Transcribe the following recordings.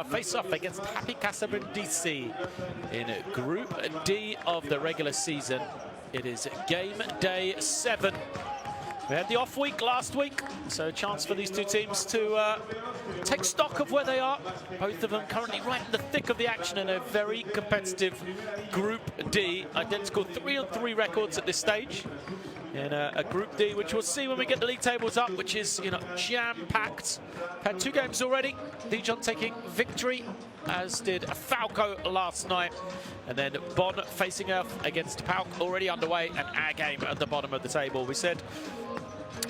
Face off against Happy Casa Brindisi in Group D of the regular season. It is game day 7. We had the off week last week, so a chance for these two teams to take stock of where they are. Both of them currently right in the thick of the action in a very competitive Group D. Identical 3-3 records at this stage in a Group D, which we'll see when we get the league tables up, which is, jam-packed. Had 2 games already. Dijon taking victory, as did Falco last night. And then Bonn facing off against PAOK already underway, and our game at the bottom of the table. We said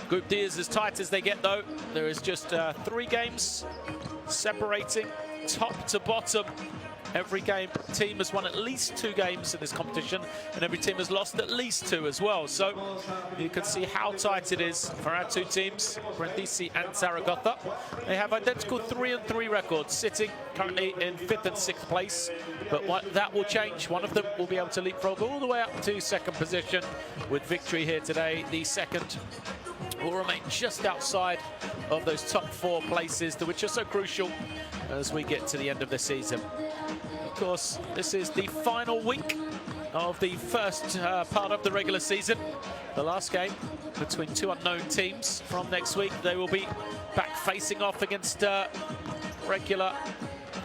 Group D is as tight as they get, though. There is just 3 games separating top to bottom. Every team has won at least 2 games in this competition, and every team has lost at least 2 as well. So you can see how tight it is for our 2 teams, Brindisi and Zaragoza. They have identical 3-3 records, sitting currently in 5th and 6th place. But that will change. One of them will be able to leapfrog all the way up to 2nd position with victory here today. The second will remain just outside of those top 4 places, which are so crucial as we get to the end of the season. Of course, this is the final week of the first part of the regular season. The last game between 2 unknown teams. From next week, they will be back facing off against regular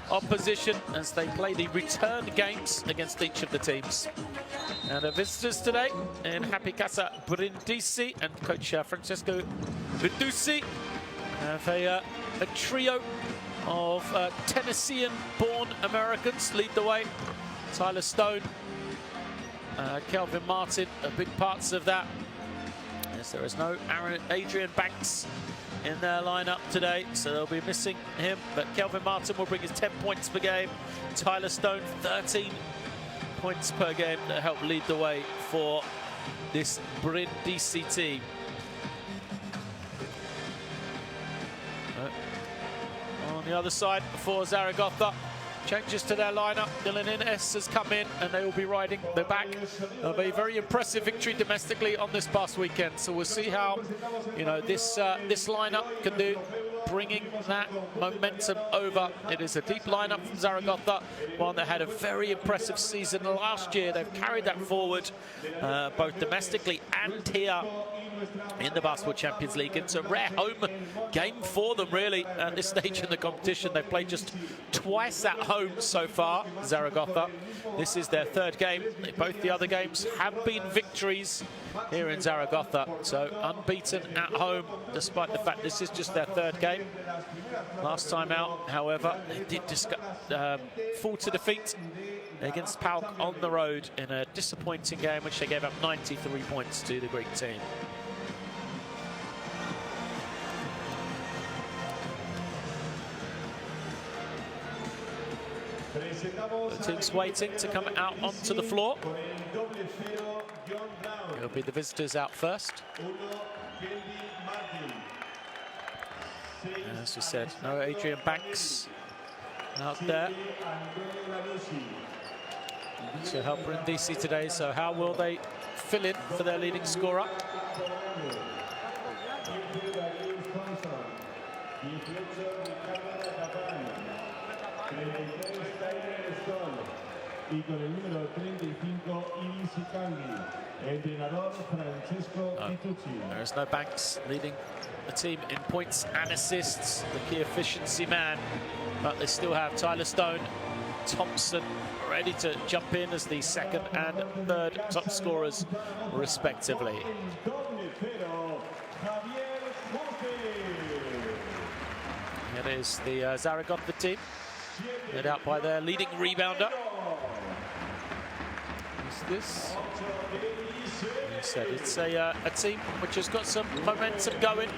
opposition as they play the return games against each of the teams. And the visitors today in Happy Casa Brindisi and coach Francesco Vidusi have a trio of Tennessean-born Americans lead the way. Tyler Stone, Kelvin Martin are big parts of that, as there is no Adrian Banks in their lineup today, so they'll be missing him. But Kelvin Martin will bring his 10 points per game. Tyler Stone, 13 points per game that help lead the way for this Brindisi team. On the other side for Zaragoza, changes to their lineup. Dylan Innes has come in, and they will be riding the back of a very impressive victory domestically on this past weekend. So we'll see how this lineup can do, bringing that momentum over. It is a deep lineup from Zaragoza, one that had a very impressive season last year. They've carried that forward both domestically and here in the Basketball Champions League. It's a rare home game for them, really, at this stage in the competition. They've played just twice at home so far, Zaragoza. This is their 3rd game. Both the other games have been victories here in Zaragoza, so unbeaten at home, despite the fact this is just their 3rd game. Last time out, however, they did fall to defeat against PAOK on the road in a disappointing game, which they gave up 93 points to the Greek team. The team's waiting to come out onto the floor. It'll be the visitors out first. And as we said, no Adrian Banks out there to help Brindisi today. So how will they fill in for their leading scorer? There is no Banks leading the team in points and assists, the key efficiency man. But they still have Tyler Stone, Thompson ready to jump in as the 2nd and 3rd top scorers, respectively. It is the Zaragoza team, led out by their leading rebounder. This? As I said, it's a team which has got some momentum going.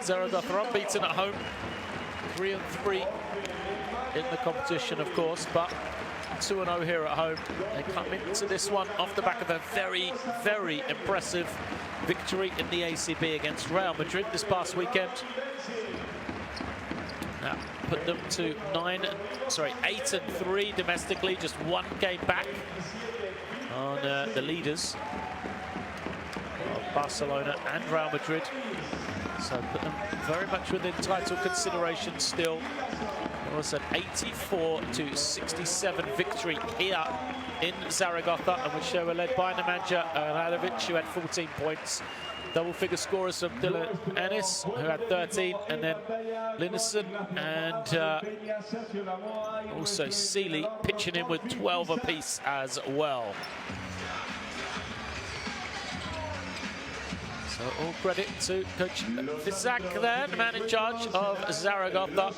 Zaragoza are unbeaten at home, 3-3 in the competition, of course, but 2-0 here at home. They come into this one off the back of a very, very impressive victory in the ACB against Real Madrid this past weekend. That put them to 8-3 domestically, just 1 game back on the leaders of Barcelona and Real Madrid. So put them very much within title consideration still. It was an 84-67 victory here in Zaragoza, in which they were led by Nemanja Radovic, who had 14 points. Double-figure scorers from Dylan Ennis, who had 13, and then Linison and also Seeley pitching in with 12 apiece as well. So all credit to Coach Visak there, the man in charge of Zaragoza.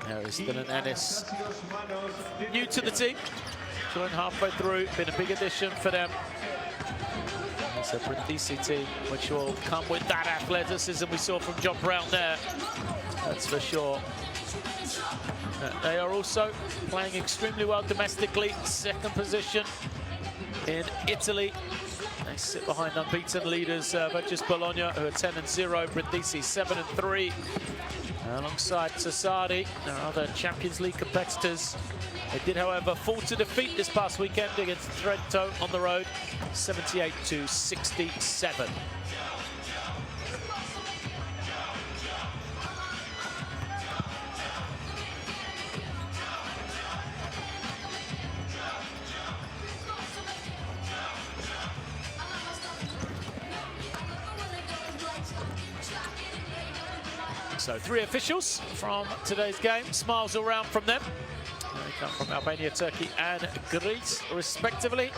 There is Dylan Ennis, new to the team. Joined halfway through, been a big addition for them. It's a Brindisi team, which will come with that athleticism we saw from John Brown there. That's for sure. They are also playing extremely well domestically. Second position in Italy. They sit behind unbeaten leaders, Virtus Bologna, who are 10-0, Brindisi 7-3. Alongside Sassari, there are other Champions League competitors. They did, however, fall to defeat this past weekend against Trento on the road, 78-67. So 3 officials from today's game, smiles all round from them. They come from Albania, Turkey and Greece, respectively.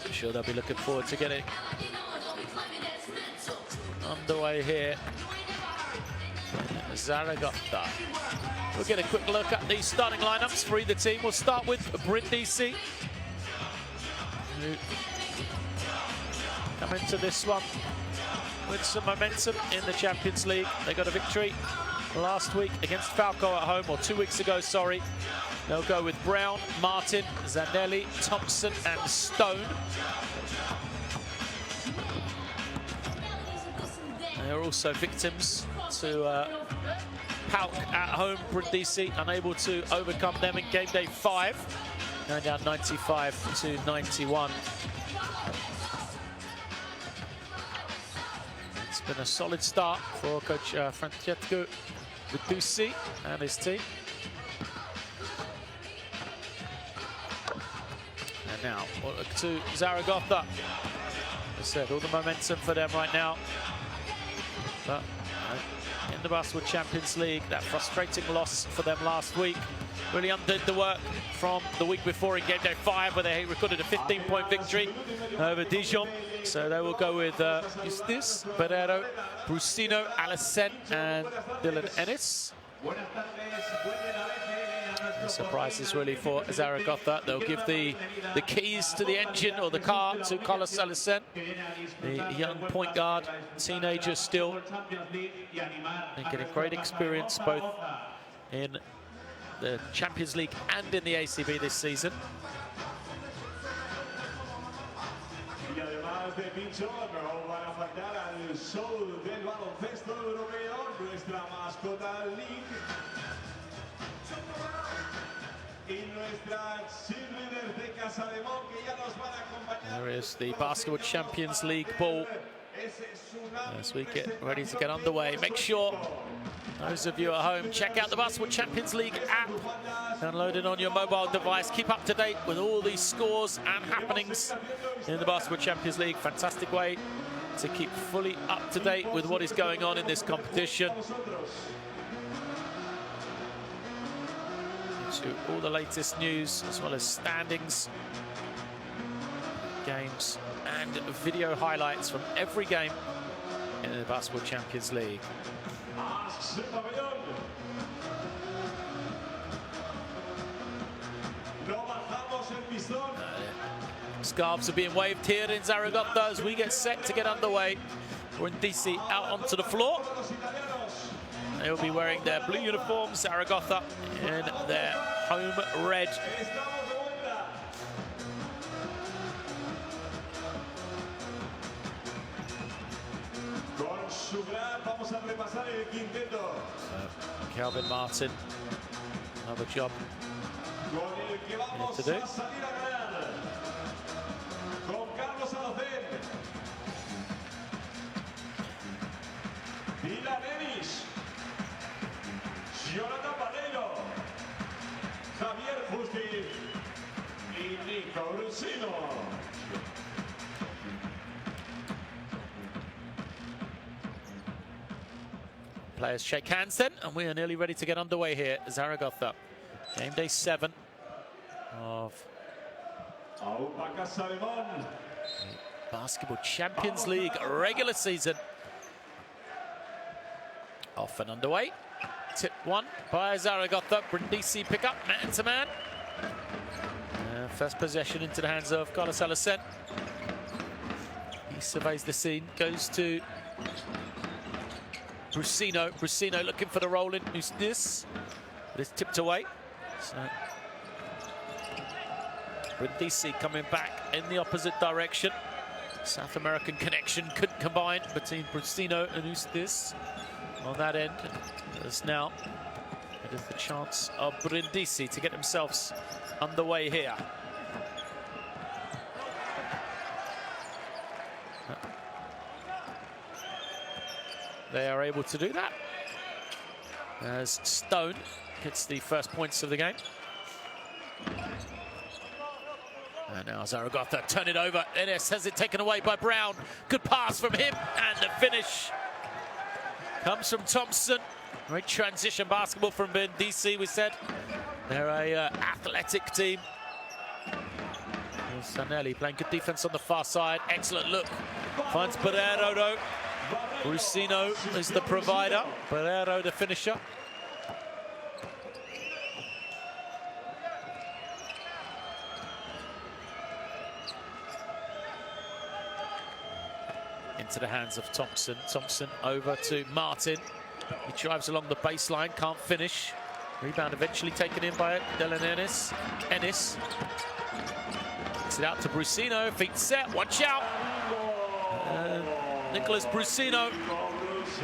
I'm sure they'll be looking forward to getting underway here in Zaragoza. We'll get a quick look at the starting lineups for either team. We'll start with Brindisi, who come into this one with some momentum in the Champions League. They got a victory last week against Falco at home, or 2 weeks ago, sorry. They'll go with Brown, Martin, Zanelli, Thompson and Stone. They're also victims to PAOK at home. Brindisi unable to overcome them in game day 5, going down 95-91. It's been a solid start for Coach Francesco Vidusi and his team. And now to Zaragoza. As I said, all the momentum for them right now. But in the Basketball Champions League, that frustrating loss for them last week really undid the work from the week before in game day 5, where they recorded a 15-point victory over Dijon. So they will go with Justis, Barrero, Brusino, Alacen and Dylan Ennis. No surprises really for Zaragoza. They'll give the keys to the engine or the car to Carlos Alacen, the young point guard, teenager still. They're getting great experience both in the Champions League and in the ACB this season. There is the Basketball Champions League ball as we get ready to get underway. Make sure, those of you at home, check out the Basketball Champions League app. Download it on your mobile device. Keep up to date with all these scores and happenings in the Basketball Champions League. Fantastic way to keep fully up to date with what is going on in this competition. To all the latest news, as well as standings, games and video highlights from every game in the Basketball Champions League. Scarves are being waved here in Zaragoza as we get set to get underway. Brindisi out onto the floor. They'll be wearing their blue uniforms, Zaragoza in their home red. So, Calvin Martin, another job to do. Dylan Ennis, Jonathan Barreiro, Javier Justi y Nico Brusino. Players shake hands then, and we are nearly ready to get underway here at Zaragoza. Game day 7 of Basketball Champions League regular season. Off and underway. Tip 1 by Zaragoza. Brindisi pick up, man to man. First possession into the hands of Carlos Alacen. He surveys the scene, goes to Brusino. Brusino looking for the roll in. Who's this? But it's tipped away. So Brindisi coming back in the opposite direction. South American connection couldn't combine between Brusino and Ustis on that end. As now it is the chance of Brindisi to get themselves underway here. They are able to do that as Stone gets the first points of the game. And now Zaragoza turn it over. Ennis has it taken away by Brown. Good pass from him, and the finish comes from Thompson. Great transition basketball from Brindisi, we said. They're a athletic team. Zanelli playing good defense on the far side. Excellent look. Finds Barreiro though. Brusino is the provider. Barreiro the finisher. Into the hands of Thompson. Thompson over to Martin. He drives along the baseline, can't finish. Rebound eventually taken in by Dylan Ennis. Ennis kicks it out to Brusino. Feet set, watch out. Nicholas Brusino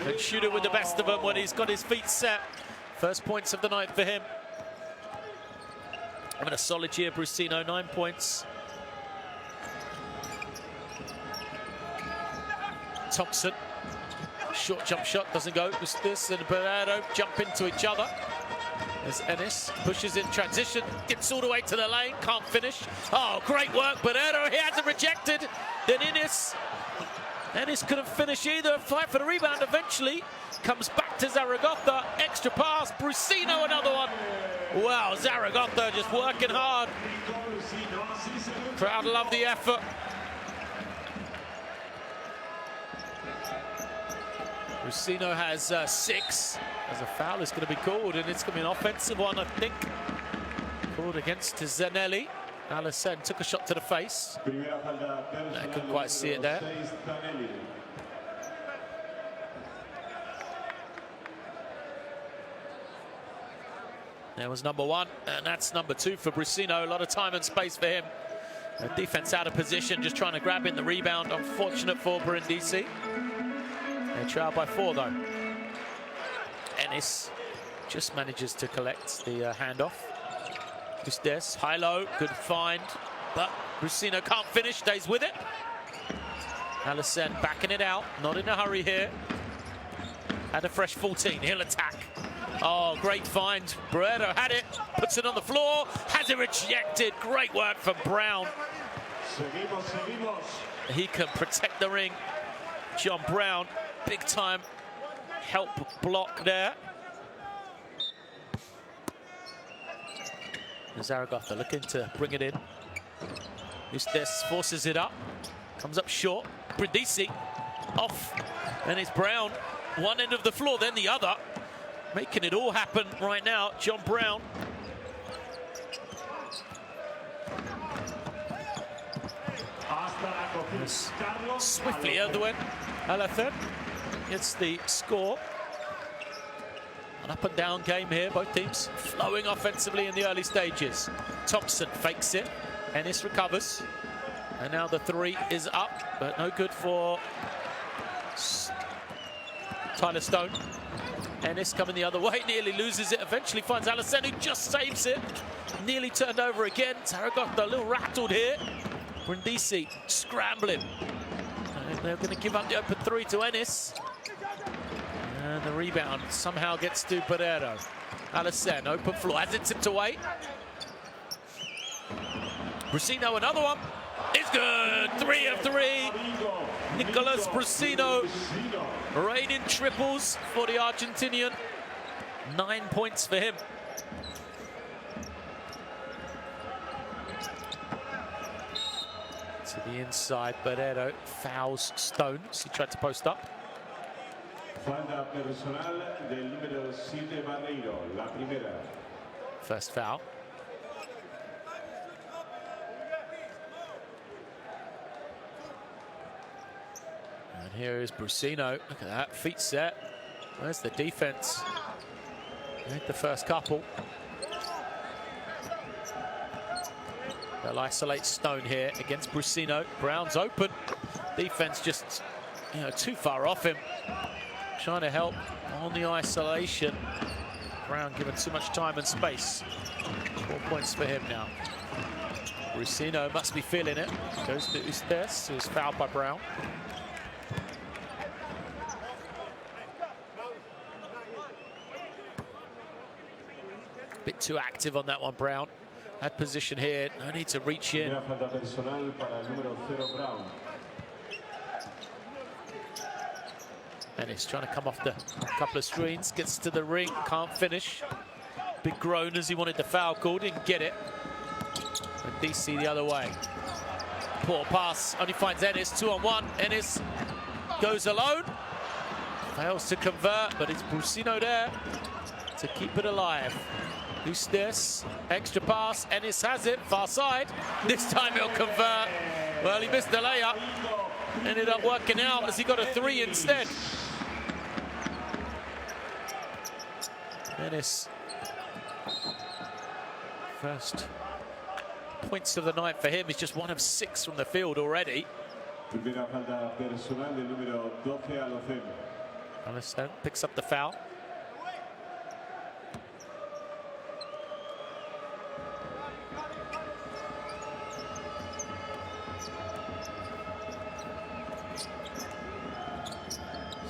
can shoot it with the best of them when he's got his feet set. First points of the night for him. Having a solid year, Brusino, 9 points. Thompson, short jump shot, doesn't go. Ustis and Barreiro jump into each other. As Ennis pushes in transition, gets all the way to the lane, can't finish. Oh, great work, Barreiro, he has it rejected. Then Ennis couldn't finish either. Fight for the rebound eventually. Comes back to Zaragoza. Extra pass. Brusino, another one. Wow, Zaragoza just working hard. Crowd love the effort. Brusino has 6. As a foul is going to be called, and it's going to be an offensive one, I think. Called against Zanelli. Alacen took a shot to the face. I couldn't quite see it there. There was number 1, and that's number 2 for Brusino. A lot of time and space for him. Defense out of position, just trying to grab in the rebound. Unfortunate for Brindisi. They trail by 4, though. Ennis just manages to collect the handoff. Ustis, high-low, good find, but Brusino can't finish, stays with it. Alacen backing it out, not in a hurry here. Had a fresh 14, he'll attack. Oh, great find. Barreiro had it, puts it on the floor, has it rejected. Great work from Brown. He can protect the ring. John Brown, big time help block there. Zaragoza looking to bring it in. Ustis forces it up, comes up short. Brindisi off, and it's Brown. One end of the floor, then the other. Making it all happen right now, John Brown. Swiftly out the way. Alacen gets the score. An up and down game here, both teams flowing offensively in the early stages. Thompson fakes it, Ennis recovers, and now the 3 is up, but no good for Tyler Stone. Ennis coming the other way, nearly loses it, eventually finds Alacen, who just saves it. Nearly turned over again. Zaragoza a little rattled here. Brindisi scrambling. And they're going to give up the open 3 to Ennis. And the rebound somehow gets to Barreiro. Alacen, open floor, has it tipped away. Brusino, another one. It's good, 3 of 3. Nicolas Brusino, reigning triples for the Argentinian. 9 points for him. To the inside, Barreiro fouls Stone as he tried to post up. Falta personal del número 7 Barreiro, la primera. First foul. And here is Brusino. Look at that, feet set. Where's the defense? Made the first couple. They'll isolate Stone here against Brusino. Brown's open. Defense just, too far off him. Trying to help on the isolation. Brown given too much time and space. 4 points for him now. Brusino must be feeling it. Goes to Ustes, who's fouled by Brown. Bit too active on that one, Brown. Had position here, no need to reach in. Falta personal para el número 0 Brown. Ennis trying to come off the couple of screens, gets to the ring, can't finish. Big groan as he wanted the foul call, didn't get it. And DC the other way. Poor pass, only finds Ennis, 2-on-1. Ennis goes alone, fails to convert, but it's Brusino there to keep it alive. Who's this? Extra pass, Ennis has it, far side. This time he'll convert. Well, he missed the layup. Ended up working out as he got a 3 instead. Ennis, first points of the night for him. He's just 1 of 6 from the field already. Primera falta personal del número 12 Alacen. Alacen picks up the foul.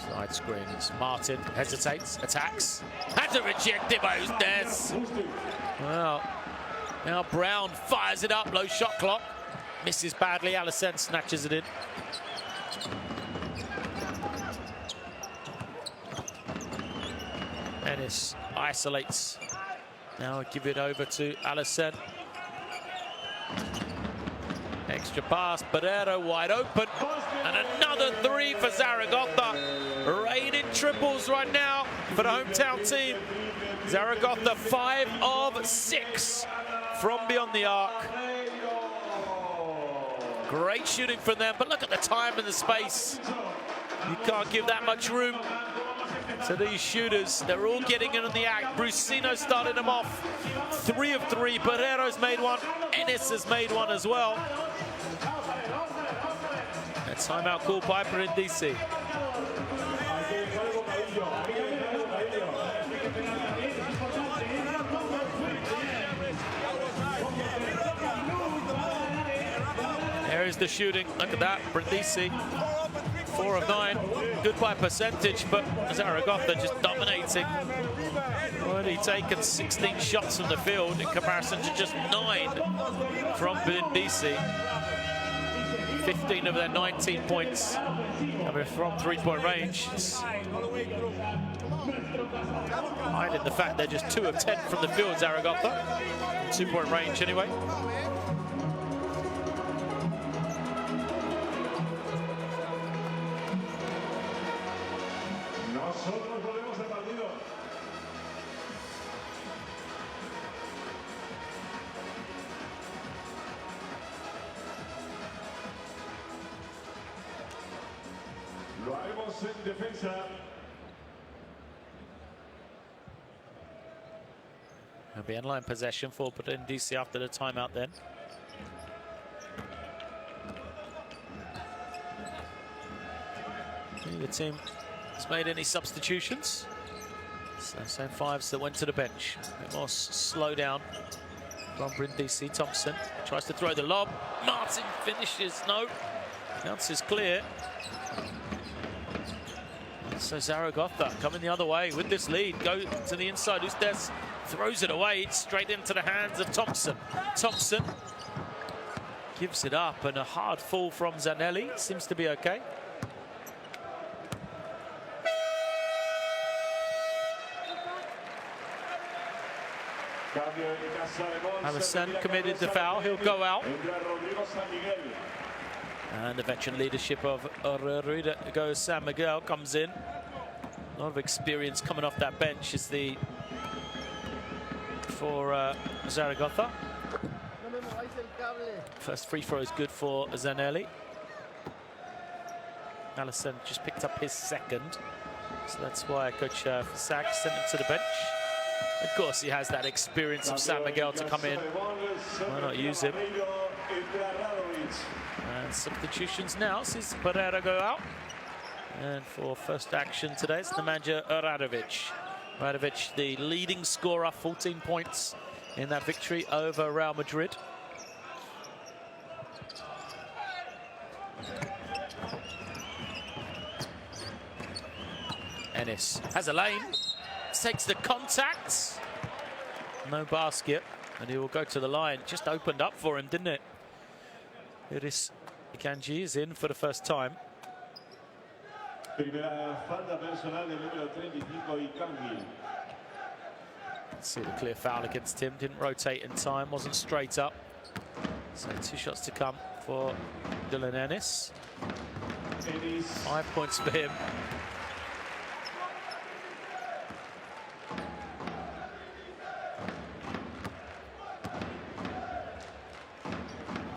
Side screens. Martin hesitates, attacks. Had to reject it by Ustes. Well, now Brown fires it up, low shot clock. Misses badly, Alacen snatches it in. Ennis isolates. Now give it over to Alacen. Extra pass, Barreiro wide open. And another 3 for Zaragoza. Reigning triples right now for the hometown team. Zaragoza 5 of 6 from beyond the arc. Great shooting from them, but look at the time and the space. You can't give that much room to these shooters. They're all getting in on the act. Brusino started them off. 3 of 3. Barreiro's made 1. Ennis has made 1 as well. A timeout called by Brindisi. There is the shooting. Look at that, Brindisi. 4 of 9. Good by percentage, but Zaragoza just dominating. Already taken 16 shots from the field in comparison to just 9 from Brindisi. 15 of their 19 points coming from three-point range. Hiding the fact they're just 2 of 10 from the field, Zaragoza. 2-point range anyway. Nosotros volvemos al partido. Lo haremos en defensa. It'll be in-line possession for Brindisi after the timeout then. The team has made any substitutions. So same 5s that went to the bench. A bit more slow down from Brindisi. Thompson tries to throw the lob. Martin finishes. No. Bounce is clear. So Zaragoza coming the other way with this lead. Go to the inside. Ustes throws it away straight into the hands of Thompson. Thompson gives it up, and a hard fall from Zanelli. Seems to be okay. Alassane committed the foul. He'll go out. And the veteran leadership of Rodrigo San Miguel comes in. A lot of experience coming off that bench is for Zaragoza. First free throw is good for Zanelli. Alassane just picked up his second. So that's why Coach Fasak sent him to the bench. Of course, he has that experience of San Miguel to come in. Why not use him? And substitutions now. Sees Pereira go out. And for first action today, it's the manager Radovic. Radovic, the leading scorer, 14 points in that victory over Real Madrid. Ennis has a lane, takes the contact. No basket, and he will go to the line. Just opened up for him, didn't it? Iris Ikanji is in for the first time. See the clear foul against him. Didn't rotate in time, wasn't straight up. So 2 shots to come for Dylan Ennis. 5 points for him.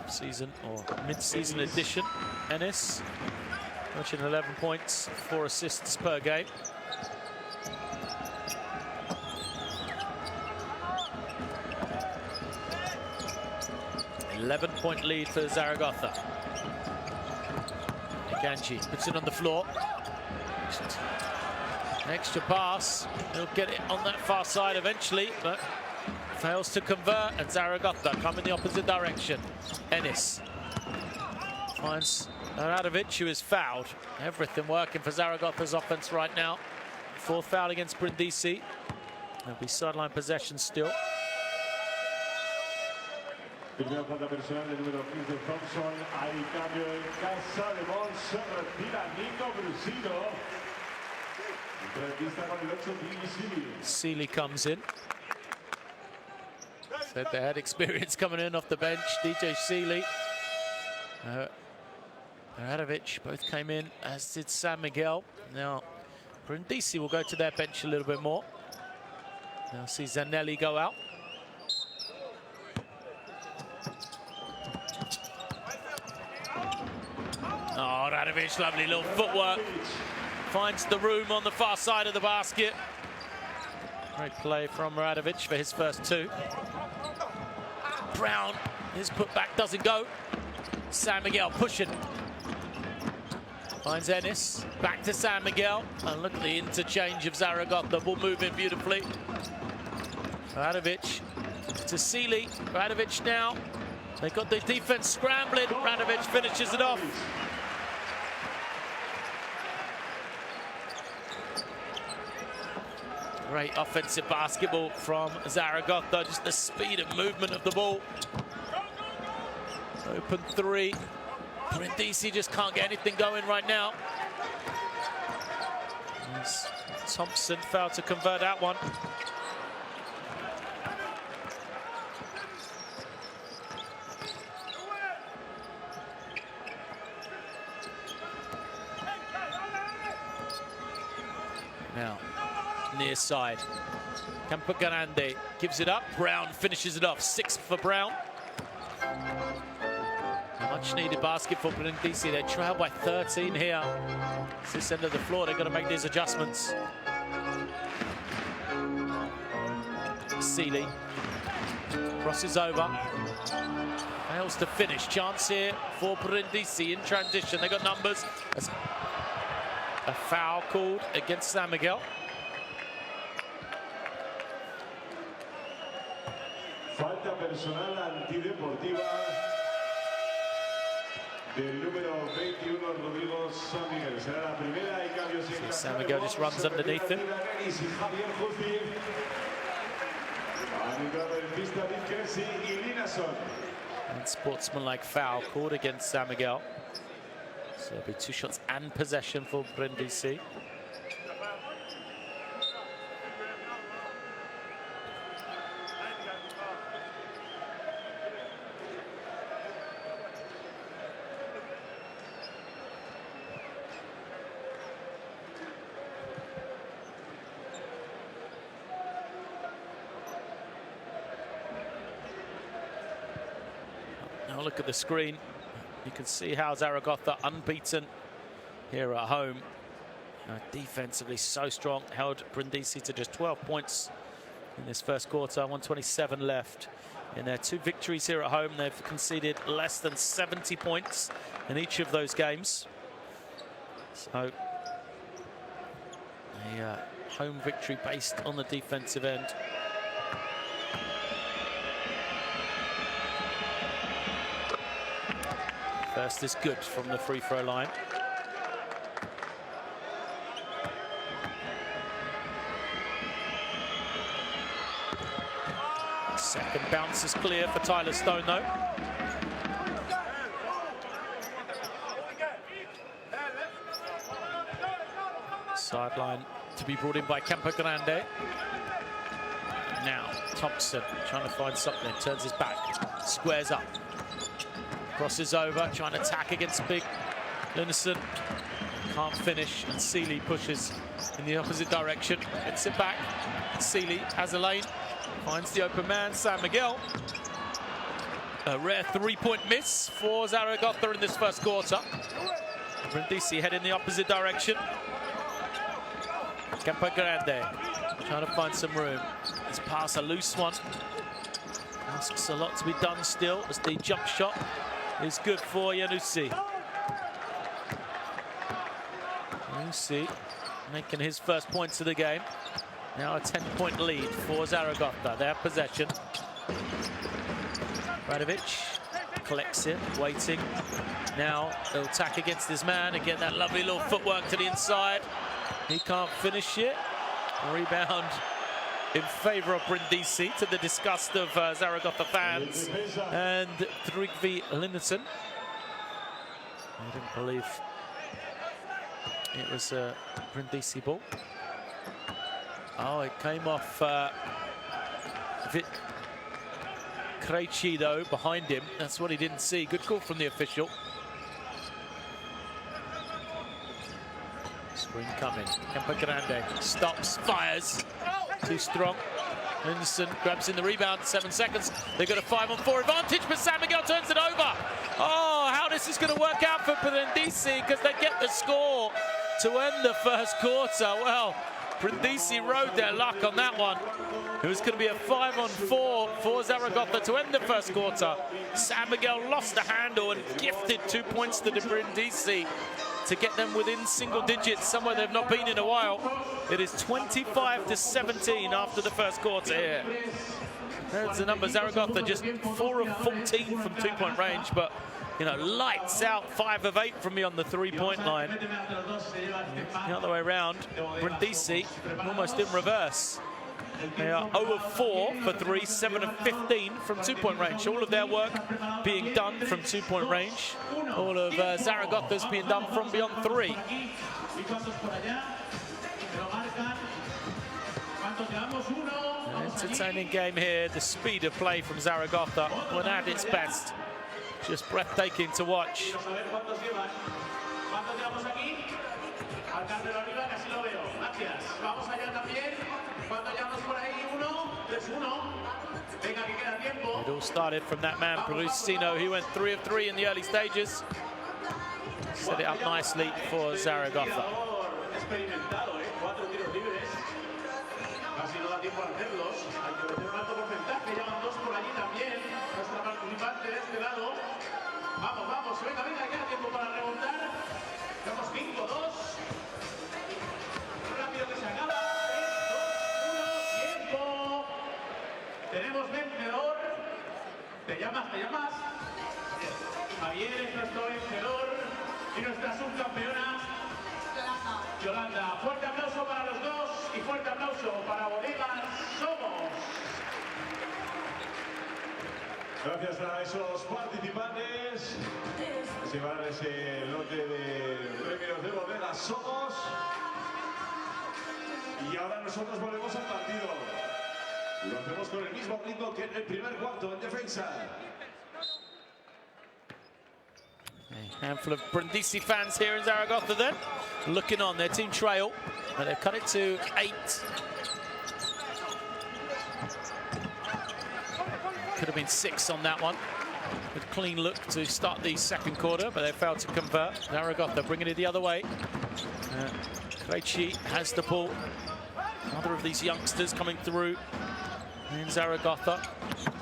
Season or mid-season edition. Ennis watching 11 points, 4 assists per game. Point lead for Zaragoza. Ikanji puts it on the floor. An extra pass. He'll get it on that far side eventually, but fails to convert, and Zaragoza come in the opposite direction. Ennis finds Radovic, who is fouled. Everything working for Zaragoza's offense right now. 4th foul against Brindisi. There'll be sideline possession still. Primera falta personal del número 15, Thompson. Hay cambio en casa de Mons. Se retira Nico Brusino. Entrevista con el 8, DJ Sealy. Sealy comes in. Said they had experience coming in off the bench. DJ Sealy. Radovic both came in, as did San Miguel. Now, Brindisi will go to their bench a little bit more. Now see Zanelli go out. Oh, Radovic, lovely little footwork. Finds the room on the far side of the basket. Great play from Radovic for his first 2. Brown, his putback doesn't go. San Miguel pushing. Finds Ennis, back to San Miguel. And look at the interchange of Zaragoza. The ball moving beautifully. Radovic to Sealy. Radovic now. They got the defense scrambling. Radovic finishes it off. Great offensive basketball from Zaragoza. Just the speed and movement of the ball. Open 3. Brindisi just can't get anything going right now. As Thompson failed to convert that one. Now, near side. Campogrande gives it up. Brown finishes it off. 6 for Brown. Much needed basket for Brindisi. They trail by 13 here. It's this end of the floor. They've got to make these adjustments. Sealy crosses over. Fails to finish. Chance here for Brindisi in transition. They got numbers. That's a foul called against San Miguel. Falta personal antideportiva. del número 21, Rodrigo San Miguel. Será la primera y cambios en casa. San Miguel just runs underneath him. Javier Justi. Han entrado en pista Bill Kersey y Linason. And sportsmanlike foul called against San Miguel. So it'll be 2 shots and possession for Brindisi. Now look at the screen. You can see how Zaragoza, unbeaten here at home, defensively so strong, held Brindisi to just 12 points in this first quarter, 1:27 left. In their 2 victories here at home, they've conceded less than 70 points in each of those games. So a home victory based on the defensive end. First is good from the free throw line. Second bounce is clear for Tyler Stone, though. Sideline to be brought in by Campogrande. Now Thompson trying to find something, turns his back, squares up. Crosses over, trying to attack against Big Linison. Can't finish, and Sealy pushes in the opposite direction. Gets it back. Sealy has a lane, finds the open man, San Miguel. A rare 3-point miss for Zaragoza in this first quarter. Brindisi head in the opposite direction. Campogrande trying to find some room. His pass, a loose one. Asks a lot to be done still as the jump shot is good for Yanussi. Yanussi making his first points of the game. Now a 10-point lead for Zaragoza. They have possession. Radovic collects it, waiting. Now they'll attack against this man. Again, that lovely little footwork to the inside. He can't finish it. Rebound in favour of Brindisi, to the disgust of Zaragoza fans and Trygve Linison. I didn't believe it was a Brindisi ball. Oh, it came off Vit Krejci, though, behind him. That's what he didn't see. Good call from the official. Screen coming. Campogrande stops, fires. Too strong. Linison grabs in the rebound, 7 seconds. They've got a 5-on-4 advantage, but San Miguel turns it over. Oh, how this is going to work out for Brindisi, because they get the score to end the first quarter. Well, Brindisi rode their luck on that one. It was going to be a 5-on-4 for Zaragoza to end the first quarter. San Miguel lost the handle and gifted 2 points to the Brindisi to get them within single digits, somewhere they've not been in a while. It is 25-17 after the first quarter here. There's the number. Zaragoza just 4 of 14 from 2-point range, but you know, lights out, 5 of 8 from beyond the 3-point line. The other way around, Brindisi almost in reverse. They are 0 of 4 for 3, 7 of 15 from 2-point range. All of their work being done from 2-point range. All of Zaragoza's being done from beyond 3. An entertaining game here. The speed of play from Zaragoza when at its best. Just breathtaking to watch. It all started from that man, Perusino. He went 3 of 3 in the early stages. Set it up nicely for Zaragoza. Tenemos vencedor. ¿Te llamas? Javier es nuestro vencedor. Yolanda. Fuerte aplauso para los dos y fuerte aplauso para Bodegas Somos. Gracias a esos participantes. Se van ese lote de premios de Bodegas Somos. Y ahora nosotros volvemos al partido. Lo hacemos con el mismo ritmo que en el primer cuarto en defensa. A handful of Brindisi fans here in Zaragoza then, looking on. Their team trail, but they've cut it to 8. Could have been 6 on that one. With clean look to start the second quarter, but they failed to convert. Zaragoza bringing it the other way. Krejci has the ball. Another of these youngsters coming through in Zaragoza.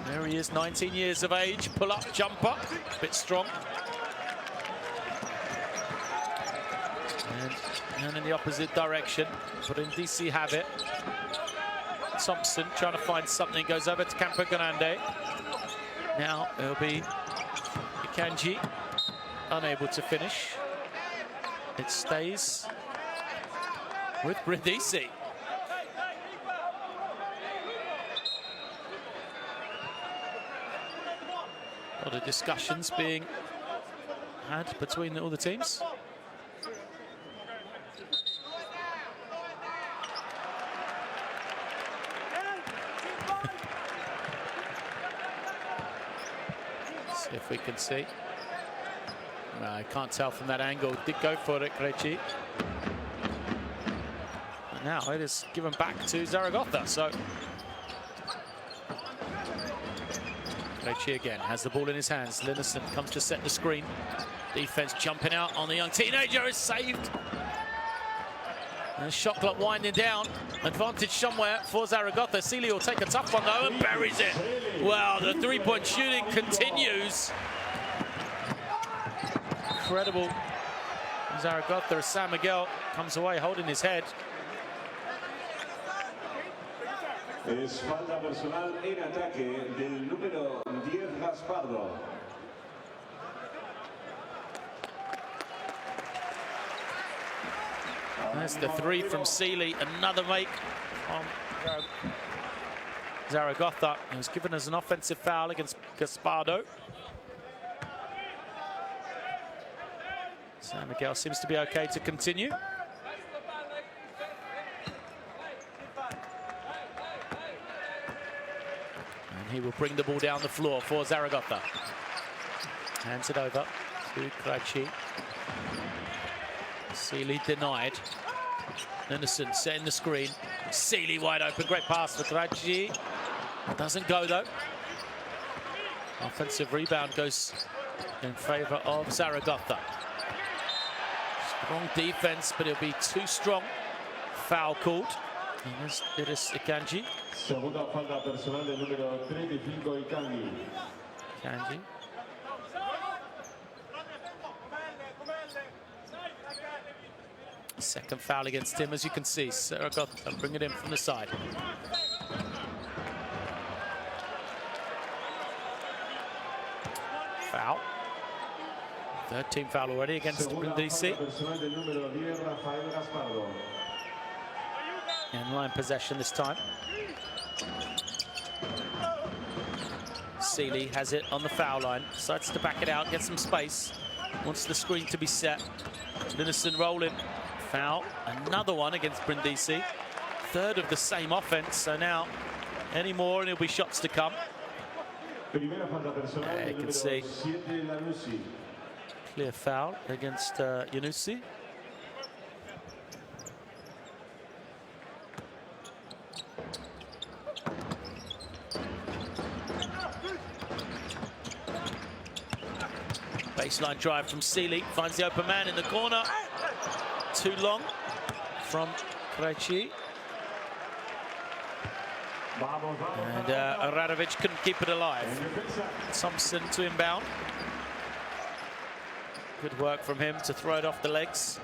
There he is, 19 years of age. Pull up, jump up, bit strong. And in the opposite direction, but in DC have it. Thompson trying to find something, goes over to Campo Grande. Now it'll be Ikanji, unable to finish. It stays with Brindisi. A lot of discussions being had between all the teams. See if we can see. I can't tell from that angle. Did go for it, Krejci. And now it is given back to Zaragoza. So Krejci again has the ball in his hands. Linnison comes to set the screen. Defense jumping out on the young teenager is saved. And the shot clock winding down. Advantage somewhere for Zaragoza. Sealy will take a tough one though and buries it. Well, the three-point shooting continues. Incredible. Zaragoza, San Miguel comes away holding his head. Es falta personal en ataque del número 10 Gaspardo. There's the three from Sealy, another make from Zaragoza. He was given as an offensive foul against Gaspardo. San Miguel seems to be okay to continue. And he will bring the ball down the floor for Zaragoza. Hands it over to Krejci. Sealy denied. Linnison setting the screen. Sealy wide open. Great pass for Krejci. Doesn't go though. Offensive rebound goes in favor of Zaragoza. Strong defense, but it'll be too strong. Foul called. It is Ikanji. Segunda falta personal del número 35 Ikanji. Ikanji. Second foul against him, as you can see. Zaragoza bring it in from the side. Foul. Third team foul already against Brindisi. In-line possession this time. Sealy has it on the foul line. Decides to back it out, get some space. Wants the screen to be set. Linnison rolling. Foul. Another one against Brindisi. Third of the same offense. So now, any more and it'll be shots to come. You can see. Clear foul against Llanusi. Baseline drive from Sealy. Finds the open man in the corner. Too long from Krejci. And Aradovic couldn't keep it alive. Thompson to inbound. Good work from him to throw it off the legs.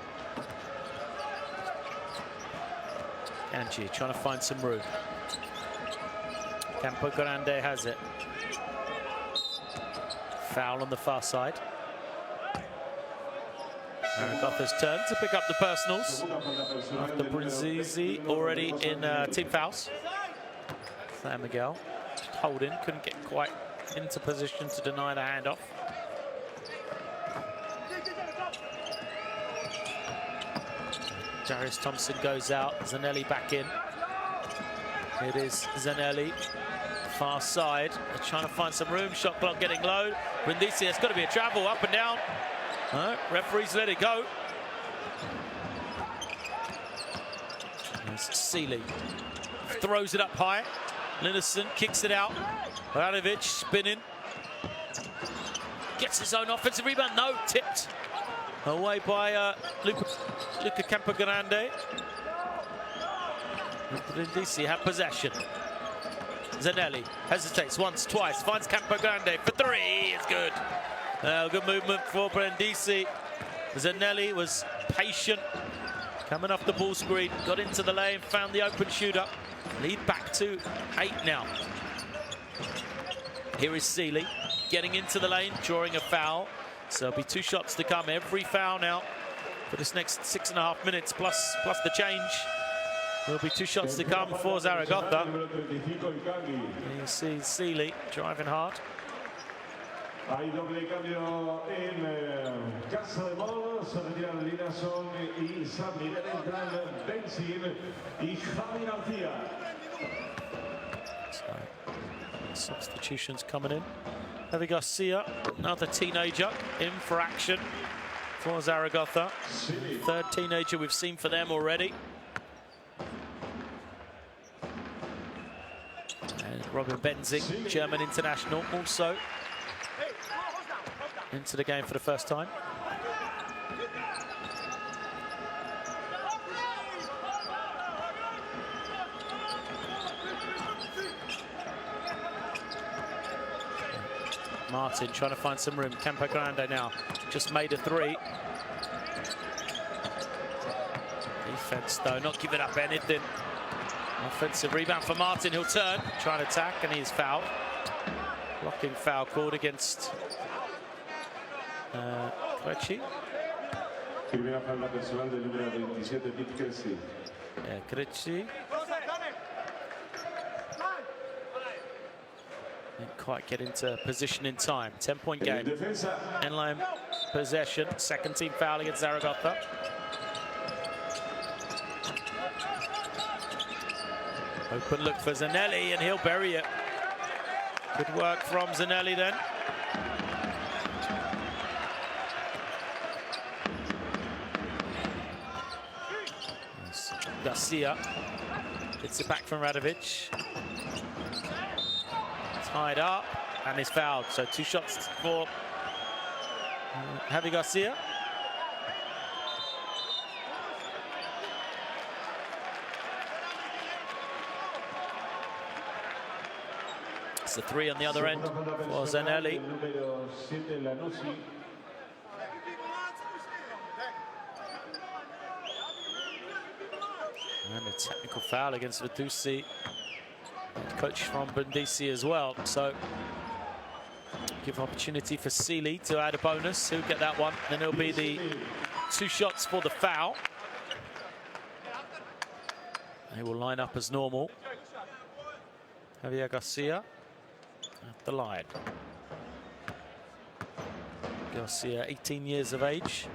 Angie trying to find some room. Campo Grande has it. Foul on the far side. Zaragotha's turn to pick up the personals after Brindisi already in team fouls. San Miguel just holding, couldn't get quite into position to deny the handoff. Darius Thompson goes out, Zanelli back in. It is Zanelli, far side. They're trying to find some room, shot clock getting low. Brindisi, it's got to be a travel, up and down. No, referees let it go. It's Sealy, throws it up high. Linnison kicks it out. Radovic spinning. Gets his own offensive rebound, no, tipped. Away by Luca Campogrande. Brindisi have possession. Zanelli hesitates once, twice, finds Campogrande for three. It's good. Good movement for Brindisi. Zanelli was patient, coming off the ball screen, got into the lane, found the open shooter. Lead back to 8 now. Here is Sealy getting into the lane, drawing a foul. So there'll be 2 shots to come. Every foul now for this next 6.5 minutes, plus the change. There'll be 2 shots to come for Zaragoza. You see Sealy driving hard. Hay doble cambio en Casa de Mol, se retiran Linnison y San Miguel, entran Benzin y Javi García. So, substitutions coming in. Javi Garcia, another teenager in for action for Zaragoza. 3rd teenager we've seen for them already. And Robin Benzing, German international, also into the game for the first time. Martin trying to find some room. Campogrande now just made a 3. Defense though, not giving up anything. Offensive rebound for Martin. He'll turn, try and attack, and he's fouled. Blocking foul called against Krejci. Primera falta personal del número 27, Dick Kelsey. Krejci. Didn't quite get into position in time. 10-point game. Inline possession. 2nd team foul against Zaragoza. Open look for Zanelli, and he'll bury it. Good work from Zanelli then. Garcia gets it back from Radovic. Tied up, and is fouled. So 2 shots for Javi Garcia. It's a 3 on the other end for Zanelli. And a technical foul against Vitusi. Coach from Brindisi as well. So give opportunity for Sealy to add a bonus. He'll get that one. Then it'll be the 2 shots for the foul. They will line up as normal. Javier Garcia at the line. Garcia, 18 years of age.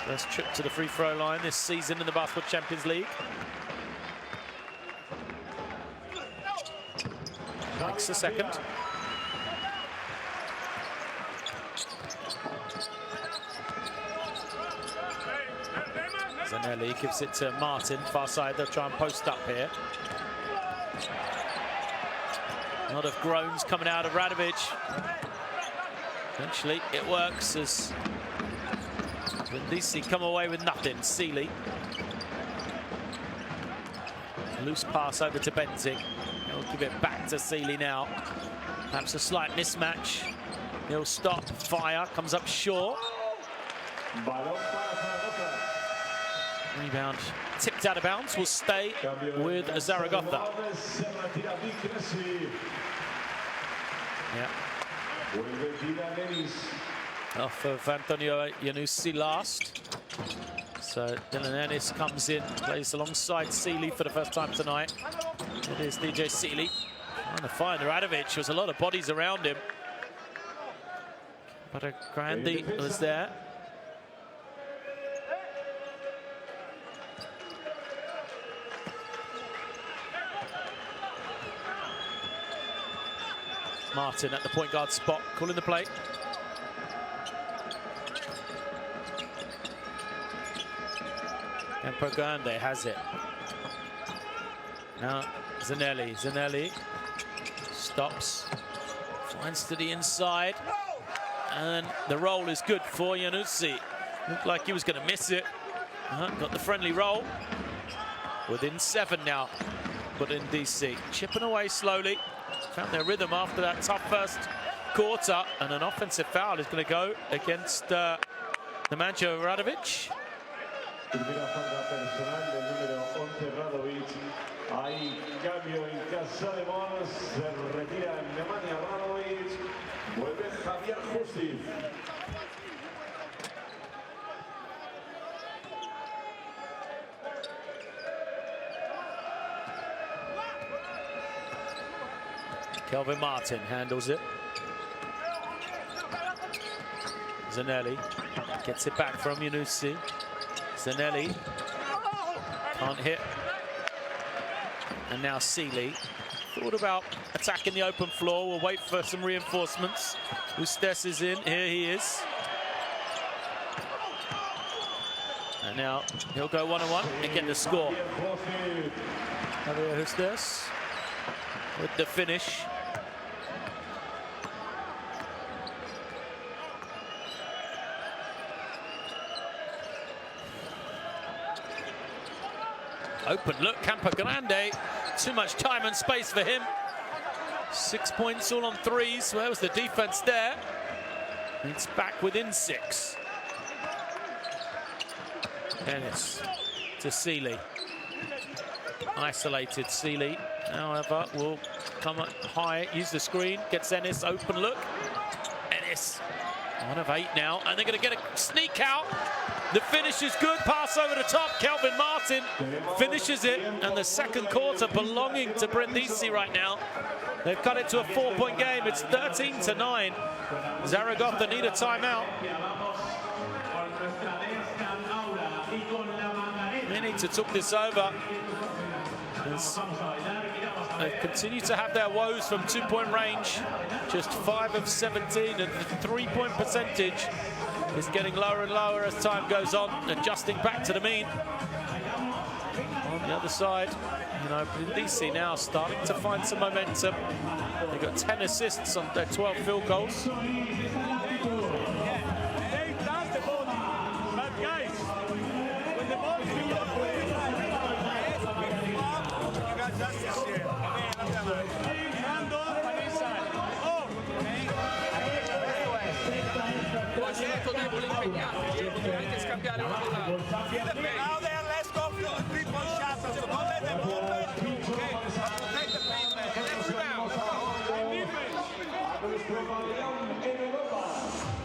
First trip to the free throw line this season in the Basketball Champions League. Makes the 2nd. Zanelli gives it to Martin, far side. They'll try and post up here. A lot of groans coming out of Radovic. Eventually it works as Brindisi come away with nothing. Sealy. Loose pass over to Benzing. He'll give it back to Sealy now. Perhaps a slight mismatch. He'll stop, fire, comes up short. Rebound tipped out of bounds, will stay with Zaragoza. Yeah. off of Antonio Iannuzzi last. So Dylan Ennis comes in, plays alongside Seeley for the first time tonight. It is DJ Seeley trying to find Radovic. There was a lot of bodies around him. But Grandi was there. Martin at the point guard spot, calling the play. Campo Grande has it. Now Zanelli. Zanelli stops, finds to the inside, and the roll is good for Iannuzzi. Looked like he was going to miss it. Got the friendly roll. Within 7 now, but in DC. Chipping away slowly. Found their rhythm after that tough first quarter, and an offensive foul is going to go against Nemanja Radovic. Primera falta personal del número 11 Radovic. Hay cambio en Casa de Mon. Se retira Nemanja Radovic. Vuelve Javier Justi. Kelvin Martin handles it. Zanelli gets it back from Iannuzzi. Zanelli can't hit. And now Seeley thought about attacking the open floor. We'll wait for some reinforcements. Ustez is in. Here he is. And now he'll go one-on-one and get the score. Javier Ustez with the finish. Open look, Campo Grande. Too much time and space for him. 6 points all on threes. Where was the defense there? It's back within 6. Ennis to Seeley. Isolated Seeley, however, will come up high, use the screen, gets Ennis, open look. Ennis, 1 of 8 now, and they're going to get a sneak out. The finish is good, pass over the top. Kelvin Martin finishes it, and the second quarter belonging to Brindisi right now. They've cut it to a 4-point game. It's 13-9. Zaragoza need a timeout. They need to talk this over. They continue to have their woes from 2-point range. Just 5 of 17, and the 3-point percentage is getting lower and lower as time goes on, adjusting back to the mean. On the other side, DC now starting to find some momentum. They've got 10 assists on their 12 field goals.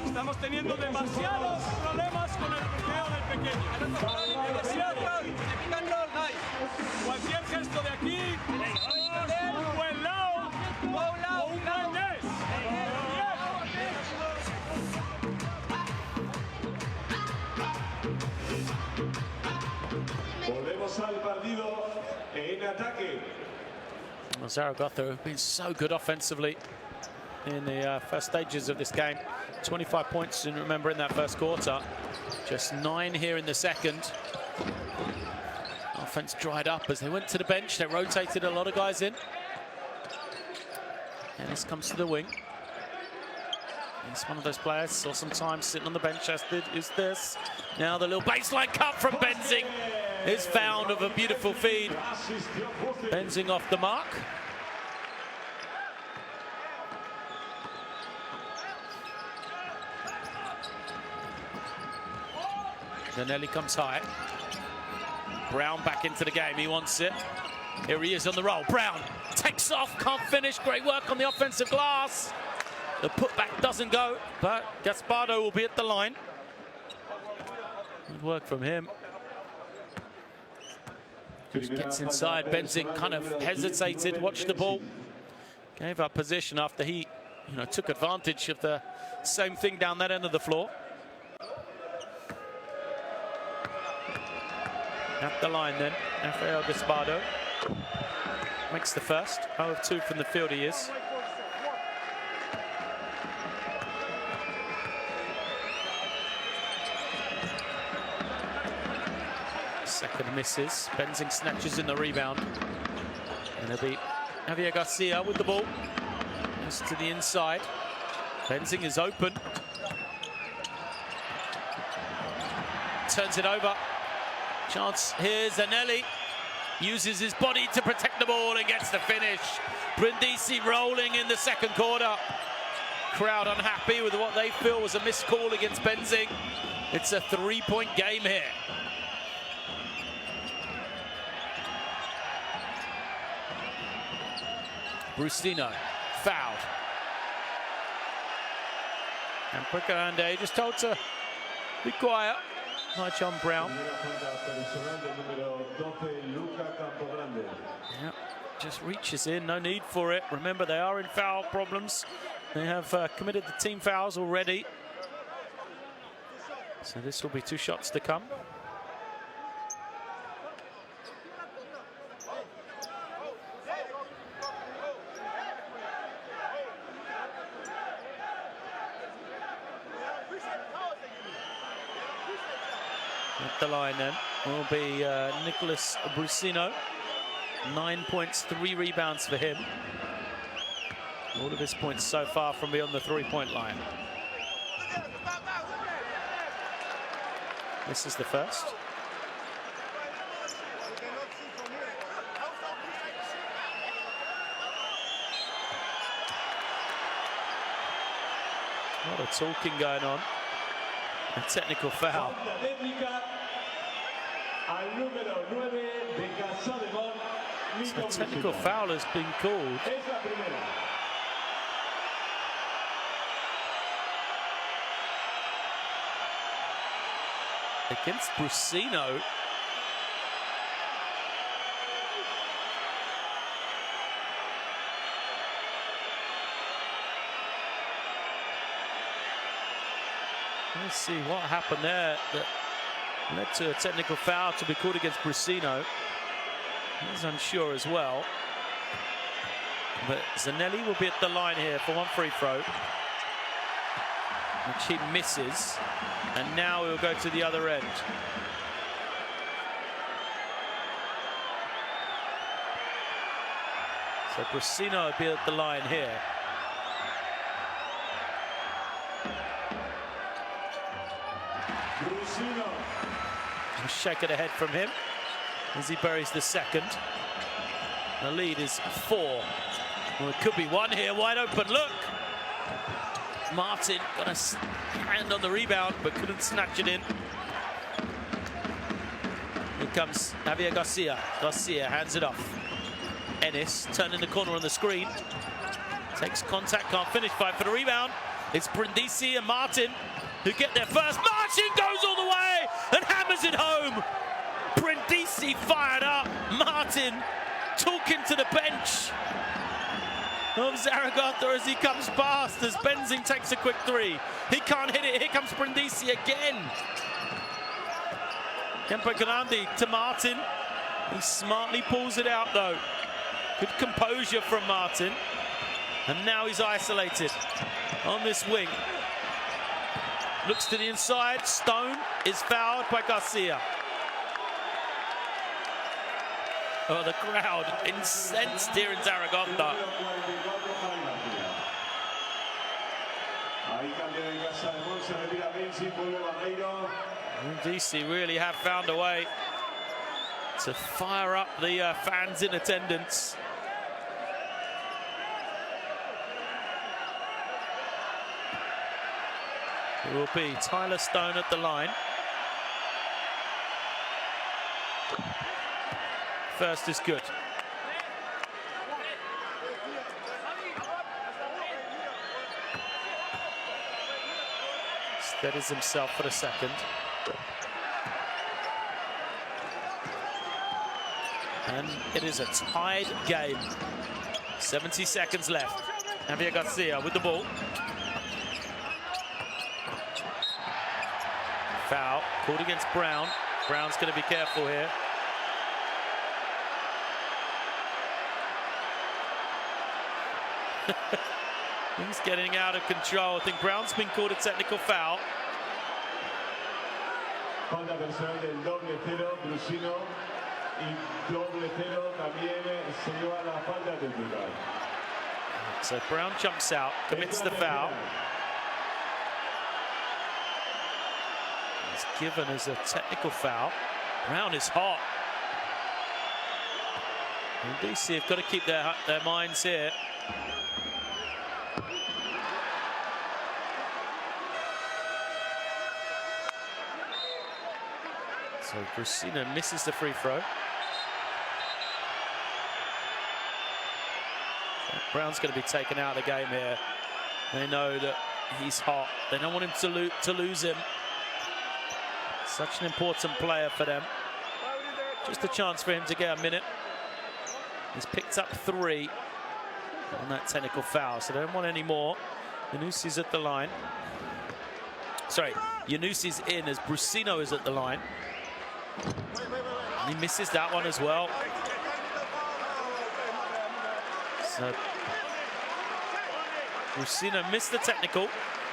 Estamos teniendo demasiados problemas con el bloqueo del pequeño. Demasiado. Cualquier gesto de aquí, un buen lado, o un buen mes. Volvemos al partido en ataque. Zaragoza have been so good offensively in the first stages of this game. 25 points, and remember, in that first quarter. Just 9 here in the second. Offense dried up as they went to the bench. They rotated a lot of guys in. And this comes to the wing. He's one of those players, saw some time sitting on the bench, as did Ustez. Now the little baseline cut from Benzing is found of a beautiful feed. Benzing off the mark. Zanelli comes high. Brown back into the game, he wants it. Here he is on the roll. Brown takes off, can't finish. Great work on the offensive glass. The putback doesn't go, but Gaspardo will be at the line. Good work from him. Just gets inside. Benzing kind of hesitated, watched the ball, gave up position after he, took advantage of the same thing down that end of the floor. At the line then, Rafael Gaspardo makes the first. 0 of 2 from the field he is. Second misses. Benzing snatches in the rebound. And it'll be Javier Garcia with the ball. Just to the inside. Benzing is open. Turns it over. Chance here. Zanelli uses his body to protect the ball and gets the finish. Brindisi rolling in the second quarter. Crowd unhappy with what they feel was a missed call against Benzing. It's a 3-point game here. Brusino fouled. And Grande just told to be quiet. By John Brown. Yeah, just reaches in, no need for it. Remember, they are in foul problems. They have committed the team fouls already. So this will be 2 shots to come. At the line then will be Nicolas Brusino. 9 points, 3 rebounds for him. All of his points so far from beyond the 3-point line. This is the first. A lot of talking going on. A technical foul. So a technical foul has been called. Against Brusino. Let's see what happened there that led to a technical foul to be called against Brusino. He's unsure as well. But Zanelli will be at the line here for 1 free throw, which he misses. And now we'll go to the other end. So Brusino will be at the line here. A shake of the head from him as he buries the second. The lead is 4. Well, it could be 1 here, wide open, look! Martin got a hand on the rebound, but couldn't snatch it in. Here comes Javier Garcia. Garcia hands it off. Ennis turning the corner on the screen. Takes contact, can't finish, fight for the rebound. It's Brindisi and Martin who get there first. Martin goes all the way and hammers it home. Brindisi fired up. Martin talking to the bench of Zaragoza as he comes past, as Benzing takes a quick 3. He can't hit it. Here comes Brindisi again. Kempe Grande to Martin. He smartly pulls it out though. Good composure from Martin. And now he's isolated on this wing. Looks to the inside. Stone is fouled by Garcia. Oh, the crowd incensed here in Zaragoza. DC really have found a way to fire up the fans in attendance. It will be Tyler Stone at the line. First is good. Steadies himself for a second. And it is a tied game. 70 seconds left. Javier Garcia with the ball. Foul called against Brown. Brown's going to be careful here. He's getting out of control. I think Brown's been called a technical foul. Falta personal del doble cero, Brusino. Y doble cero también se lleva la falta técnica. So Brown jumps out, commits the foul. It's given as a technical foul. Brown is hot. And DC have got to keep their minds here. So Brusino misses the free throw. Brown's going to be taken out of the game here. They know that he's hot. They don't want him to lose him. Such an important player for them. Just a chance for him to get a minute. He's picked up 3 on that technical foul, so they don't want any more. Yanusi's at the line. Sorry, Yanusi's in as Brusino is at the line. And he misses that one as well. So Brusino missed the technical.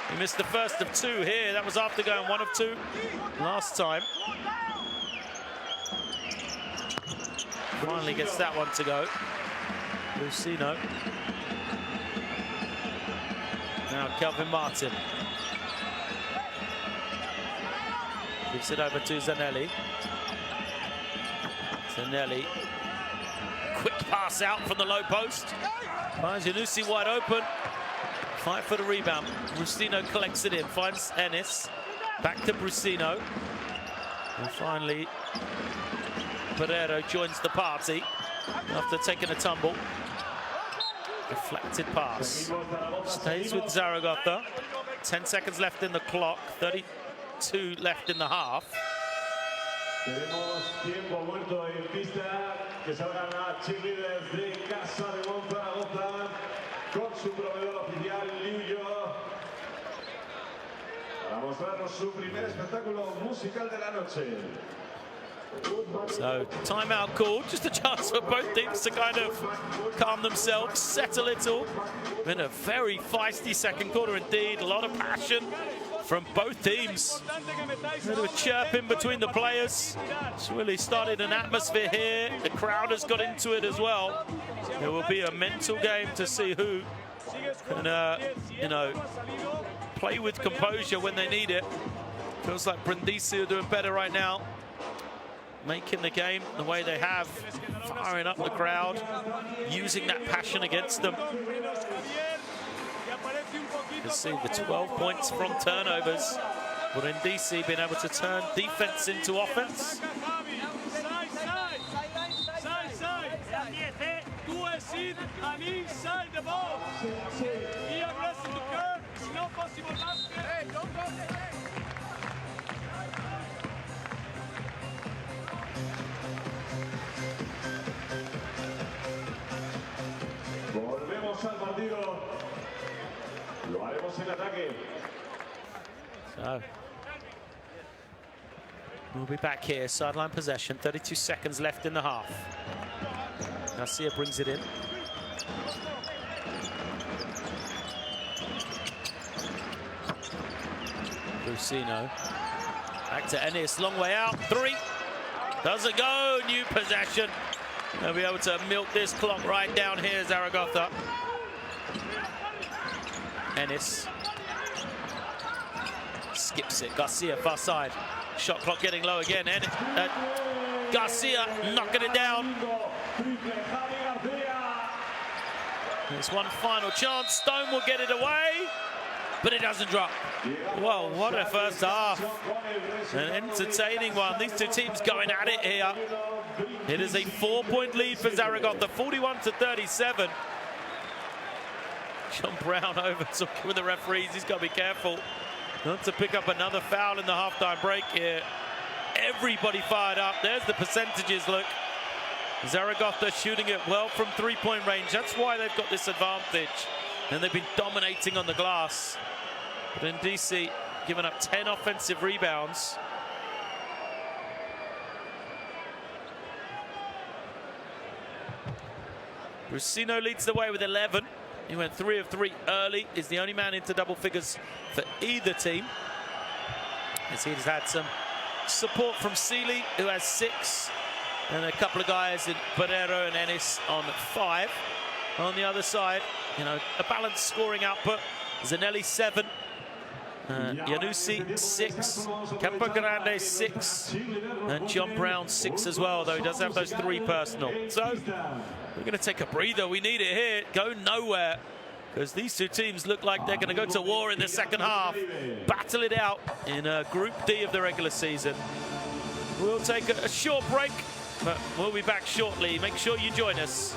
He missed the first of 2 here. That was after going 1 of 2 last time. Finally gets that one to go. Brusino. Now Kelvin Martin. Gives it over to Zanelli. Zanelli. Quick pass out from the low post. Finds Yanusi wide open. Fight for the rebound. Brusino collects it in. Finds Ennis. Back to Brusino. And finally, Pereiro joins the party after taking a tumble. Deflected pass. Stays with Zaragoza. 10 seconds left in the clock. 32 left in the half. Tenemos tiempo muerto en pista. Que salgan las cheerleaders de Casa de Zaragoza con su proveedor oficial, Liuyo, para mostrarnos su primer espectáculo musical de la noche. So, timeout called. Just a chance for both teams to kind of calm themselves, set a little. Been a very feisty second quarter indeed. A lot of passion from both teams. A bit of a chirp in between the players. It's really started an atmosphere here. The crowd has got into it as well. It will be a mental game to see who can, you know, play with composure when they need it. Feels like Brindisi are doing better right now, making the game the way they have, firing up the crowd, using that passion against them. You can see the 12 points from turnovers. Brindisi being able to turn defense into offense. Volvemos al partido. Lo haremos en ataque. So we'll be back here, sideline possession, 32 seconds left in the half. Garcia brings it in. Brusino. Back to Ennis, long way out, 3. Doesn't go, new possession. They'll be able to milk this clock right down here, Zaragoza. Ennis. Skips it, Garcia far side. Shot clock getting low again. Garcia knocking it down. There's one final chance. Stone will get it away, but it doesn't drop. Well, what a first half. An entertaining one. These two teams going at it here. It is a 4-point lead for Zaragoza, 41-37. John Brown over talking with the referees. He's got to be careful. Not to pick up another foul in the halftime break here. Everybody fired up. There's the percentages, look. Zaragoza shooting it well from three-point range. That's why they've got this advantage. And they've been dominating on the glass. But in DC, giving up 10 offensive rebounds. Rusino leads the way with 11. He went 3 of 3 early. Is the only man into double figures for either team. As he's had some support from Sealy, who has 6. And a couple of guys in Barrero and Ennis on 5. On the other side, you know, a balanced scoring output. Zanelli 7. Yanusi 6, Campogrande 6, and John Brown 6 as well, though he does have those 3 personal. So we're going to take a breather. We need it here. Go nowhere, because these two teams look like they're going to go to war in the second half. Battle it out in Group D of the regular season. We'll take a short break, but we'll be back shortly. Make sure you join us.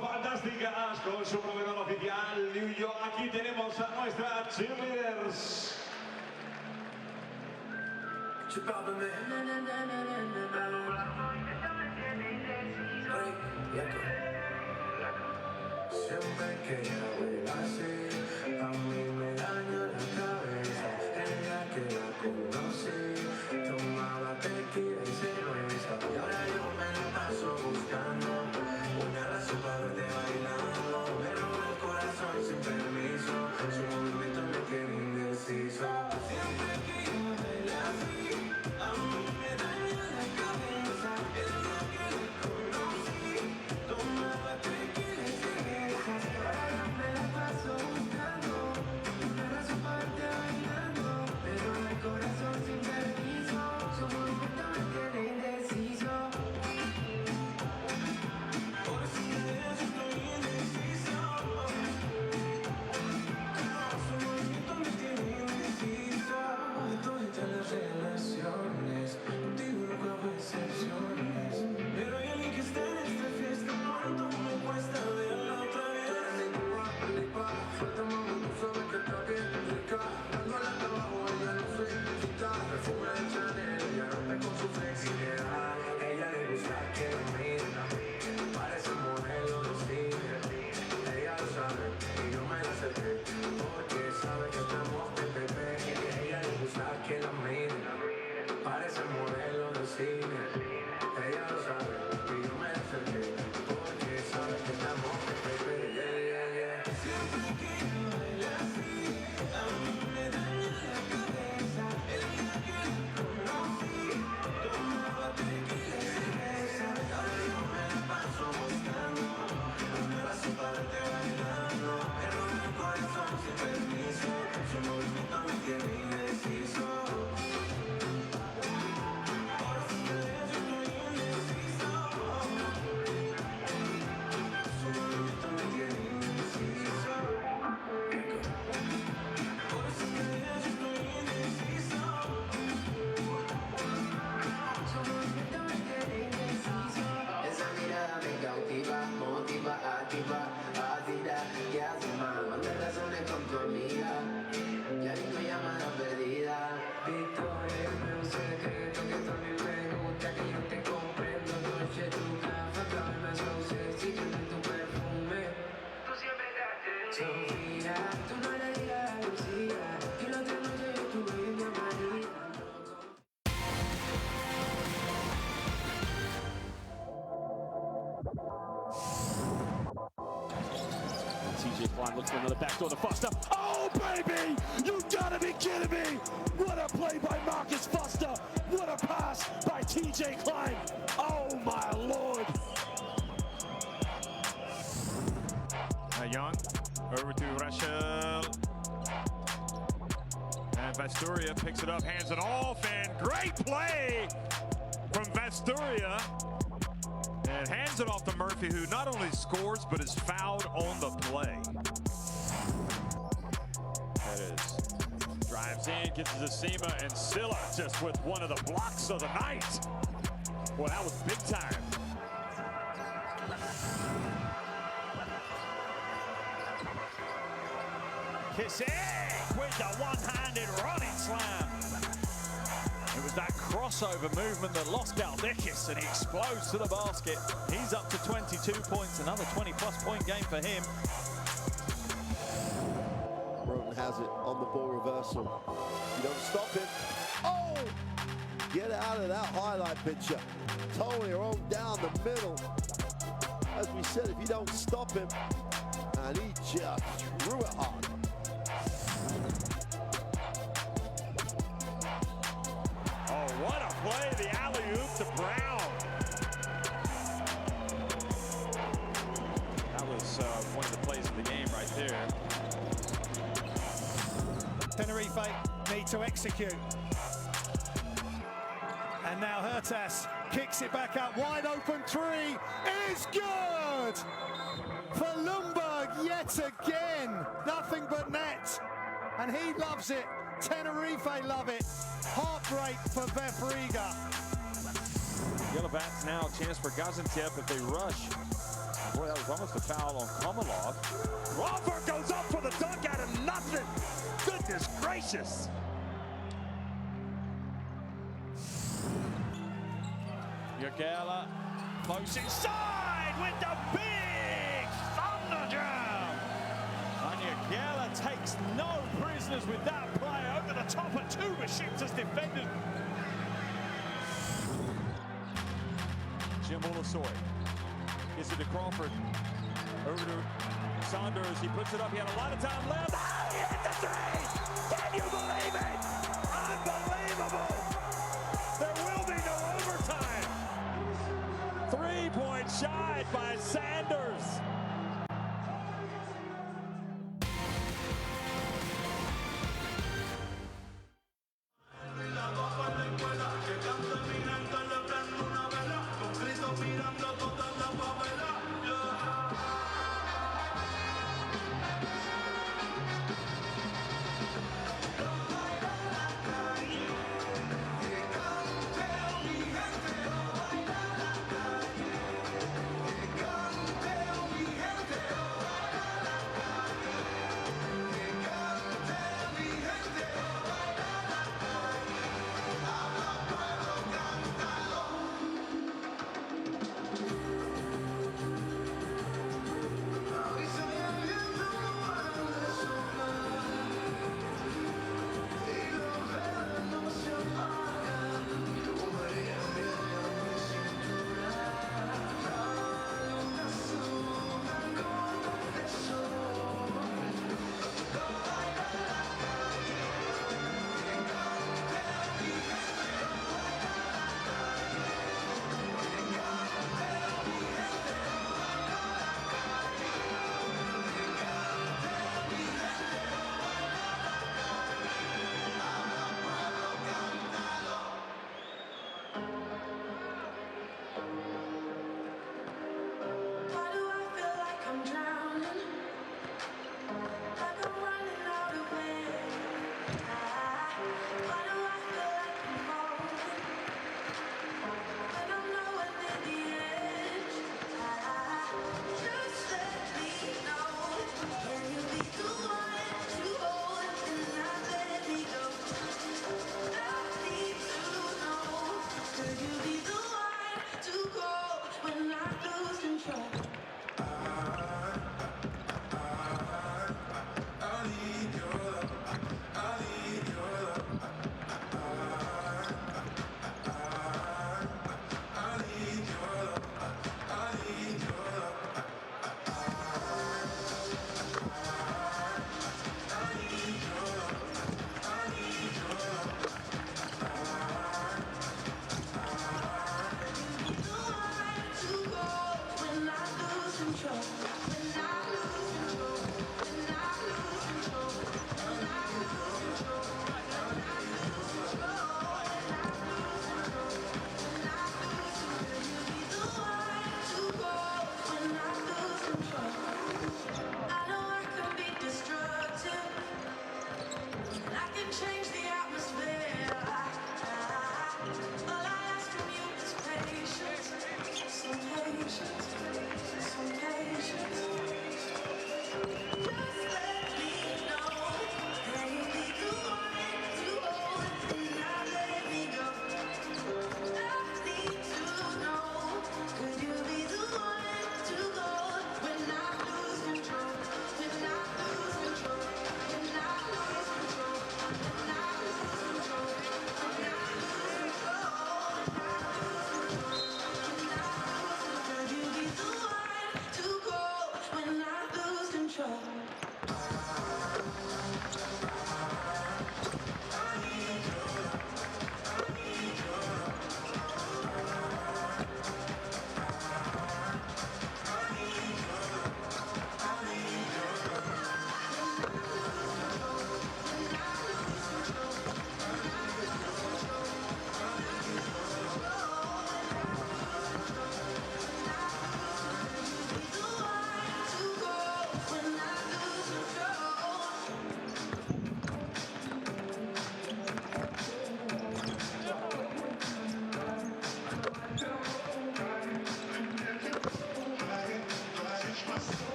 Fantásticas con su proveedor oficial New York. Aquí tenemos a nuestras cheerleaders. Siempre que ella baila así, a mí me daña la cabeza. Ella que la conocí, tomaba tequila y cerveza. Y ahora yo me la paso buscando una razón para verte bailando. Me roba el corazón sin permiso, su movimiento me queda indeciso. Siempre que ella baila así, a mí me daña la cabeza. Ella que la conocí, tomaba tequila y cerveza. Ahora yo me la paso buscando una razón para verte bailando. Me roba el corazón sin permiso, su movimiento me queda indeciso. pipa, a vacilar, ¿qué haces más? Cuántas razones con tu amiga, ya ni tu llamada perdida. Victoria, no sé secreto que también me gusta que yo te comprendo. Noche tu café, calma, so sexy, yo en tu perfume. Tú siempre te haces Sofía, tú no le digas a Lucía, que la otra noche yo estuve en mi amarilla. TJ Klein looks for another backdoor to Foster. Oh, baby! You gotta be kidding me! What a play by Marcus Foster! What a pass by TJ Klein! Oh, my Lord! Young over to Rachel. And Vasturia picks it up, hands it off, and great play from Vasturia. And hands it off to Murphy, who not only scores, but is fouled on the play. That is. Drives in, gets to Zesima, and Silla just with one of the blocks of the night. Well, that was big time. Kissick with the one-handed running slam. It was that crossover movement that lost Galdekis, and he explodes to the basket. He's up to 22 points, another 20-plus point game for him. Broughton has it on the ball reversal. You don't stop him. Oh! Get out of that highlight picture. Tony on down the middle. As we said, if you don't stop him, and he just threw it hard. Oh, what a play, the alley-oop to Brown. That was one of the plays of the game right there. Tenerife need to execute. And now Hurtas kicks it back out, wide open three is good! For Lundberg yet again, nothing but net. And he loves it, Tenerife love it. Heartbreak for Vefriga. Yellow Bats now a chance for Gaziantep if they rush. Boy, that was almost a foul on Komalov. Crawford goes up for the dunk out of nothing. Goodness gracious. Jagela close inside with the big thunder jam. And Jagela takes no prisoners with that play over the top of two Besiktas defenders. Jim Olusoy gives it to Crawford. Over to Saunders. He puts it up. He had a lot of time left. Oh, he hit the three! Can you believe it? Unbelievable! There will be no overtime. 3-point shot by Sanders.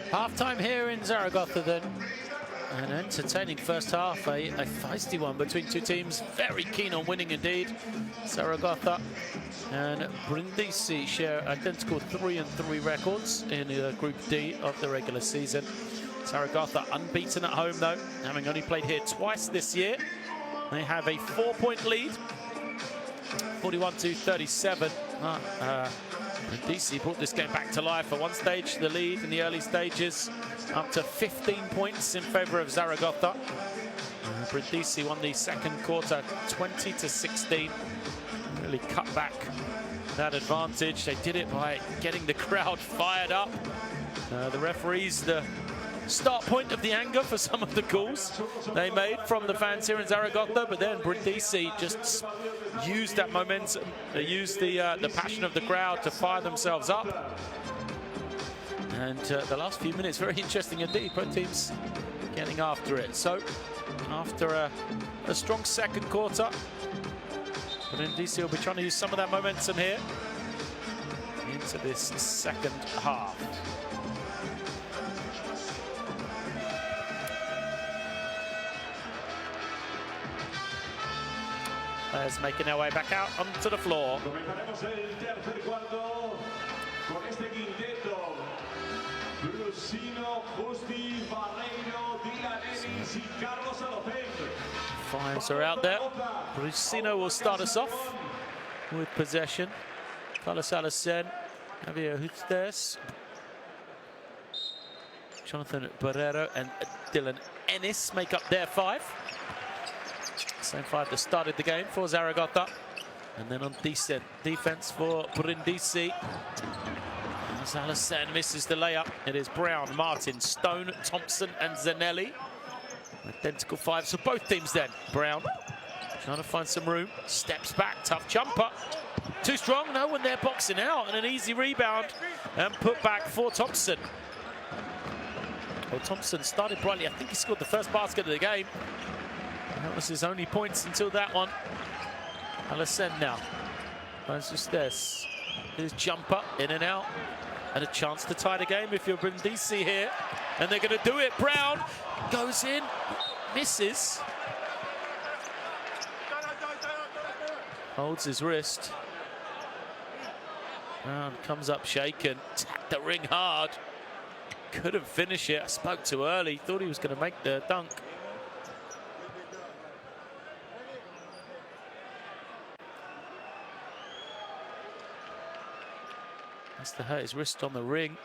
Half-time here in Zaragoza then. An entertaining first half, a feisty one between two teams. Very keen on winning indeed. Zaragoza and Brindisi share identical 3-3 records in Group D of the regular season. Zaragoza unbeaten at home though, having only played here twice this year. They have a 4-point lead, 41-37. Brindisi brought this game back to life. At one stage, the lead in the early stages up to 15 points in favour of Zaragoza. Brindisi won the second quarter 20-16. Really cut back that advantage. They did it by getting the crowd fired up. The referees, the start point of the anger for some of the calls they made from the fans here in Zaragoza, but then Brindisi just used that momentum, used the passion of the crowd to fire themselves up. And the last few minutes, very interesting indeed. Both teams getting after it. So after a strong second quarter, Brindisi will be trying to use some of that momentum here into this second half. Players making their way back out onto the floor. Comenzaremos el tercer cuarto con este quinteto. Brusino, Justi, Barreiro, Dylan Ennis y Carlos Alocen. Fives are out there. Brusino will start us off with possession. Carlos Alocen, Javier Hustes, Jonathan Barreiro and Dylan Ennis make up their five. Same five that started the game for Zaragoza. And then on decent defense for Brindisi. As Alocen misses the layup, it is Brown, Martin, Stone, Thompson and Zanelli. Identical fives for both teams then. Brown trying to find some room, steps back, tough jumper. Too strong, no one there boxing out, and an easy rebound and put back for Thompson. Well, Thompson started brightly. I think he scored the first basket of the game. That was his only points until that one. Alocen now. Finds Justes. His jumper in and out. And a chance to tie the game if you're Brindisi here. And they're going to do it. Brown goes in, misses. Holds his wrist. Brown comes up shaken. Tapped the ring hard. Couldn't finish it. I spoke too early. Thought he was going to make the dunk. Has to hurt his wrist on the ring.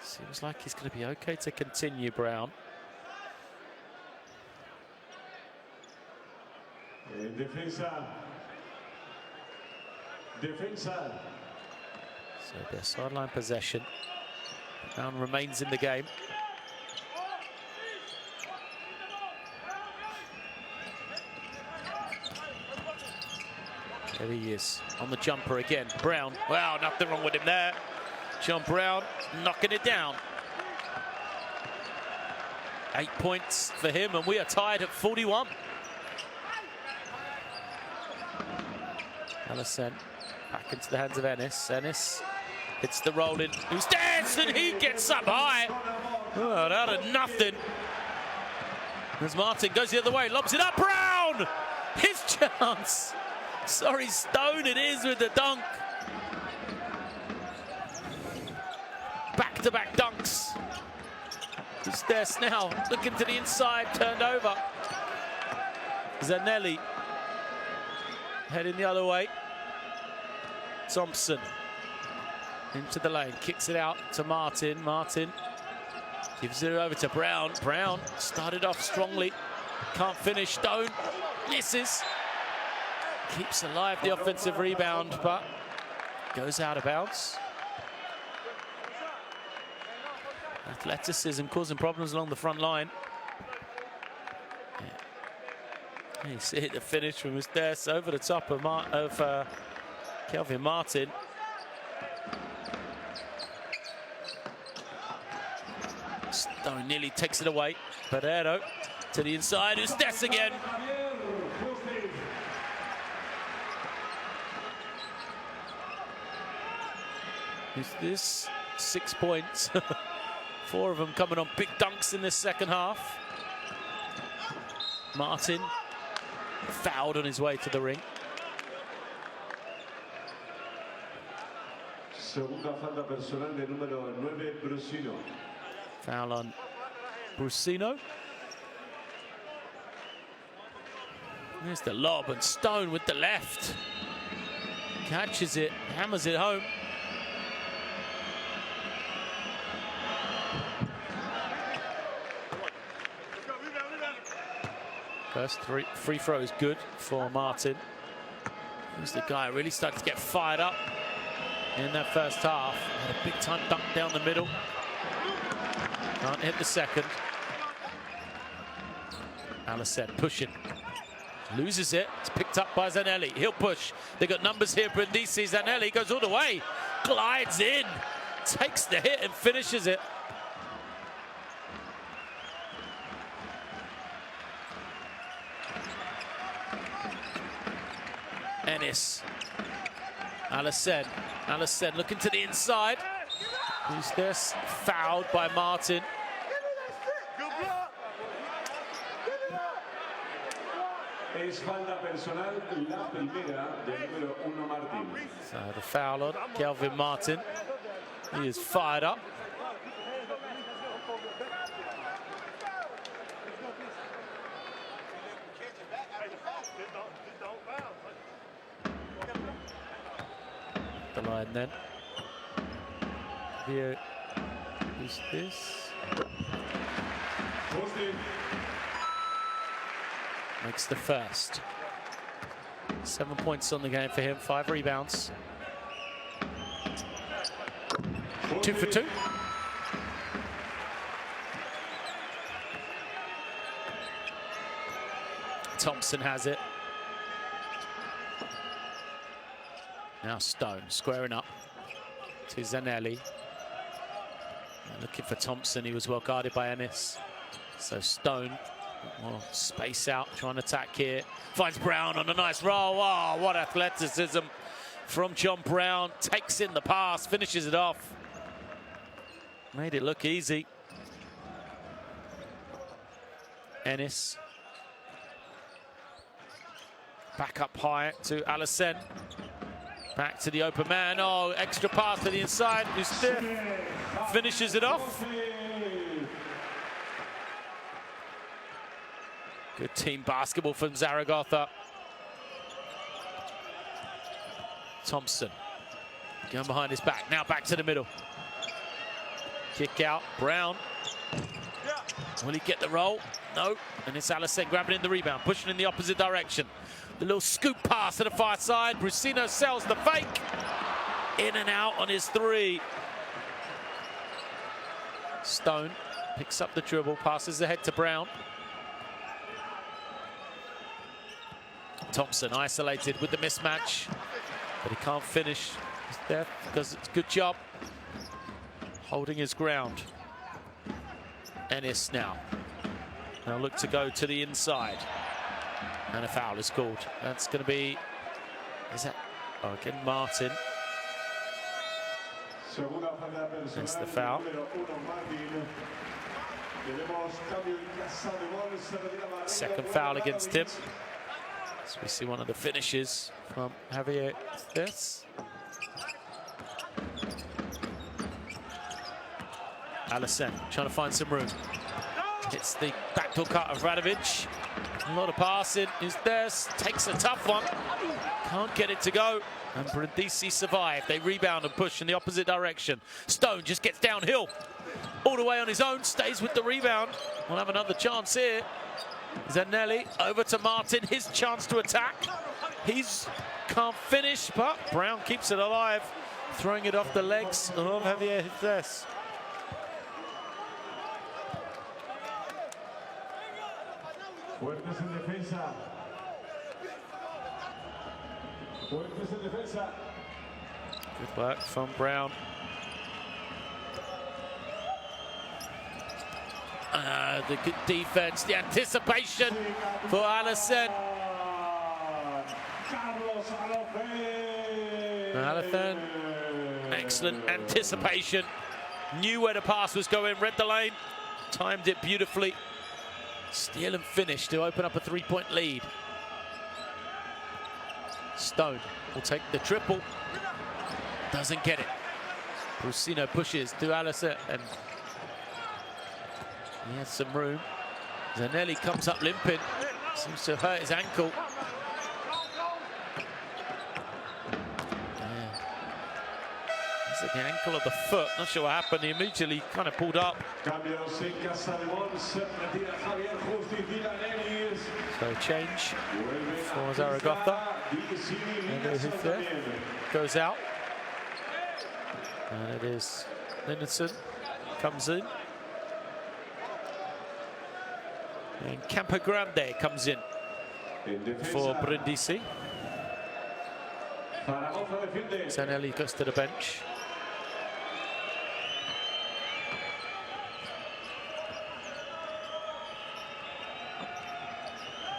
Seems like he's going to be okay to continue, Brown. Defensa. Defensa. So their sideline possession. Brown remains in the game. There he is on the jumper again. Brown, wow, nothing wrong with him there. John Brown knocking it down. 8 points for him, and we are tied at 41. Alocen back into the hands of Ennis. Ennis hits the roll in. Who's danced, and he gets up high. Oh, out of nothing. As Martin goes the other way, lobs it up. Brown! His chance. Sorry, Stone, it is with the dunk. Back-to-back dunks Eustace now looking to the inside, turned over. Zanelli heading the other way. Thompson into the lane, kicks it out to Martin. Martin gives it over to Brown. Brown started off strongly, can't finish. Stone misses. Keeps alive the offensive rebound, but goes out of bounds. Athleticism causing problems along the front line. Yeah. You see the finish from Eustace over the top of Kelvin Martin. Stone nearly takes it away. Pereiro to the inside. Eustace again. Is this 6 points? 4 of them coming on big dunks in this second half. Martin fouled on his way to the ring. Segunda falta personal de número 9, Brusino. Foul on Brusino. There's the lob, and Stone with the left. Catches it, hammers it home. First free throw is good for Martin. He's the guy who really started to get fired up in that first half. Had a big time dunk down the middle. Can't hit the second. Alicet pushing. Loses it. It's picked up by Zanelli. He'll push. They got numbers here. Brindisi. Zanelli goes all the way. Glides in. Takes the hit and finishes it. Ennis. Alicet. Alicet looking to the inside. Who's this? Fouled by Martin. Es falta personal, la primera del número 1, Martin. So the foul on Kelvin Martin. He is fired up. The line then. Here is this. Makes the first. 7 points on the game for him, 5 rebounds. 2 for 2. Thompson has it. Now Stone squaring up to Zanelli. Looking for Thompson, he was well guarded by Ennis. So Stone will space out, trying to attack here. Finds Brown on a nice roll. Oh, what athleticism from John Brown. Takes in the pass, finishes it off. Made it look easy. Ennis. Back up high to Alicet. Back to the open man. Oh, extra pass to the inside. Eustace finishes it off. Good team basketball from Zaragoza. Thompson going behind his back. Now back to the middle. Kick out. Brown. Will he get the roll? No. And it's Alicet grabbing in the rebound, pushing in the opposite direction. The little scoop pass to the far side. Brusino sells the fake. In and out on his 3. Stone picks up the dribble, passes ahead to Brown. Thompson isolated with the mismatch, but he can't finish. He's there because it's a good job holding his ground. Ennis now. Now look to go to the inside. And a foul is called. That's going to be, is that, oh, again, Martin. That's the foul. Second foul against him. So we see one of the finishes from Javier Eustace. Alisen trying to find some room. Hits the backdoor cut of Radovic. A lot of passing. Is there? Takes a tough one. Can't get it to go. And Brindisi survive. They rebound and push in the opposite direction. Stone just gets downhill. All the way on his own. Stays with the rebound. We'll have another chance here. Zanelli over to Martin. His chance to attack. He's can't finish, but Brown keeps it alive. Throwing it off the legs of Javier Jesus. Fuertes en defensa. Fuertes en defensa. Good work from Brown. The good defense, the anticipation for Alisen. Alisen, excellent anticipation. Knew where the pass was going, read the lane, timed it beautifully. Steal and finish to open up a three-point lead. Stone will take the triple. Doesn't get it. Brusino pushes to Alisen and he has some room. Zanelli comes up limping. Seems to have hurt his ankle. Yeah. It's the ankle of the foot. Not sure what happened. He immediately kind of pulled up. So change for Zaragoza. Goes out. And it is Lindenson comes in. And Campagrande comes in for Brindisi. Zanelli goes to the bench.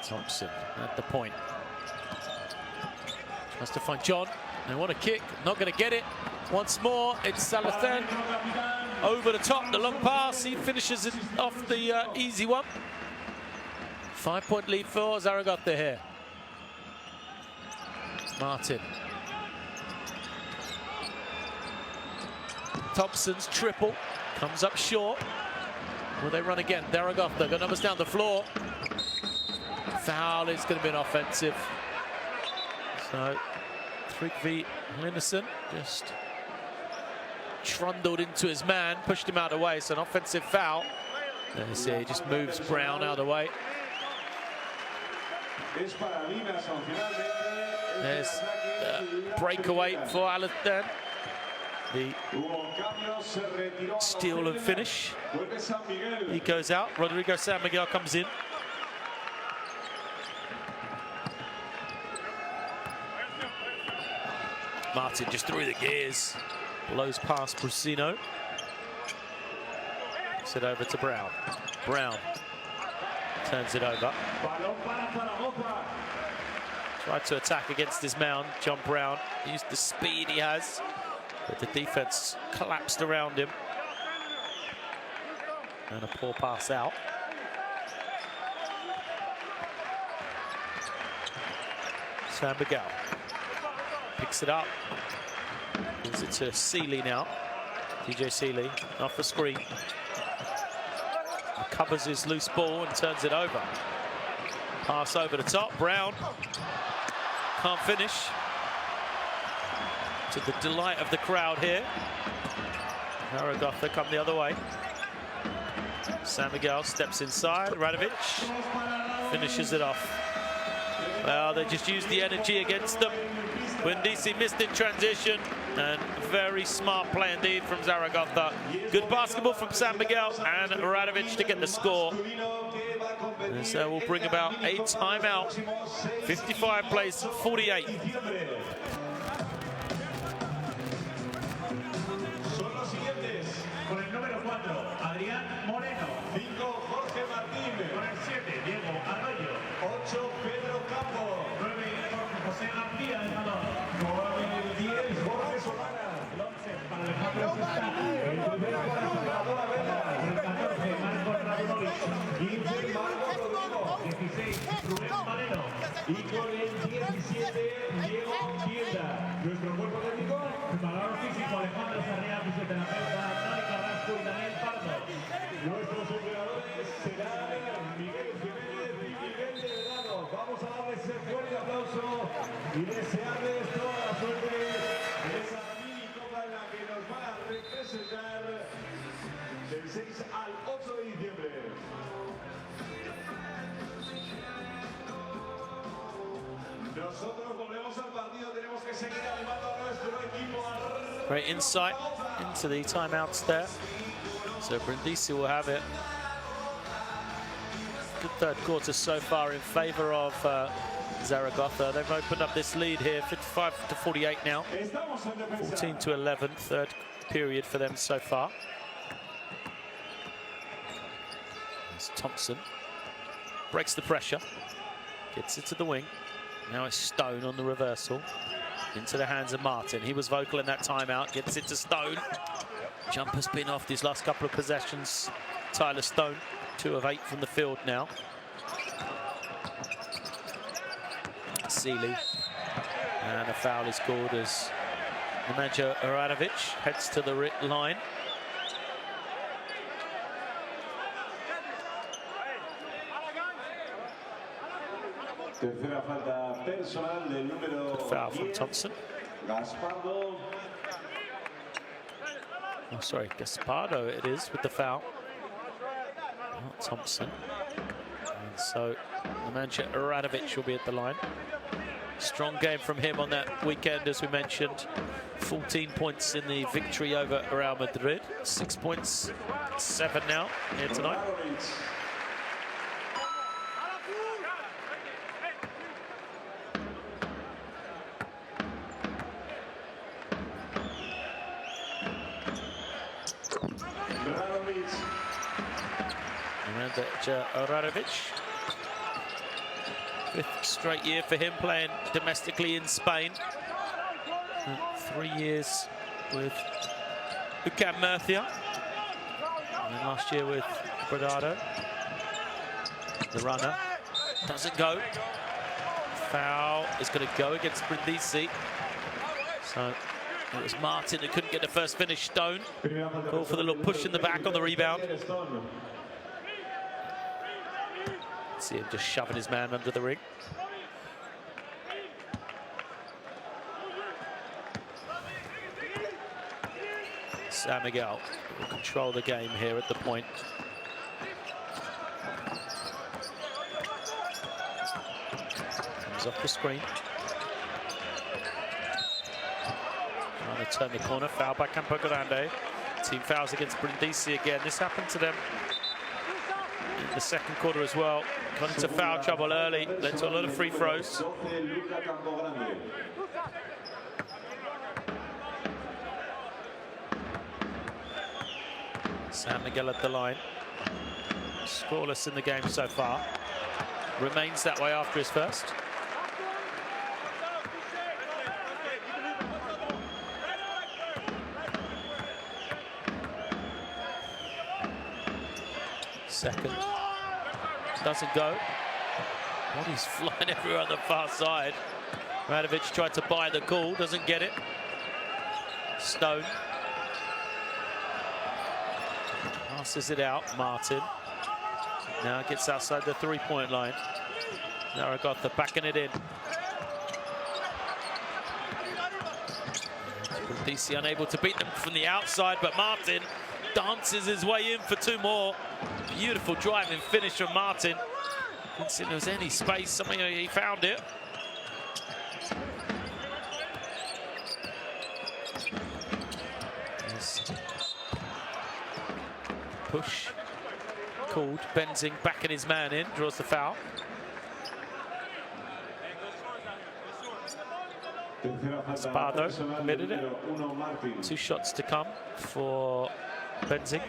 Thompson at the point. Tries to find John. They want a kick. Not going to get it. Once more, it's Salathan. Over the top, the long pass. He finishes it off the easy one. 5-point lead for Zaragoza here. Martin. Thompson's triple comes up short. Will they run again? Zaragoza got numbers down the floor. Foul, it's going to be an offensive. So, Trygve Lindenson just trundled into his man, pushed him out of the way. So an offensive foul. There you see, he just moves Brown out of the way. There's breakaway for Alisen. The steal and finish. He goes out. Rodrigo San Miguel comes in. Martin just threw the gears. Blows past Brusino. Gets it over to Brown. Brown turns it over. Tried to attack against his man, John Brown. Used the speed he has, but the defense collapsed around him. And a poor pass out. San Miguel picks it up. Gives it to Seeley now. DJ Seeley off the screen. Covers his loose ball and turns it over. Pass over the top. Brown can't finish. To the delight of the crowd here. Zaragoza come the other way. San Miguel steps inside. Radovic finishes it off. Well, they just used the energy against them. Brindisi missed in transition, and very smart play indeed from Zaragoza. Good basketball from San Miguel and Radovic to get the score. And so we'll bring about a timeout. 55 plays 48. Con el número 4, Adrián Moreno. 5, Jorge Martín. Con el 7, Diego Arroyo. 8, Pedro Campo. 9, José García del Salón. Con el 10, Jorge Solana. El 11 para Alejandro Sestá. El 12 para Salvador Vela. El 14, Marcos Radunovic. 15, Marcos Rodrigo. 16, Rubén Valero. Y con el 17, Diego Piedra. Great insight into the timeouts there. So Brindisi will have it. Good third quarter so far in favor of Zaragoza. They've opened up this lead here, 55-48 now. 14-11, third period for them so far. There's Thompson. Breaks the pressure. Gets it to the wing. Now it's Stone on the reversal. Into the hands of Martin. He was vocal in that timeout. Gets it to Stone. Jumper's been off these last couple of possessions. Tyler Stone, 2 of 8 from the field now. Sealy. And a foul is called as Nemanja Aradovic heads to the line. Tercera falta personal del número Foul from 10, Thompson. Gaspardo. Oh, sorry, Gaspardo it is with the foul. Not Thompson. And so Nemanja Aradovic will be at the line. Strong game from him on that weekend, as we mentioned. 14 points in the victory over Real Madrid. 6 points, 7 now here tonight. Nemanja Aradovic. 5th straight year for him playing domestically in Spain. 3 years with UCAM Murcia. And then last year with Bradado. The runner doesn't go. Foul is going to go against Brindisi. So it was Martin who couldn't get the first finish. Stone call for the little push in the back on the rebound. See him just shoving his man under the ring. San Miguel will control the game here at the point. Comes off the screen. Trying to turn the corner. Foul by Campo Grande. Team fouls against Brindisi again. This happened to them in the second quarter as well. Got into foul trouble early, led to a lot of free throws. San Miguel at the line. Scoreless in the game so far. Remains that way after his first. Second. Doesn't go. Body's flying everywhere on the far side. Radovic tried to buy the call, doesn't get it. Stone. Passes it out, Martin. Now gets outside the three-point line. Zaragoza backing it in. DC unable to beat them from the outside, but Martin dances his way in for 2 more. Beautiful driving finish from Martin. Didn't think there was any space. Somehow he found it. Yes. Push called. Benzing backing his man in. Draws the foul. Spardo committed it. 2 shots to come for Benzing.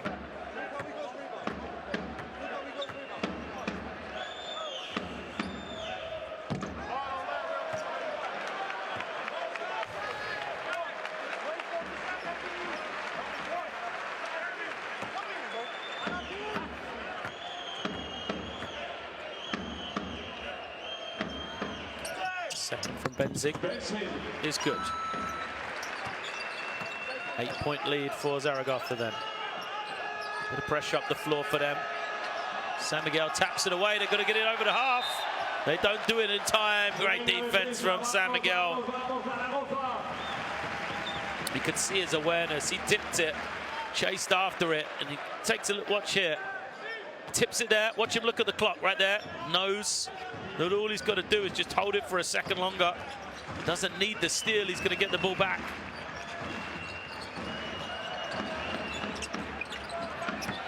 Second from Benzing is good. 8-point lead for Zaragoza then. Bit of pressure up the floor for them. San Miguel taps it away. They've got to get it over the half. They don't do it in time. Great defense from San Miguel. You could see his awareness. He tipped it, chased after it, and he takes a look. Watch here. tips it there. Watch him look at the clock right there. Knows that all he's got to do is just hold it for a second longer. Doesn't need the steal. He's going to get the ball back.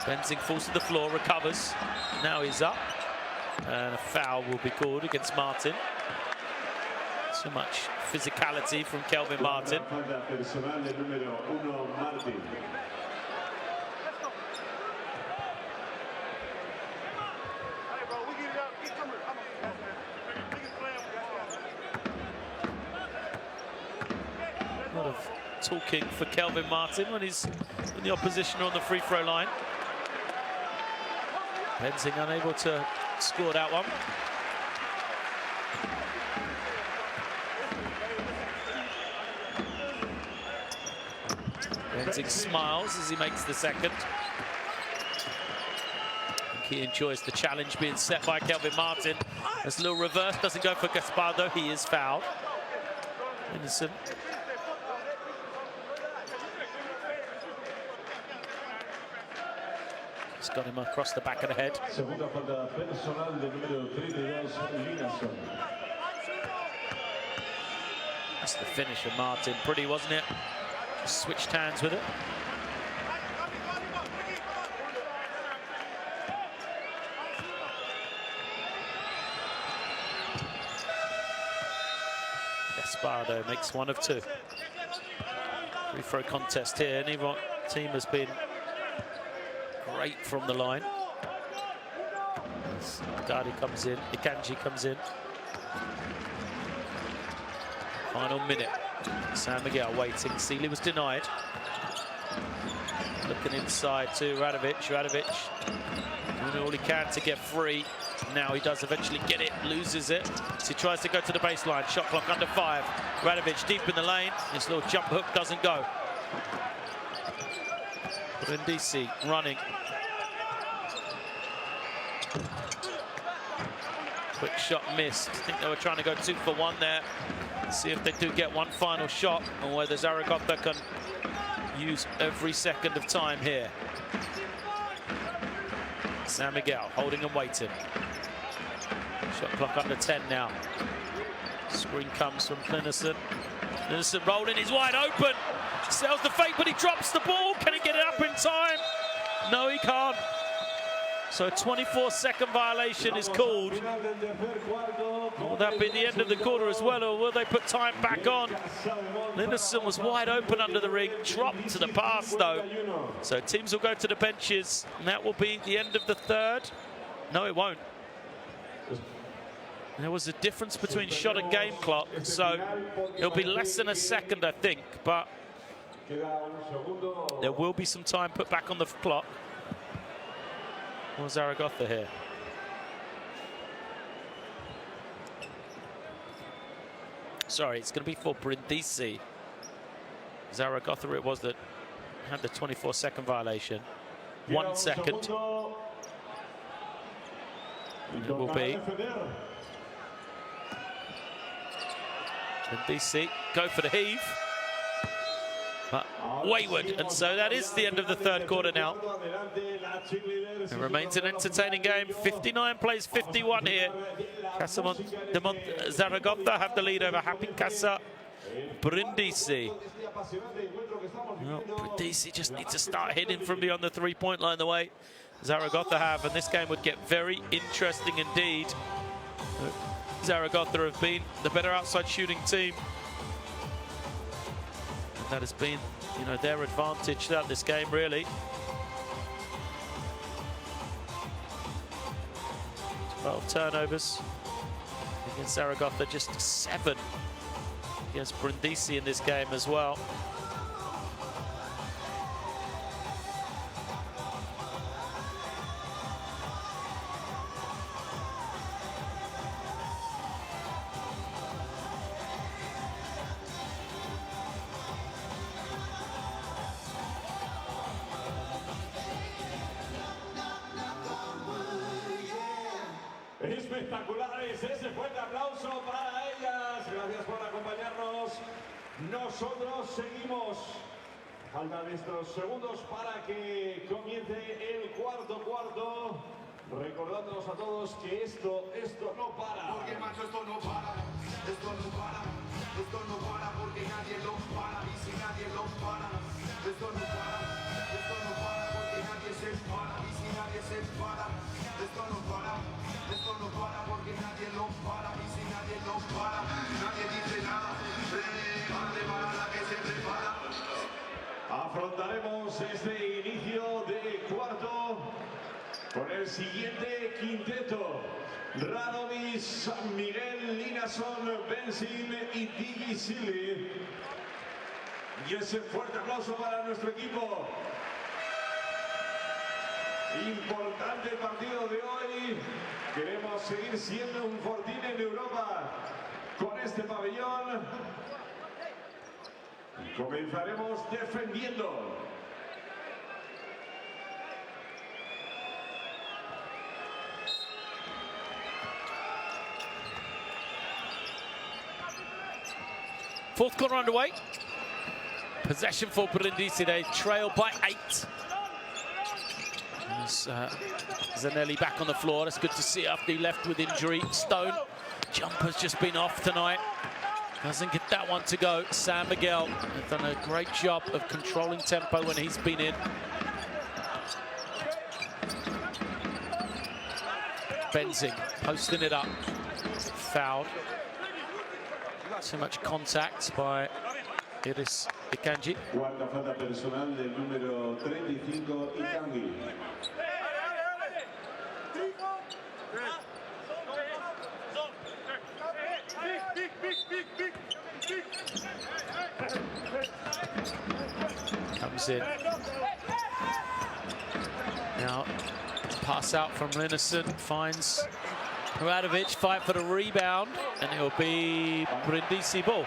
Benzing falls to the floor, recovers. Now he's up. And a foul will be called against Martin. So much physicality from Kelvin Martin. A lot of talking for Kelvin Martin when he's in the opposition on the free throw line. Benzing unable to score that one. Benzing smiles as he makes the second. He enjoys the challenge being set by Kelvin Martin. This little reverse doesn't go for Gaspardo. He is fouled. Innocent. He's got him across the back of the head. Segunda falta personal del número 32, Linason. That's the finish of Martin. Pretty, wasn't it? Just switched hands with it. Gaspardo makes one of two. Free throw contest here. Neither team has been great from the line. Gardi comes in, Ikanji comes in. Final minute. San Miguel waiting. Sealy was denied. Looking inside to Radovic. Radovic doing all he can to get free. Now he does eventually get it, loses it. So he tries to go to the baseline. Shot clock under 5. Radovic deep in the lane. His little jump hook doesn't go. Brindisi running. Quick shot missed. I think they were trying to go 2 for 1 there. See if they do get one final shot, or whether Zaragoza can use every second of time here. San Miguel holding and waiting. Shot clock under 10 now. Screen comes from Linison. Linison rolling, he's wide open. Sells the fake, but he drops the ball. Can he get it up in time? No, he can't. So a 24-second violation is called. Will that be the end of the quarter as well, or will they put time back on? Linison was wide open under the ring, dropped to the pass though. So teams will go to the benches, and that will be the end of the third. No, it won't. There was a difference between shot and game clock, so it'll be less than a second, I think, but there will be some time put back on the clock. Or Zaragoza here. Sorry, it's going to be for Brindisi. Zaragoza it was that had the 24-second violation. 1 second. It will be. Brindisi go for the heave. But wayward, and so that is the end of the third quarter now. It remains an entertaining game. 59 plays 51 here. Zaragoza have the lead over Happy Casa Brindisi. Well, Brindisi just needs to start hitting from beyond the three-point line the way Zaragoza have, and this game would get very interesting indeed. Zaragoza have been the better outside shooting team. That has been, you know, their advantage throughout this game, really. 12 turnovers against Zaragoza, just 7 against Brindisi in this game as well. Espectaculares, ese fuerte aplauso para ellas. Gracias por acompañarnos. Nosotros seguimos. Faltan estos segundos para que comience el cuarto. Recordándonos a todos que esto no para. Porque macho esto no para, esto no para, esto no para porque nadie lo para y si nadie lo para, esto no para porque nadie se para y si nadie se para, esto no para porque nadie lo para y si nadie lo para, nadie dice nada, ande para la que se prepara. Afrontaremos este inicio de cuarto con el siguiente quinteto: Radovic, San Miguel, Linason, Benzin y Digi Silly. Y ese fuerte aplauso para nuestro equipo. Importante partido de hoy. Queremos seguir siendo un fortín en Europa con este pabellón. Comenzaremos defendiendo. Fourth quarter underway. Possession for Brindisi. They trail by 8. Zanelli back on the floor. That's good to see after he left with injury. Stone, jumper's just been off tonight. Doesn't get that one to go. San Miguel has done a great job of controlling tempo when he's been in. Benzing posting it up. Fouled. So much contact by Iris Ikanji. Cuarta falta personal del número 35, Ikangi. Comes in. Now, pass out from Linnison, finds Radovic, fight for the rebound, and it will be Brindisi ball.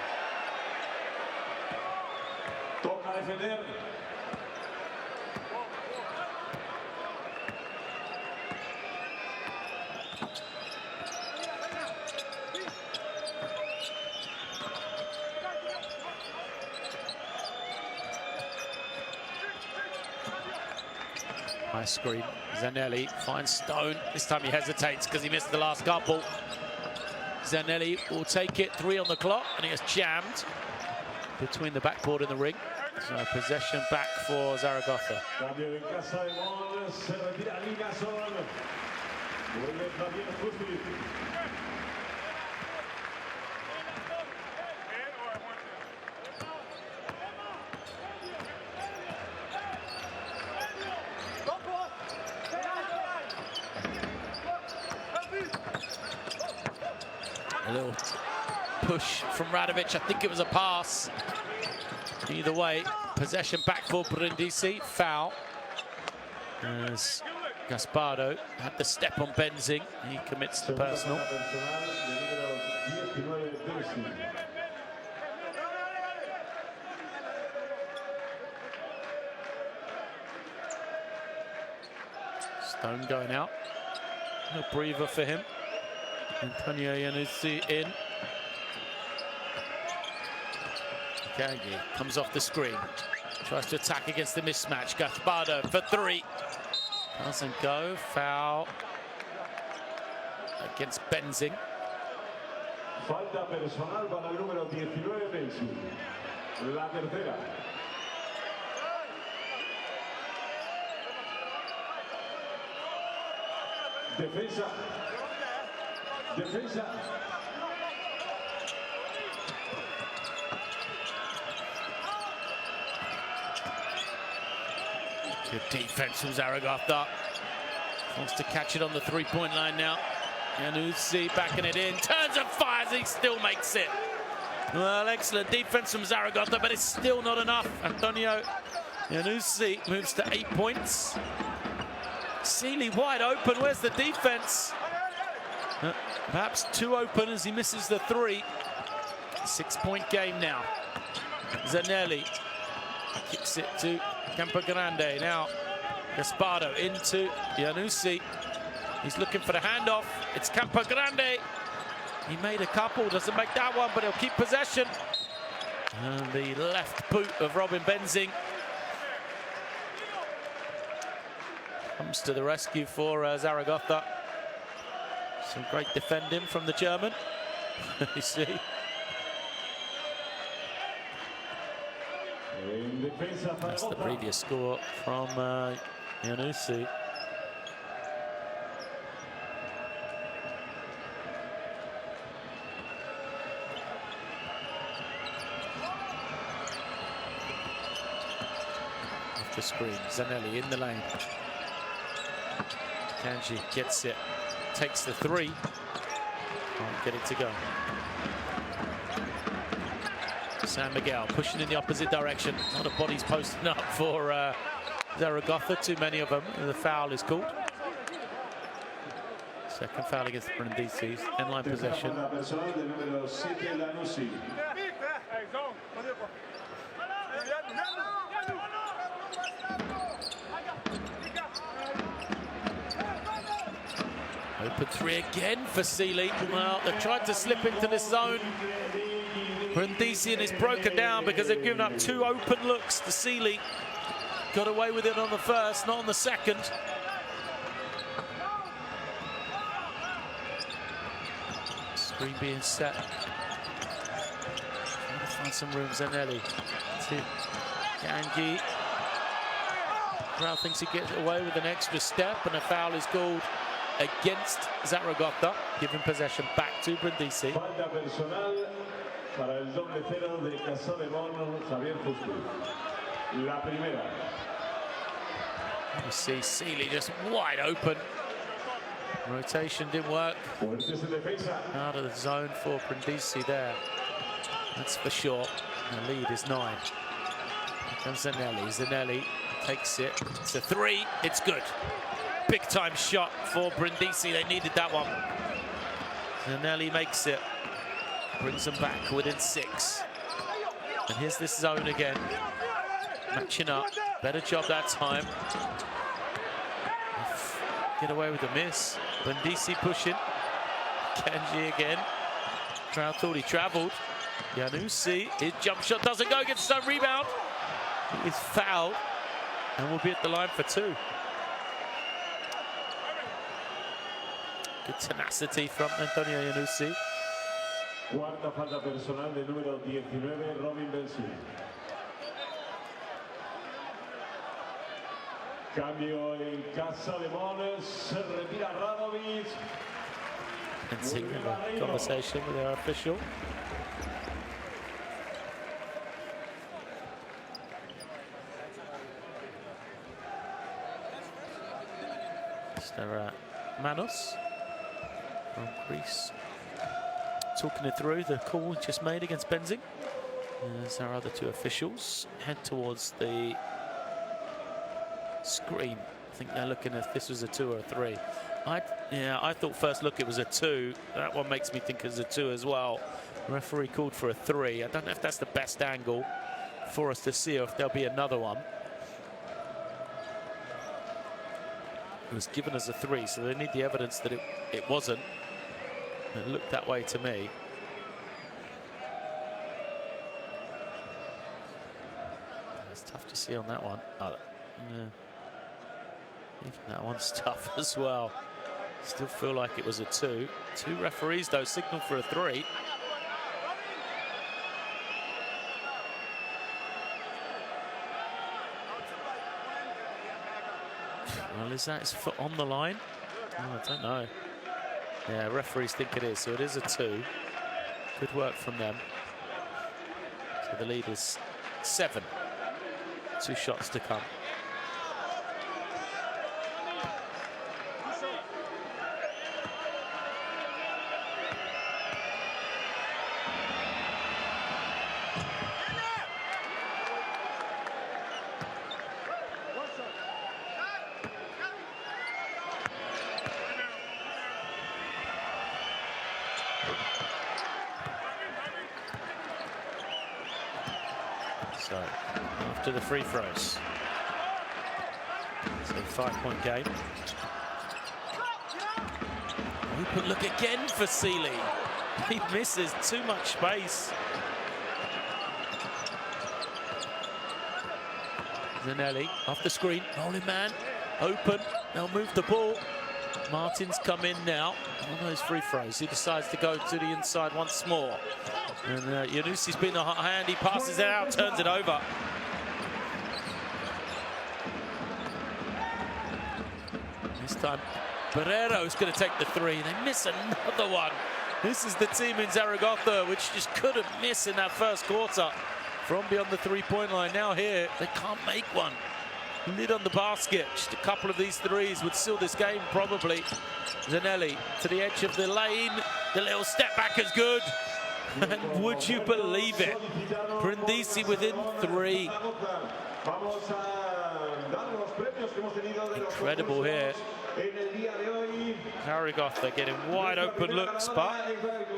Toca defender. Nice screen. Zanelli finds Stone. This time he hesitates because he missed the last couple. Zanelli will take it. 3 on the clock, and he has jammed between the backboard and the ring. So possession back for Zaragoza. Cambio en casa de Mon, se retira Linason. Vuelve Fabián Kuspic. A little push from Radovic. I think it was a pass. Either way, possession back for Brindisi. Foul. As Gaspardo had the step on Benzing. He commits the personal. Stone going out. No breather for him. Antonio Iannuzzi in. Ikangi comes off the screen. Tries to attack against the mismatch. Gaspardo for 3. Doesn't go. Foul against Benzing. Falta personal para el número 19, Benzing. La tercera. Defensa. Defensa. Good defense from Zaragoza. Wants to catch it on the 3-point line now. Iannuzzi backing it in. Turns and fires. He still makes it. Well, excellent defense from Zaragoza, but it's still not enough. Antonio Iannuzzi moves to 8 points. Sealy wide open. Where's the defense? Perhaps too open as he misses the 3. 6-point game now. Zanelli kicks it to Campogrande. Now Gaspardo into Iannuzzi. He's looking for the handoff. It's Campogrande. He made a couple, doesn't make that one, but he'll keep possession. And the left boot of Robin Benzing. Comes to the rescue for Zaragoza. Some great defending from the German. You see. That's the previous score from Ioannouchi. Off the screen, Zanelli in the lane. Kanji gets it, takes the three. Can't get it to go. San Miguel pushing in the opposite direction. A lot of bodies posting up for Zaragoza, too many of them. The foul is called. Second foul against Brindisi. End-line possession. Open three again for Sealy. Well, they've tried to slip into this zone. Brindisi, and it's broken down because they've given up two open looks to Sealy. Got away with it on the first, not on the second. Screen being set. Trying to find some room. Zanelli to Gangi. Crowd thinks he gets away with an extra step, and a foul is called against Zaragoza, giving possession back to Brindisi. Para el doble cero de Casademón, Javier Justo. La primera. You see Sealy just wide open. Rotation didn't work. Out of the zone for Brindisi there. That's for sure. The lead is 9. Here comes Zanelli. Zanelli takes it. It's a three. It's good. Big time shot for Brindisi. They needed that one. Zanelli makes it. Brings them back within 6. And here's this zone again. Matching up. Better job that time. Get away with a miss. Brindisi pushing. Kanji again. Crowd thought he travelled. Ioannouchi, his jump shot doesn't go, gets his own rebound. He's fouled and will be at the line for 2. Good tenacity from Antonio Ioannouchi. Cuarta falta personal de número 19, Robin Benzin. Cambio en Casademón, se retira Radovic. Continuing the conversation with our official. Mr. Manos from Greece. Talking it through, the call just made against Benzing. As our other 2 officials head towards the screen. I think they're looking at if this was a 2 or a 3. I thought first look it was a 2. That one makes me think it's a 2 as well. The referee called for a 3. I don't know if that's the best angle for us to see or if there'll be another one. It was given as a 3, so they need the evidence that it wasn't. It looked that way to me. It's tough to see on that one. Oh, yeah. Even that one's tough as well. Still feel like it was a 2. 2 referees, though, signal for a 3. Well, is that his foot on the line? Oh, I don't know. Yeah, referees think it is, so it is a 2. Good work from them. So the lead is 7. 2 shots to come. So, after the free throws, it's a 5-point game. Open look again for Sealy. He misses too much space. Zanelli off the screen, rolling man, open. they'll move the ball. Martin's come in now on those free throws. He decides to go to the inside once more. And Yanusi's been a hand. He passes it out, turns it over. This time, Barrero's going to take the three. They miss another one. This is the team in Zaragoza, which just couldn't miss in that first quarter from beyond the three-point line. Now here, they can't make one. Lid on the basket. Just a couple of these threes would seal this game, probably. Zanelli to the edge of the lane. The little step back is good. And would you believe it? Brindisi within three. Incredible here. Zaragoza getting wide open looks, but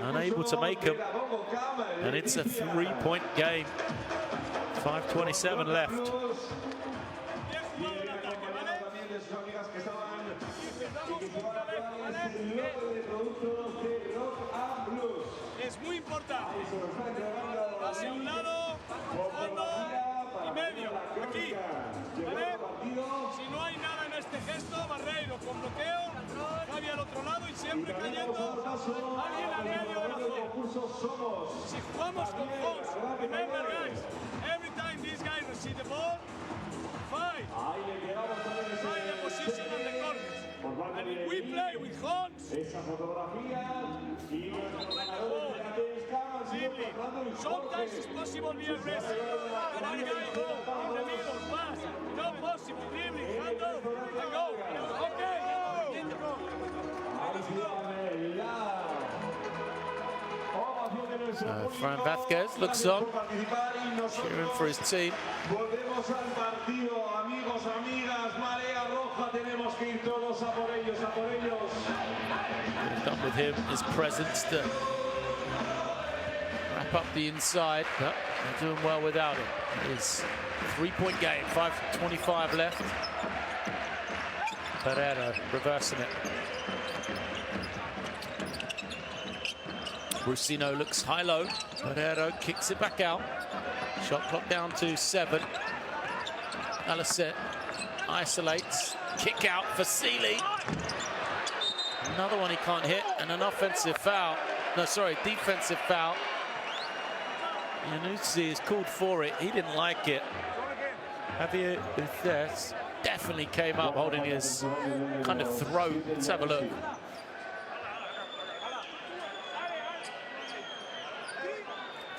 unable to make them. And it's a three-point game. 5:27 left. Es muy importante. Hacia un lado, fondo y medio. Aquí. ¿Vale? Si no hay nada en este gesto, Barreiro con bloqueo, Javi al otro lado y siempre cayendo alguien al medio de la zona. Si jugamos con Fox, remember guys, every time these guys receive the ball, fight the position and the corners. And if we play with Hons, sometimes it's possible to be aggressive. One guy go in the middle, pass. No possible, dribbling, hand off, and go. Okay. Fran Vázquez looks on, cheering for his team. Volvemos al partido, amigos, amigas, marea roja, tenemos que ir todos a por ellos, a por ellos. Done with him, his presence to wrap up the inside, but they're doing well without him. It is a three-point game, 5:25 left. Barrero reversing it. Brusino looks high-low. Barrero kicks it back out. Shot clock down to 7. Alicet isolates. Kick out for Sealy. Another one he can't hit, and an offensive foul. No, sorry, defensive foul. Yanusi is called for it. He didn't like it. Javier Uces definitely came up holding his kind of throat. Let's have a look.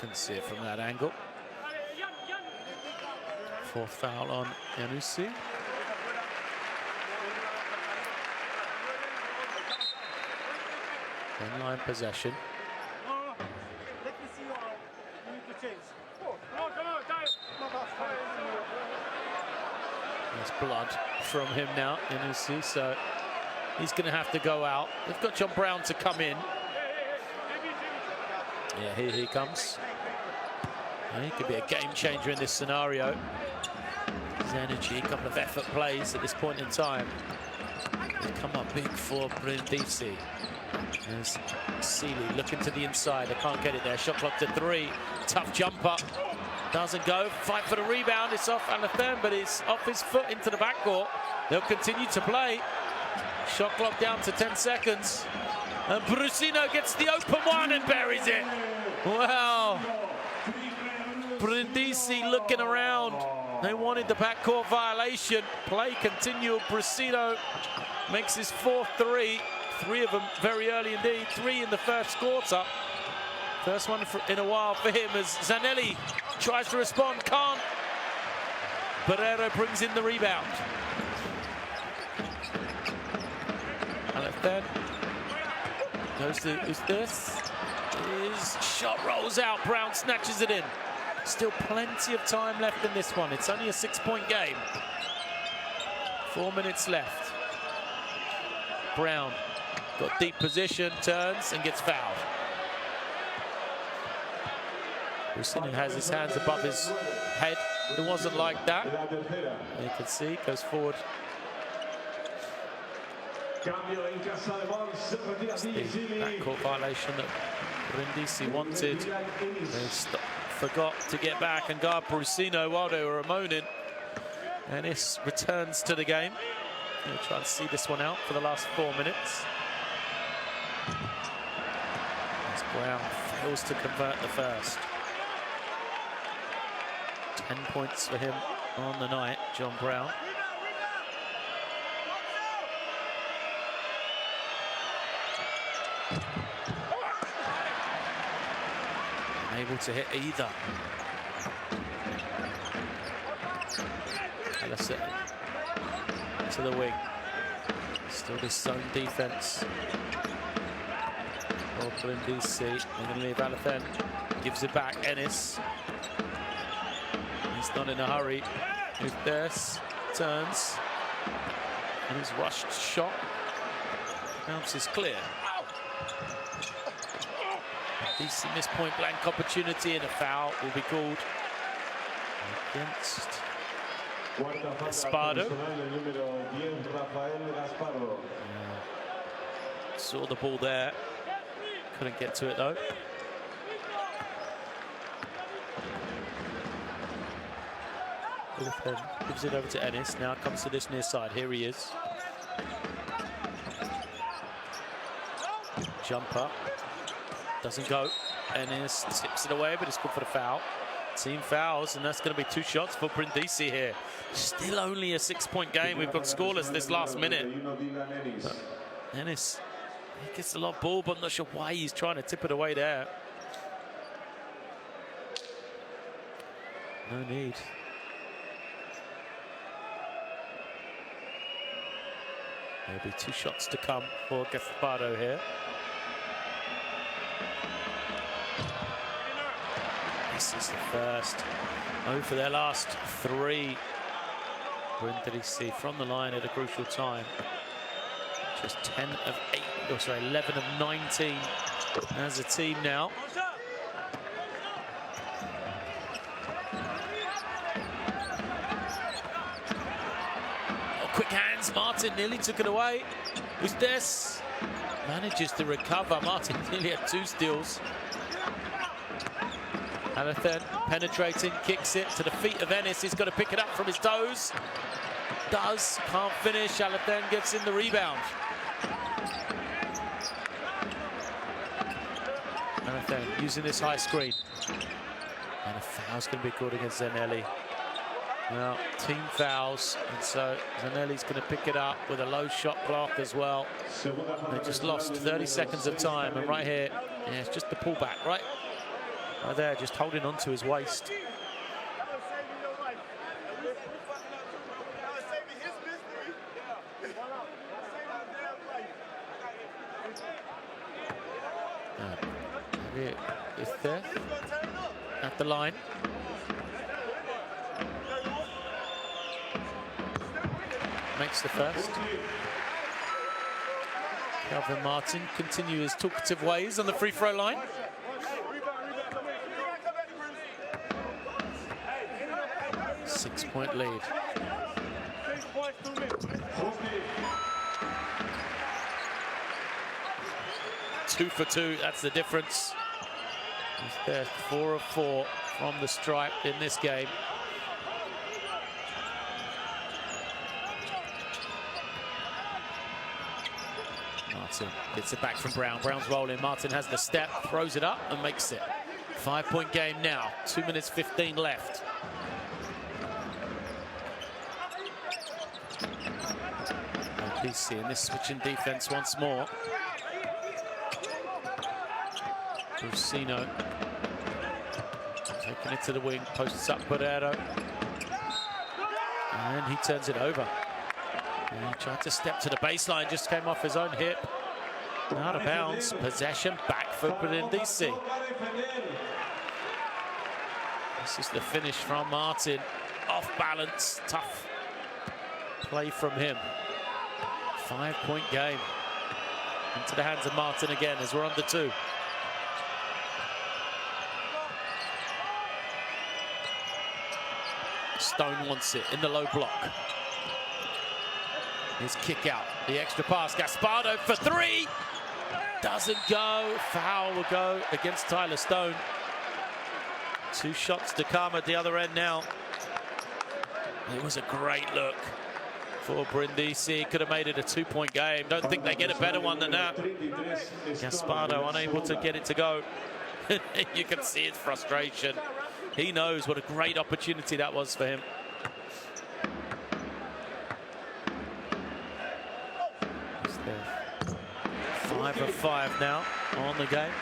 Can see it from that angle. Fourth foul on Yanusi. In-line possession. There's blood from him now, Yanusi, so he's going to have to go out. They've got John Brown to come in. Yeah, here he comes. He could be a game changer in this scenario. His energy, a couple of effort plays at this point in time. They come up big for Brindisi. There's Sealy looking to the inside. They can't get it there. Shot clock to 3. Tough jumper. Doesn't go. Fight for the rebound. It's off Alathem, but it's off his foot into the backcourt. They'll continue to play. Shot clock down to 10 seconds. And Brusino gets the open one and buries it. Wow. Brindisi looking around. They wanted the backcourt violation. Play continued. Brusino makes his 4th three. 3 of them very early indeed. 3 in the first quarter. First one in a while for him as Zanelli tries to respond, can't. Barrero brings in the rebound. Alathem goes to Ustis. His shot rolls out. Brown snatches it in. Still plenty of time left in this one. It's only a 6-point game. 4 minutes left. Brown got deep position, turns and gets fouled. Brusino has his hands above his head. It wasn't like that. You can see, goes forward. It's the backcourt violation that Brindisi wanted. They forgot to get back and guard Brusino while they were moaning. And this returns to the game. We'll try and see this one out for the last 4 minutes. As Brown fails to convert the first. 10 points for him on the night, John Brown. Unable to hit either. Allison to the wing. Still this zone defense. Brooklyn DC. They're going to leave Alathen. Gives it back. Ennis. He's not in a hurry. He's this. Turns. And his rushed shot. Bounces clear. DC missed point blank opportunity, and a foul will be called against Gaspardo. Saw the ball there. Couldn't get to it though. Gives it over to Ennis. Now comes to this near side. Here he is. Jumper. Doesn't go. Ennis tips it away, but it's good for the foul. Team fouls, and that's going to be 2 shots for Brindisi here. Still only a 6-point game. We've got scoreless this last minute. But Ennis, he gets a lot of ball, but I'm not sure why he's trying to tip it away there. No need. There'll be 2 shots to come for Gaspardo here. This is the first. 0 for their last 3. Brindisi from the line at a crucial time. Just 10 of 8, or sorry, 11 of 19 as a team now. Oh, quick hands. Martin nearly took it away. Who's this? Manages to recover. Martin nearly had 2 steals. Alathen penetrating, kicks it to the feet of Ennis. He's got to pick it up from his toes. Does, can't finish. Alathen gets in the rebound. Alathen using this high screen. And a foul's going to be called against Zanelli. Well, team fouls, and so Zanelli's going to pick it up with a low shot clock as well. They just lost 30 seconds of time, and right here, yeah, it's just the pullback, right? Right there, just holding on to his waist. It's there at the line. Makes the first. Calvin Martin continue his talkative ways on the free throw line. Six-point lead. 2 for 2, that's the difference. He's there 4 of 4 from the stripe in this game. Martin gets it back from Brown. Brown's rolling. Martin has the step, throws it up and makes it. 5-point game now. 2 minutes 15 left. DC in this switching defense once more. Brusino taking it to the wing, posts up Barrero. And he turns it over. And he tried to step to the baseline, just came off his own hip. Out of bounds, possession back for Brindisi. This is the finish from Martin. Off balance, tough play from him. 5-point game. Into the hands of Martin again as we're under 2. Stone wants it in the low block. His kick out, the extra pass. Gaspardo for 3. Doesn't go. Foul will go against Tyler Stone. 2 shots to come at the other end now. It was a great look for Brindisi. Could have made it a 2-point game. Don't think they get a better one than that. Gaspardo unable to get it to go. You can see his frustration. He knows what a great opportunity that was for him. It's there. 5 of 5 now on the game.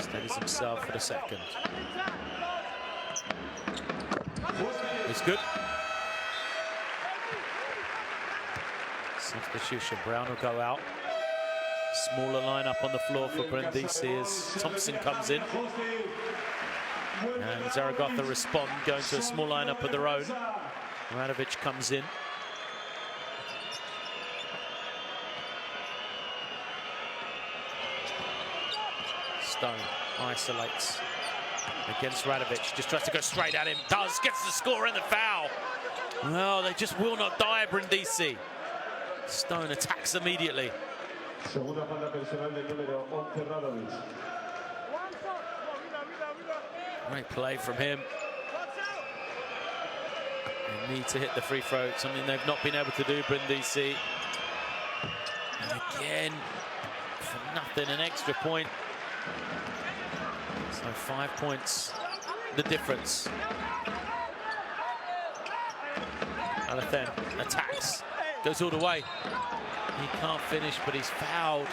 Steadies himself for the second. It's good. Substitution. Brown will go out. Smaller lineup on the floor for Brindisi as Thompson comes in. And Zaragoza respond, going to a small lineup of their own. Radovic comes in. Stone isolates against Radovic. Just tries to go straight at him. Does. Gets the score and the foul. Well, they just will not die, Brindisi. Stone attacks immediately. Segunda falta personal del número 11, Radovic. Great play from him. They need to hit the free throw, something they've not been able to do, Brindisi. And again, for nothing, an extra point. So 5 points, the difference. Alathen attacks, goes all the way. He can't finish, but he's fouled.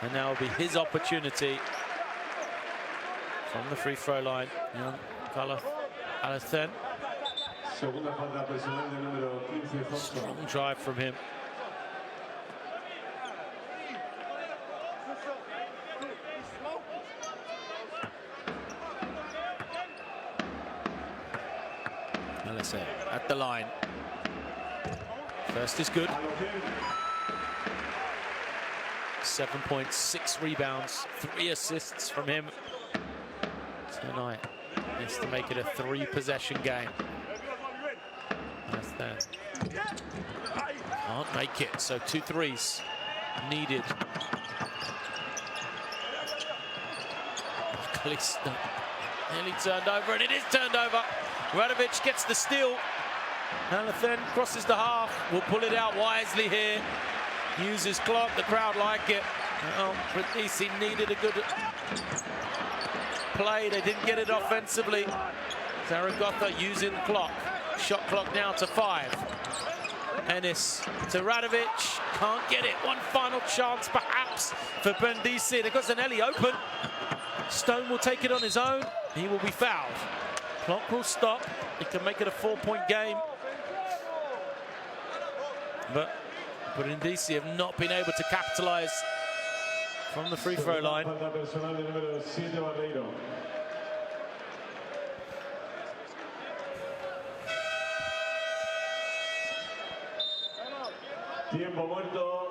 And now will be his opportunity from the free throw line. Alathen. Strong drive from him. Alathen at the line. First is good. 7 points, 6 rebounds, 3 assists from him tonight. Needs to make it a 3-possession game. That's that. Can't make it, so 2 threes needed. Nearly turned over, and it is turned over. Radovic gets the steal. Alathen crosses the half. Will pull it out wisely here. Uses clock. The crowd like it. Brindisi needed a good play. They didn't get it offensively. Zaragoza using the clock. Shot clock now to 5. Ennis to Radovic. Can't get it. One final chance perhaps for Brindisi. They've got Zanelli open. Stone will take it on his own. He will be fouled. Clock will stop. He can make it a 4-point game. But Brindisi have not been able to capitalize from the free throw line.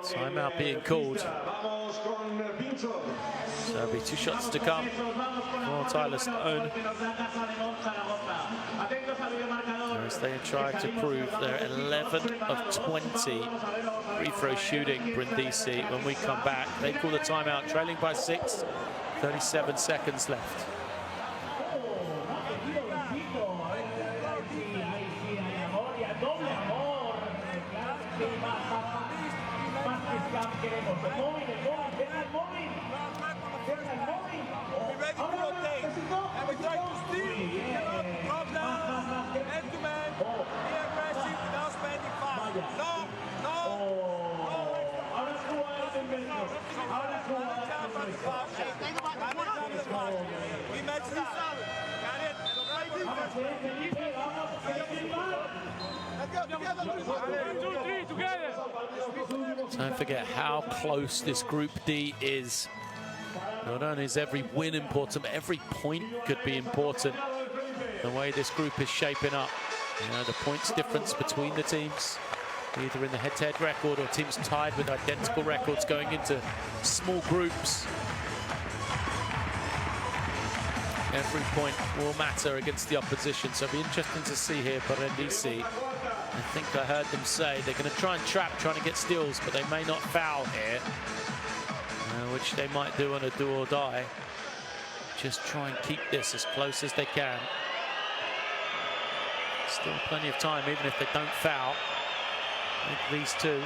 Timeout being called. So there'll be 2 shots to come for Tyler Stone, as they try to prove they're 11 of 20 free throw shooting. Brindisi, when we come back, they call the timeout, trailing by 6, 37 seconds left. Don't forget how close this Group D is. Not only is every win important, but every point could be important. The way this group is shaping up, you know, the points difference between the teams, either in the head-to-head record or teams tied with identical records going into small groups. Every point will matter against the opposition, so it'll be interesting to see here. Brindisi, I think I heard them say they're going to try and trap, trying to get steals, but they may not foul here, which they might do on a do or die. just try and keep this as close as they can. Still plenty of time, even if they don't foul. Make these two.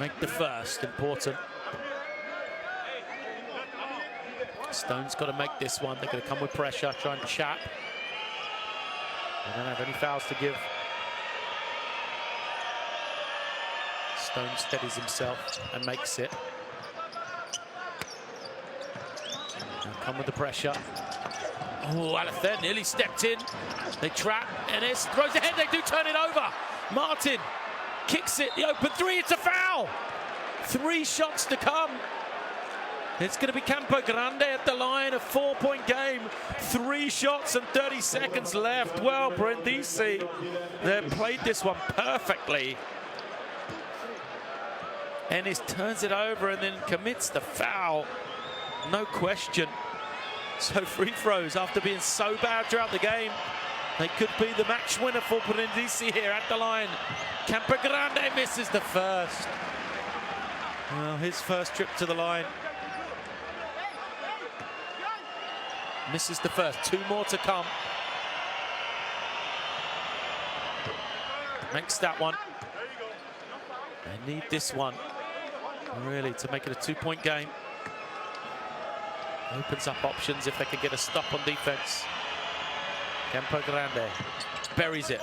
Make the first important. Stone's got to make this one. They're going to come with pressure, try and chap. They don't have any fouls to give. Stone steadies himself and makes it. Now come with the pressure. Oh, Alathen nearly stepped in. They trap. Ennis throws ahead. They do turn it over. Martin kicks it. The open three. It's a foul. 3 shots to come. It's going to be Campo Grande at the line. A 4-point game. 3 shots and 30 seconds left. Well, Brindisi, they played this one perfectly. Ennis turns it over and then commits the foul. No question. So free throws, after being so bad throughout the game, they could be the match winner for Brindisi here at the line. Campo Grande misses the first. Well, his first trip to the line. Misses the first. 2 more to come. Makes that one. They need this one, really, to make it a 2-point game. Opens up options if they can get a stop on defense. Campo Grande buries it.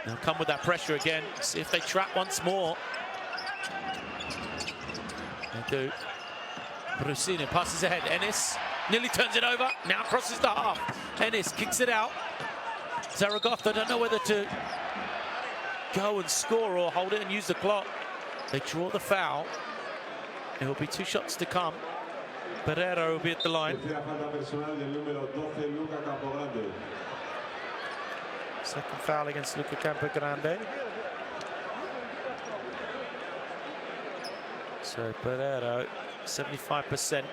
They'll come with that pressure again. See if they trap once more. They do. Brusino passes ahead. Ennis nearly turns it over. Now crosses the half. Ennis kicks it out. Zaragoza don't know whether to go and score or hold it and use the clock. They draw the foul. It will be 2 shots to come. Pereira will be at the line. Second foul against Luca Campo-Grande. So Pereira, 75%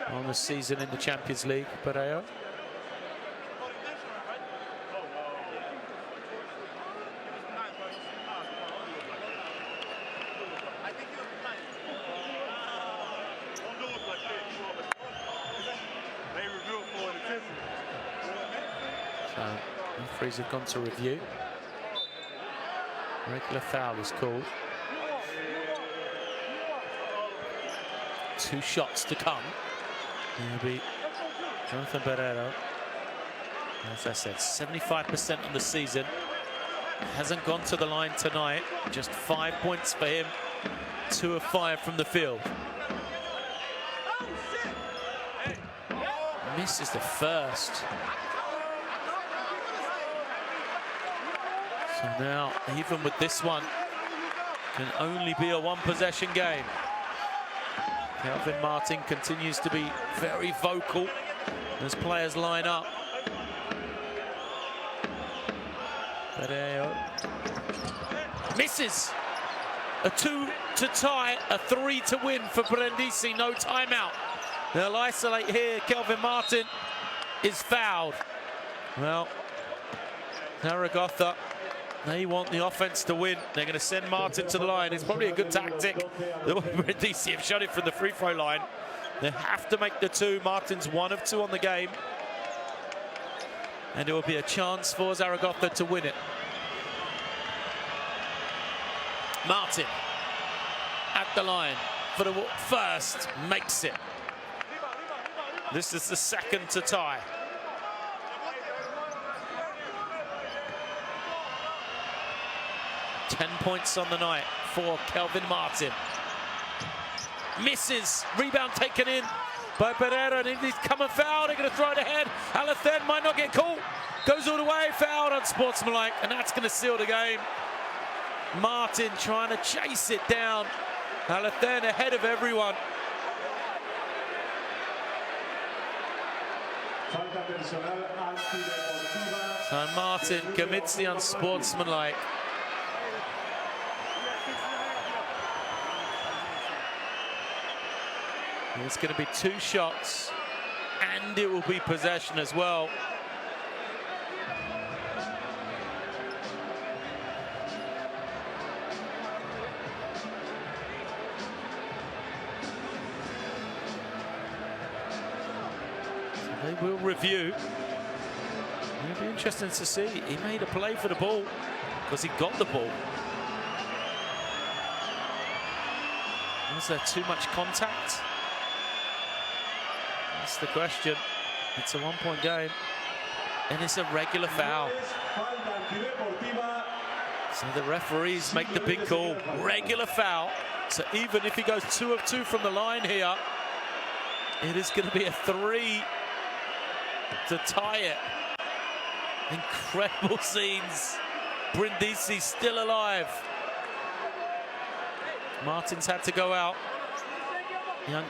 on the season in the Champions League. Pereira. Referees have gone to review. Regular foul is called. 2 shots to come. It'll be Jonathan Pereira. As I said, 75% on the season. Hasn't gone to the line tonight. Just 5 points for him. 2 of 5 from the field. Misses the first. So now, even with this one, can only be a 1-possession game. Kelvin Martin continues to be very vocal as players line up. Pereira misses. A 2 to tie, a 3 to win for Brindisi. No timeout. They'll isolate here. Kelvin Martin is fouled. Well, Zaragoza, they want the offense to win. They're going to send Martin to the line. It's probably a good tactic. Brindisi have shot it from the free throw line. They have to make the 2. Martin's 1 of 2 on the game. And it will be a chance for Zaragoza to win it. Martin at the line for the first, makes it. This is the second to tie. Ten points on the night for Kelvin Martin. Misses. Rebound taken in by Pereira. And he's come and fouled. They're going to throw it ahead. Alathen might not get caught. Goes all the way. Fouled unsportsmanlike. And that's going to seal the game. Martin trying to chase it down. Alathen ahead of everyone. So Martin commits the unsportsmanlike. It's going to be 2 shots, and it will be possession as well. will review. It'll be interesting to see. He made a play for the ball because he got the ball. Was there too much contact? That's the question. It's a one-point game, and it's a regular foul. So the referees make the big call. Regular foul. So even if he goes 2 of 2 from the line here, it is going to be a 3 to tie it. Incredible scenes. Brindisi still alive. Martins had to go out. Young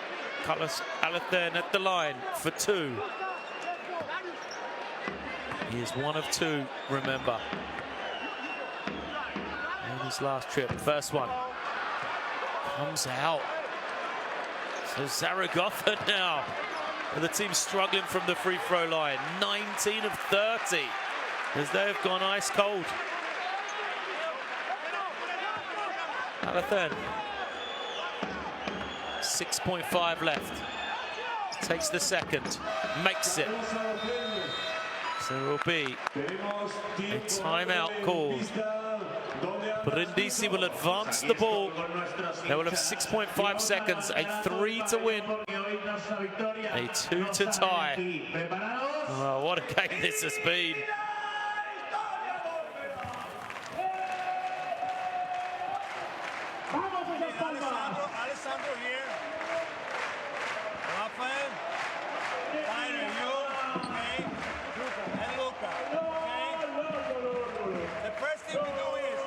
Carlos Alathen at the line for 2. He is 1 of 2, remember. On his last trip, first one. Comes out. So Zaragoza now. And the team struggling from the free throw line. 19 of 30 as they have gone ice cold. Alathen. 6.5 left. Takes the second. Makes it. So there will be a timeout called. Brindisi will advance the ball. They will have 6.5 seconds. A 3 to win. A 2 to tie. Oh, what a game this has been. Alessandro here. Rafael. Tyler, you. Okay. And Luca. Okay. The first thing we do is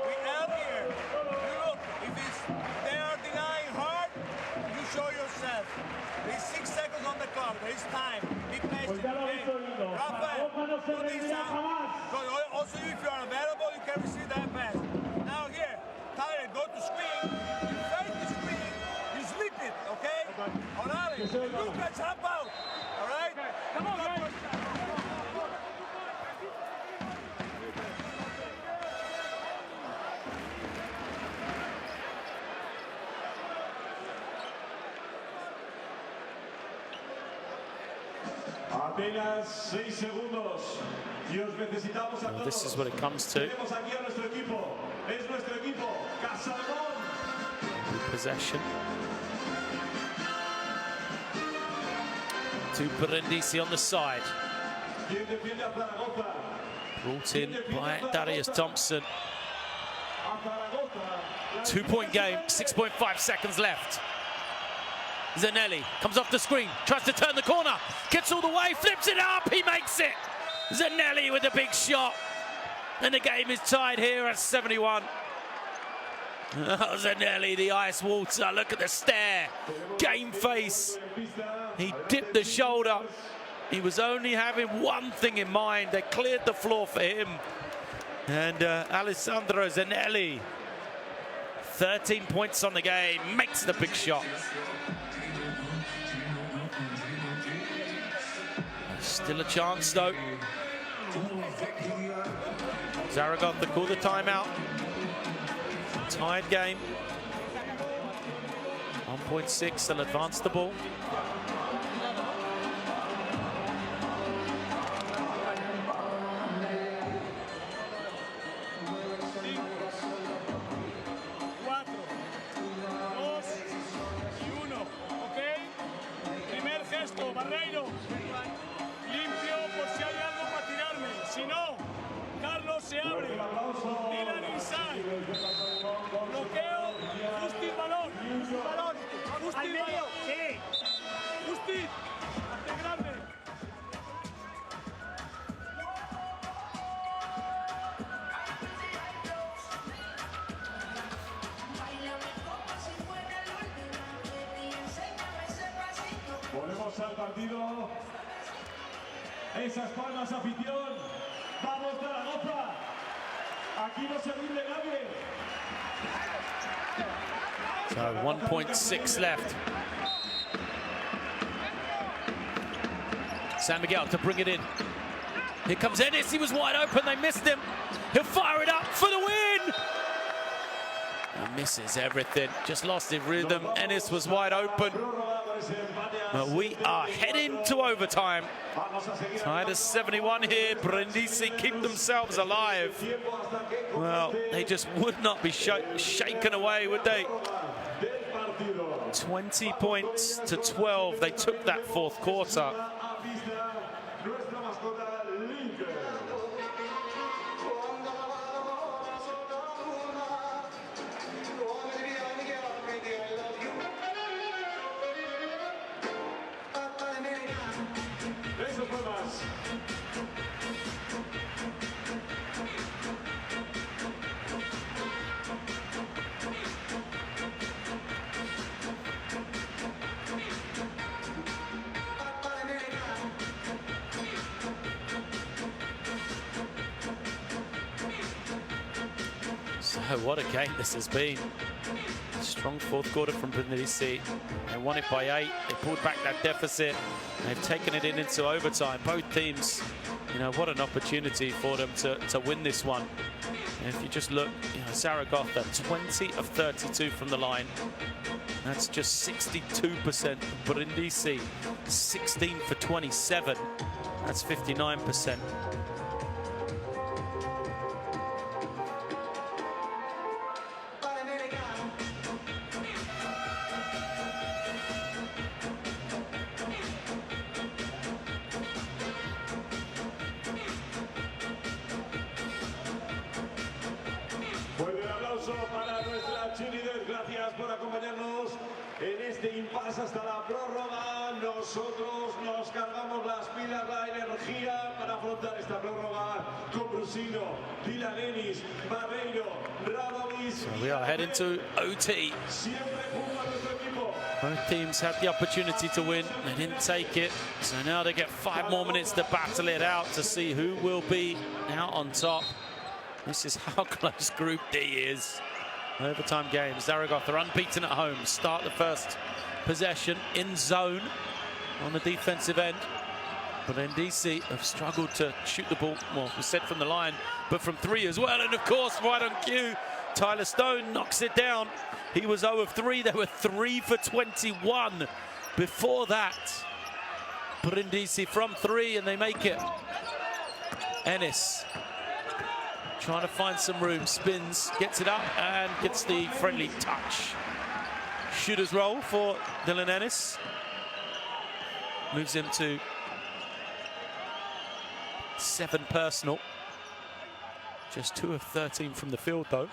we out here. You look. If they are denying hard, you show yourself. There's 6 seconds on the clock. There's time. Be patient. Okay. Rafael, do this out. Also, if you are available, you can receive that pass. Now here, Tyler, go to screen. You fake the screen. You slip it. Okay. Orale, Luca, jump out. All right. Come on, guys. Apenas 6 segundos y os necesitamos a todos. This is what it comes to. Tenemos aquí a nuestro equipo. Es nuestro equipo. Casalemón. Possession. To Brindisi on the side. ¿Quién defiende a Zaragoza? Brought in by Darius Thompson. A Zaragoza. 2-point game, 6.5 seconds left. Zanelli comes off the screen, tries to turn the corner, gets all the way, flips it up, he makes it. Zanelli with a big shot. And the game is tied here at 71. Oh, Zanelli, the ice water, look at the stare. Game face. He dipped the shoulder. He was only having one thing in mind. They cleared the floor for him. And Alessandro Zanelli, 13 points on the game, makes the big shot. Still a chance though. Zaragoza call the timeout. Tied game. 1.6, they'll advance the ball. Barreiro, limpio por si hay algo para tirarme. Si no, Carlos se abre. Dylan inside. Bloqueo. Justin balón. Balón. Justin balón. Sí. Justin. Ante grande. Volvemos al partido. Esas palmas, afición. Vamos, Zaragoza. Aquí no se rinde nadie. So 1.6 left. San Miguel to bring it in. Here comes Ennis. He was wide open. They missed him. He'll fire it up for the win. He misses everything, just lost his rhythm. Ennis was wide open. But we are heading to overtime. Tied at 71 here. Brindisi keep themselves alive. Well, they just would not be shaken away, would they? 20 points to 12. They took that fourth quarter. So what a game this has been. A strong fourth quarter from Brindisi. They won it by 8. They pulled back that deficit. They've taken it into overtime. Both teams, you know, what an opportunity for them to win this one. And if you just look, you know, Zaragoza, 20 of 32 from the line. That's just 62%. Brindisi, 16 for 27. That's 59%. Fuerte el aplauso para nuestra cheerleader. Gracias por acompañarnos en este impasse hasta la prórroga. Nosotros nos cargamos las pilas, la energía para afrontar esta prórroga con Brusino, Dylan Ennis, Barreiro, Radovic. So we are heading to OT. Both teams had the opportunity to win. They didn't take it. So now they get 5 more minutes to battle it out to see who will be out on top. This is how close Group D is. Overtime games. Zaragoza unbeaten at home. Start the first possession in zone on the defensive end. But Brindisi have struggled to shoot the ball. Well, we said from the line, but from 3 as well. And of course, right on cue, Tyler Stone knocks it down. He was 0 of 3. They were 3 for 21 before that. Brindisi from 3, and they make it. Ennis trying to find some room, spins, gets it up, and gets the friendly touch. Shooter's roll for Dylan Ennis. Moves him to 7 personal. Just 2 of 13 from the field, though.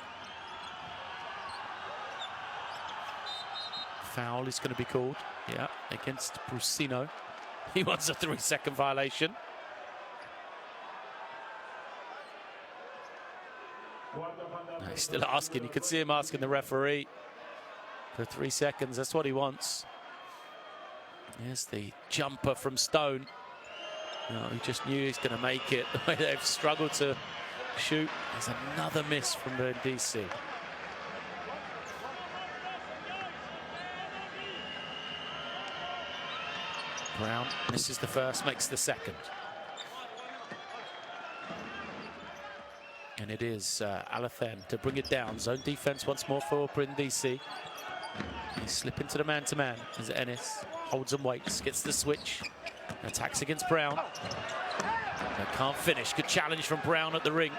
Foul is going to be called, yeah, against Brusino. He wants a 3-second violation. No, he's still asking. You could see him asking the referee for 3 seconds. That's what he wants. Here's the jumper from Stone. No, he just knew he's going to make it. The way they've struggled to shoot. There's another miss from Brindisi. Brown misses the first, makes the second. And it is Alathen to bring it down. Zone defense once more for Brindisi. They slip into the man-to-man as Ennis holds and waits, gets the switch, attacks against Brown. They can't finish. Good challenge from Brown at the ring.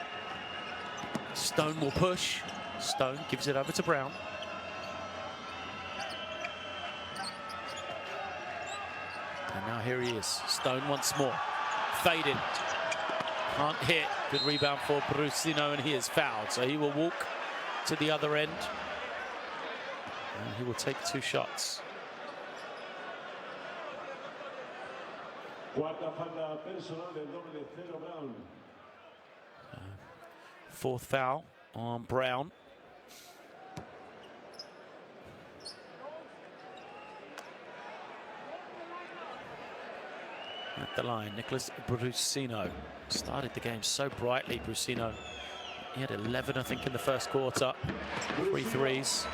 Stone will push. Stone gives it over to Brown. And now here he is. Stone once more. Faded. Can't hit. Good rebound for Brusino, and he is fouled. So he will walk to the other end. And he will take 2 shots. Fourth foul on Brown. At the line, Nicholas Brusino started the game so brightly. Brusino, he had 11, I think, in the first quarter. 3 threes.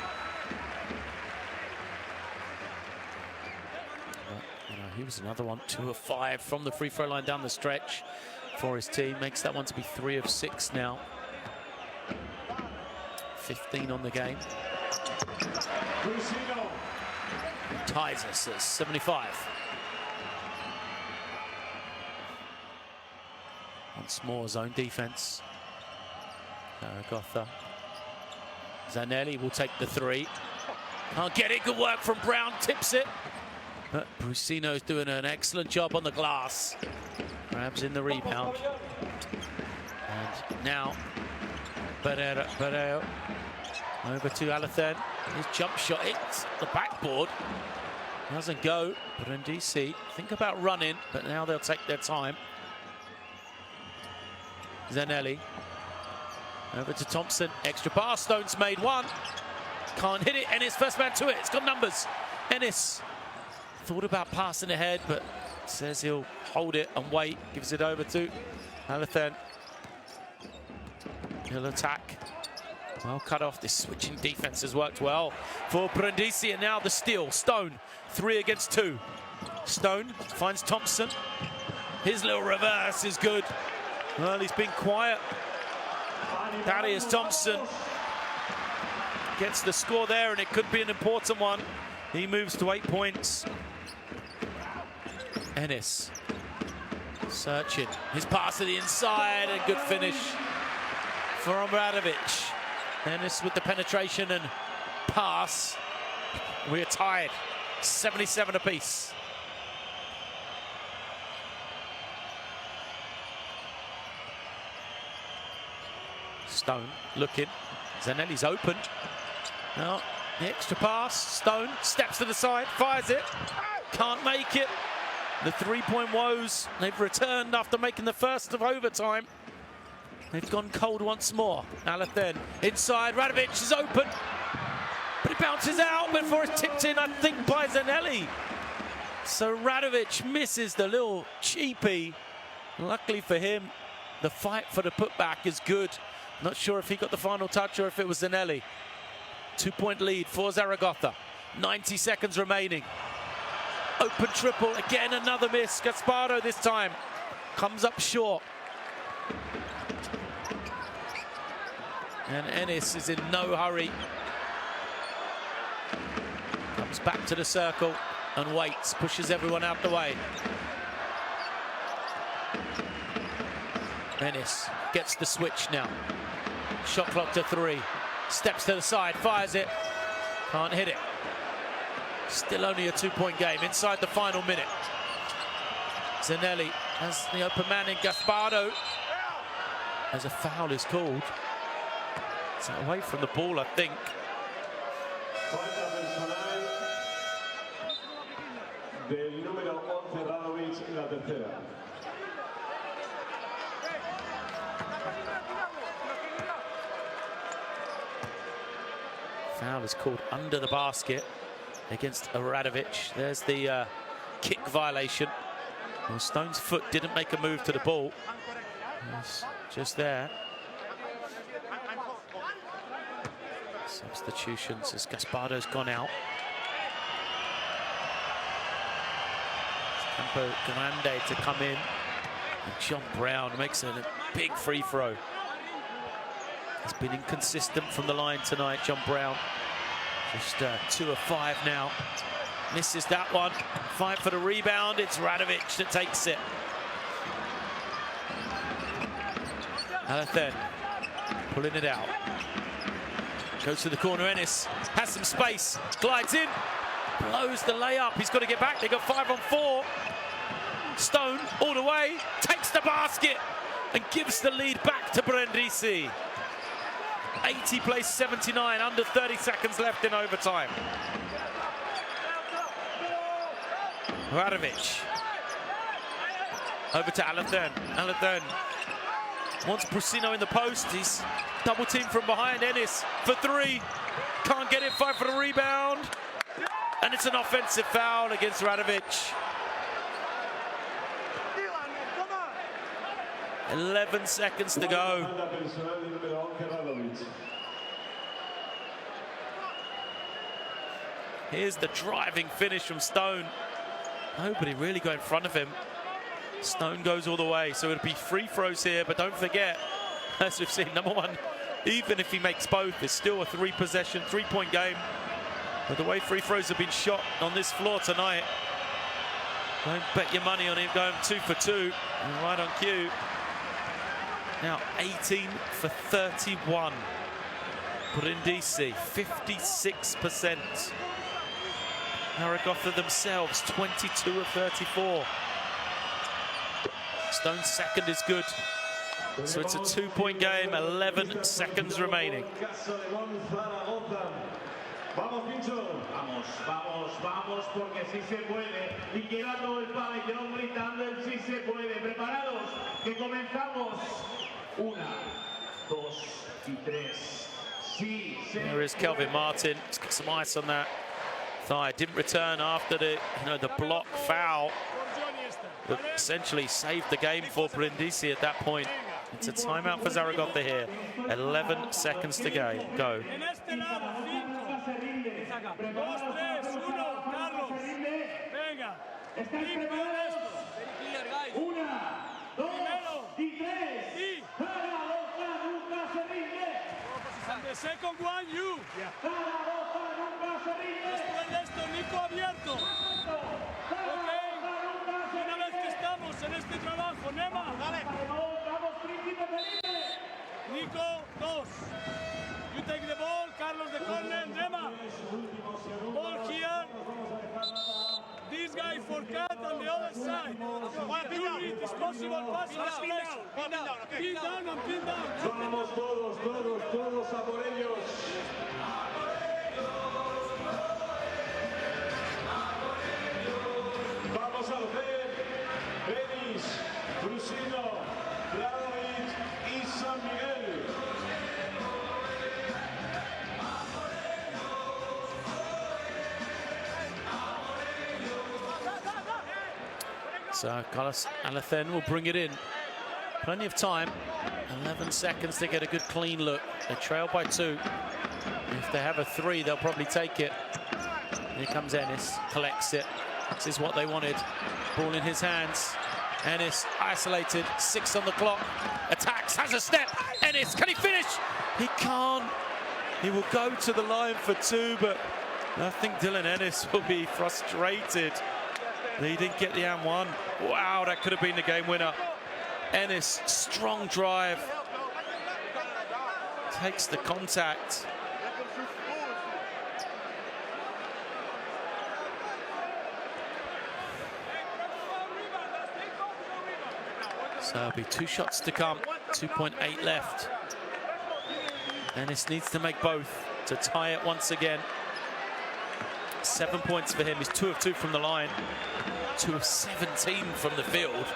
But, you know, he was another one. 2 of 5 from the free throw line down the stretch for his team. Makes that one to be 3 of 6 now 15 on the game. Ties us at 75. Once more, zone defense. Zaragoza. Zanelli will take the three. Can't get it. Good work from Brown. Tips it. But Brusino's doing an excellent job on the glass. Grabs in the rebound. And now, Barreiro over to Alathen. His jump shot hits the backboard. Doesn't go. Brindisi think about running, but now they'll take their time. Zanelli over to Thompson. Extra pass. Stone's made one. Can't hit it. Ennis first man to it. It's got numbers. Ennis thought about passing ahead, but says he'll hold it and wait. Gives it over to Alathen. He'll attack. Well cut off. This switching defense has worked well for Brindisi, and now the steal. Stone, 3 against 2. Stone finds Thompson. His little reverse is good. Well, he's been quiet. Darius Thompson gets the score there, and it could be an important one. He moves to 8 points. Ennis searching. His pass to the inside, and good finish for Obradovic. Ennis with the penetration and pass. We're tied, 77 apiece. Stone looking. Zanelli's open. Now, the extra pass. Stone steps to the side, fires it. Can't make it. The three-point woes. They've returned after making the first of overtime. They've gone cold once more. Alathen inside. Radovic is open. But it bounces out before it's tipped in, I think, by Zanelli. So Radovic misses the little cheapie. Luckily for him, the fight for the putback is good. Not sure if he got the final touch or if it was Zanelli. 2-point lead for Zaragoza. 90 seconds remaining. Open triple. Again, another miss. Gaspardo this time comes up short. And Ennis is in no hurry. Comes back to the circle and waits. Pushes everyone out the way. Ennis gets the switch now. Shot clock to 3. Steps to the side, fires it. Can't hit it. Still only a 2-point game inside the final minute. Zanelli has the open man in Gaspardo. As a foul is called. It's away from the ball, I think. Del número 11, Radovic, la tercera. Foul is called under the basket against Radovic. There's the kick violation. Well, Stone's foot didn't make a move to the ball. It's just there. Substitutions as Gaspardo's gone out. Campo Grande to come in. And John Brown makes a big free throw. He's been inconsistent from the line tonight, John Brown. Just 2 of 5 now. Misses that one. Fight for the rebound. It's Radovic that takes it. Alathen pulling it out. Goes to the corner. Ennis has some space. Glides in. Blows the layup. He's got to get back. They got 5 on 4. Stone all the way. Takes the basket and gives the lead back to Brindisi. 80 plays 79, under 30 seconds left in overtime. Radovic. Over to Alathen. Alathen wants Brusino in the post. He's double teamed from behind. Ennis for 3. Can't get it. Fight for the rebound. And it's an offensive foul against Radovic. 11 seconds to go. Here's the driving finish from Stone. Nobody really got in front of him. Stone goes all the way, so it'll be free throws here, but don't forget, as we've seen, number 1 even if he makes both, it's still a three-possession, three-point game. But the way free throws have been shot on this floor tonight, don't bet your money on him going 2 for 2. Right on cue. Now 18 for 31. Brindisi, 56%. Zaragoza themselves, 22 of 34. Stone's second is good. So it's a 2-point game, 11 seconds remaining. Vamos, Pincho. Vamos, vamos, vamos, porque sí se puede. Y quedando el pabellón gritando el sí se puede. ¿Preparados? Que comenzamos. 1, 2 y 3. Sí, se There is Kelvin Martin. He's got some ice on that thigh. Didn't return after the block foul that essentially saved the game for Brindisi at that point. It's a timeout for Zaragoza here. 11 seconds to go. The second one, you. Después de esto, Nico abierto. Ok. Una vez que estamos en este trabajo, Nema. Nico, 2. You take the ball, Carlos the corner, Nema. Ball here. This guy for cut on the other side. You read this possible pass. Pin down and pin down. Vamos todos, todos, todos a por ellos. Vamos a ver. Denis, Brusino, Blagovic y San Miguel. So Carlos Alathen will bring it in. Plenty of time. 11 seconds to get a good clean look. They trail by 2. If they have a 3, they'll probably take it. Here comes Ennis, collects it. This is what they wanted. Ball in his hands. Ennis isolated, 6 on the clock. Attacks, has a step. Ennis, can he finish? He can't. He will go to the line for 2, but I think Dylan Ennis will be frustrated that he didn't get the and 1. Wow, that could have been the game winner. Ennis, strong drive. Takes the contact. So there'll be 2 shots to come, 2.8 left. Ennis needs to make both to tie it once again. 7 points for him. He's 2 of 2 from the line, 2 of 17 from the field.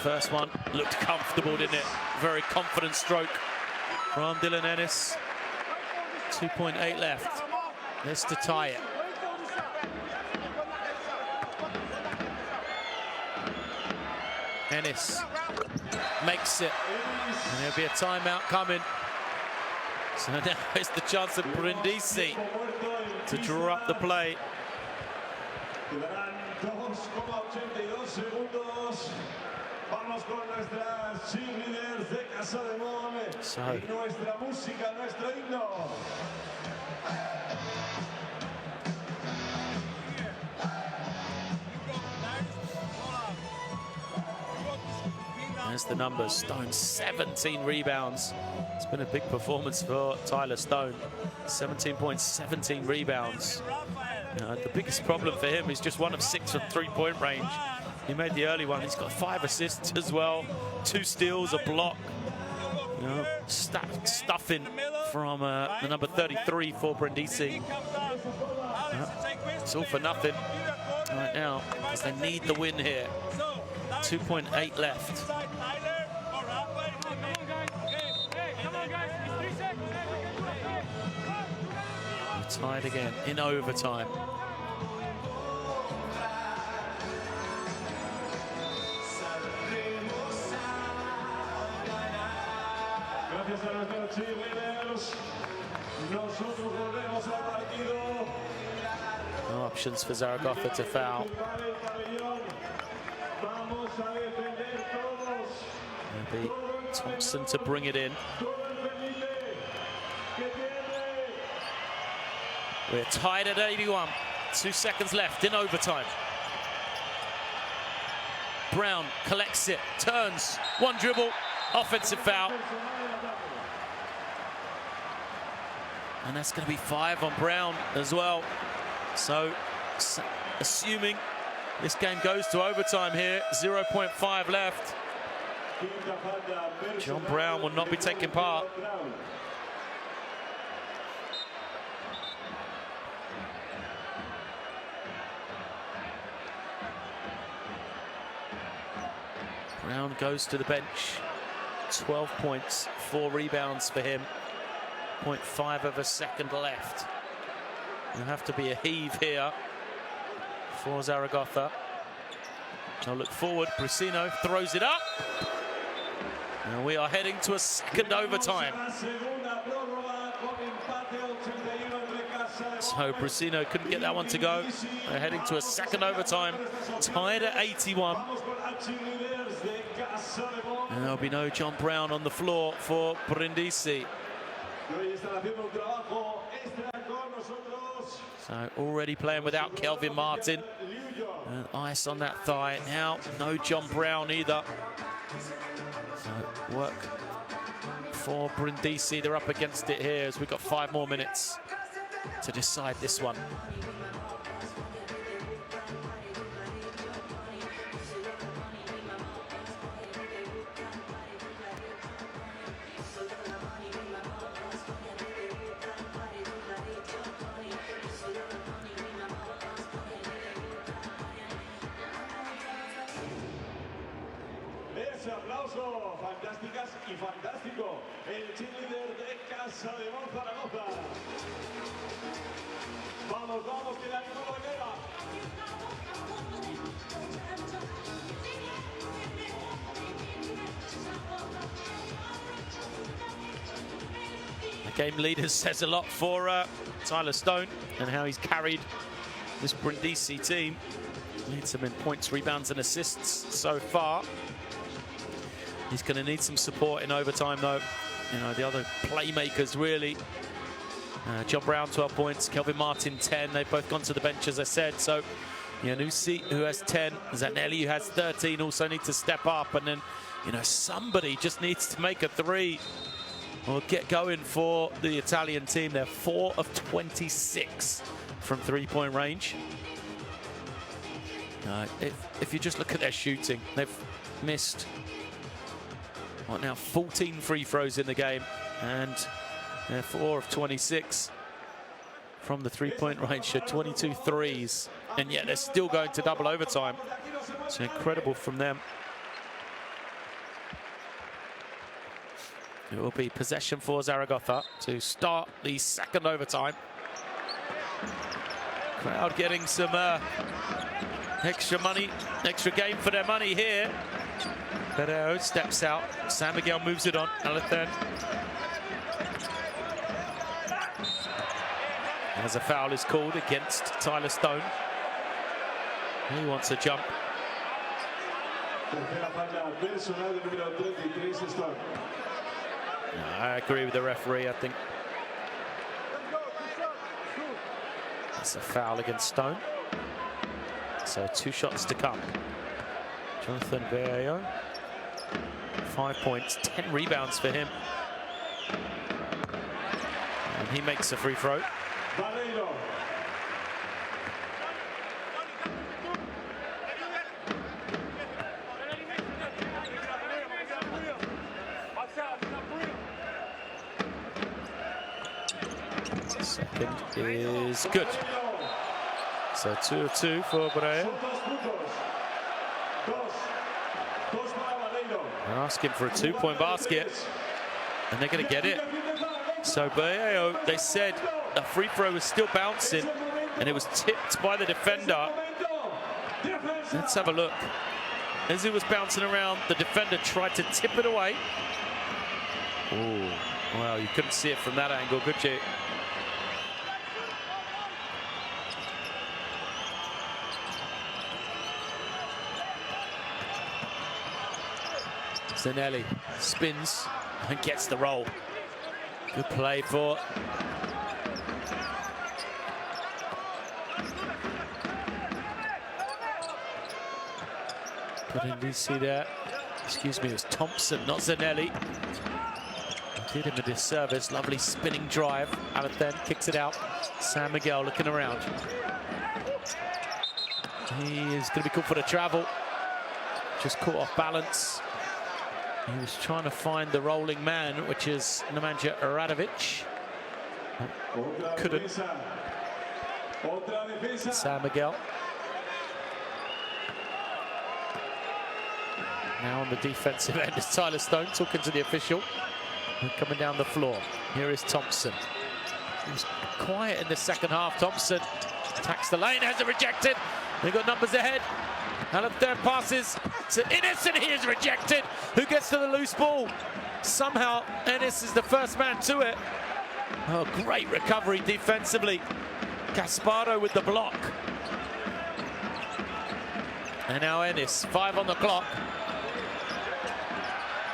First one looked comfortable, didn't it? Very confident stroke from Dylan Ennis. 2.8 left. This to tie it. Ennis makes it, and there'll be a timeout coming. So now it's the chance of Brindisi to draw up the play. Vamos con nuestras cheerleaders de Casa de Mon y nuestra música, nuestro himno. There's the numbers. Stone, 17 rebounds. It's been a big performance for Tyler Stone. 17 points, 17 rebounds. The biggest problem for him is just 1 of 6 from 3-point range. He made the early one. He's got 5 assists as well, 2 steals, a block. Stuffing from the number 33 for Brindisi. It's all for nothing right now because they need the win here. 2.8 left. We're tied again in overtime. Gracias a nuestros cheerleaders. Nosotros volvemos al partido. No options for Zaragoza to foul. Vamos a defender todos. It'll be Thompson to bring it in. We're tied at 81. 2 seconds left in overtime. Brown collects it, turns, one dribble, offensive foul. And that's going to be 5 on Brown as well. So, assuming this game goes to overtime here, 0.5 left. John Brown will not be taking part. Brown goes to the bench. 12 points, 4 rebounds for him. 0.5 of a second left. There'll have to be a heave here for Zaragoza. They'll look forward. Brusino throws it up. And we are heading to a second overtime. So Brusino couldn't get that one to go. They're heading to a second overtime. Tied at 81. And there'll be no John Brown on the floor for Brindisi. So already playing without Kelvin Martin. And ice on that thigh. Now no John Brown either. So work for Brindisi. They're up against it here as we've got 5 more minutes to decide this one. Ese aplauso, fantásticas y fantástico, el cheerleader de Casa de Zaragoza. Vamos, vamos, que la misma bandera. The game leader says a lot for Tyler Stone and how he's carried this Brindisi team. Leads them in points, rebounds and assists so far. He's going to need some support in overtime, though. You know, the other playmakers, really. John Brown, 12 points. Kelvin Martin, 10. They've both gone to the bench, as I said. So, Yanusi, who has 10. Zanelli, who has 13, also need to step up. And then, somebody just needs to make a 3 or get going for the Italian team. They're 4 of 26 from three-point range. If you just look at their shooting, they've missed... now 14 free throws in the game, and they're 4 of 26 from the three-point range, so 22 threes, and yet they're still going to double overtime. It's incredible from them. It will be possession for Zaragoza to start the second overtime. Crowd getting some extra money, extra game for their money here. Pereiro steps out. San Miguel moves it on. Alathen. As a foul is called against Tyler Stone. He wants a jump. I agree with the referee, I think. It's a foul against Stone. So 2 shots to come. Jonathan Pereiro. 5 points, 10 rebounds for him. And he makes a free throw. Second is good. So 2 of 2 for Pereiro. They're asking for a 2-point basket, and they're going to get it. So Pereiro, they said a free throw was still bouncing, and it was tipped by the defender. Let's have a look. As it was bouncing around, the defender tried to tip it away. Oh, well, you couldn't see it from that angle, could you? Zanelli spins and gets the roll. Good play for Brindisi there. Excuse me, it was Thompson, not Zanelli. Did him a disservice. Lovely spinning drive. Alathen kicks it out. San Miguel looking around. He is going to be called for the travel. Just caught off balance. He was trying to find the rolling man, which is Nemanja Radovic. Couldn't. San Miguel. Now on the defensive end is Tyler Stone talking to the official. Coming down the floor. Here is Thompson. He was quiet in the second half. Thompson attacks the lane, has it rejected. They've got numbers ahead. Alathen passes to Ennis, and he is rejected. Who gets to the loose ball? Somehow Ennis is the first man to it. Oh, great recovery defensively. Gasparo with the block. And now Ennis, 5 on the clock.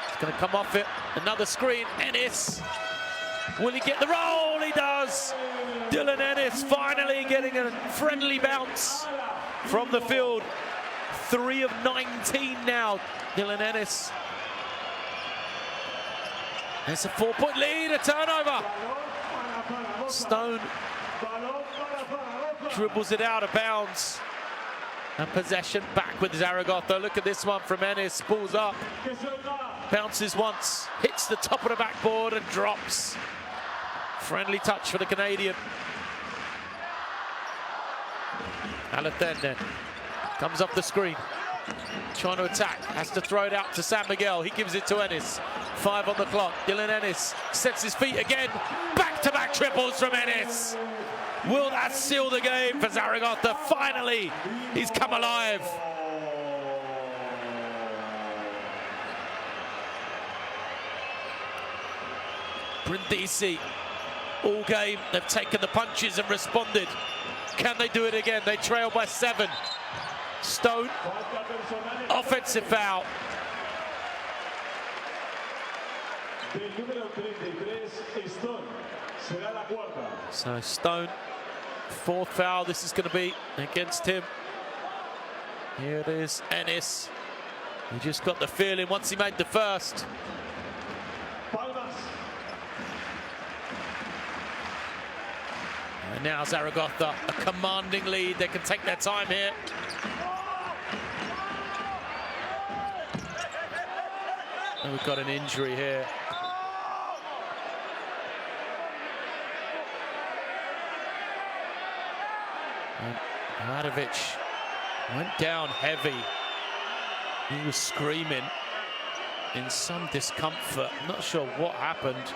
It's going to come off it. Another screen. Ennis. Will he get the roll? He does. Dylan Ennis finally getting a friendly bounce from the field. 3 of 19 now. Dylan Ennis. It's a 4-point lead, a turnover. Stone dribbles it out of bounds. And possession back with Zaragoza. Look at this one from Ennis. Pulls up. Bounces once. Hits the top of the backboard and drops. Friendly touch for the Canadian. Alathen then. Comes up the screen. Trying to attack. Has to throw it out to San Miguel. He gives it to Ennis. 5 on the clock. Dylan Ennis sets his feet again. Back-to-back triples from Ennis. Will that seal the game for Zaragoza? Finally, he's come alive. Brindisi, all game, they've taken the punches and responded. Can they do it again? They trail by 7. Stone, offensive foul. So Stone, 4th foul. This is going to be against him. Here it is, Ennis. He just got the feeling once he made the first. And now Zaragoza, a commanding lead. They can take their time here. And we've got an injury here. And Radovic went down heavy. He was screaming in some discomfort. I'm not sure what happened.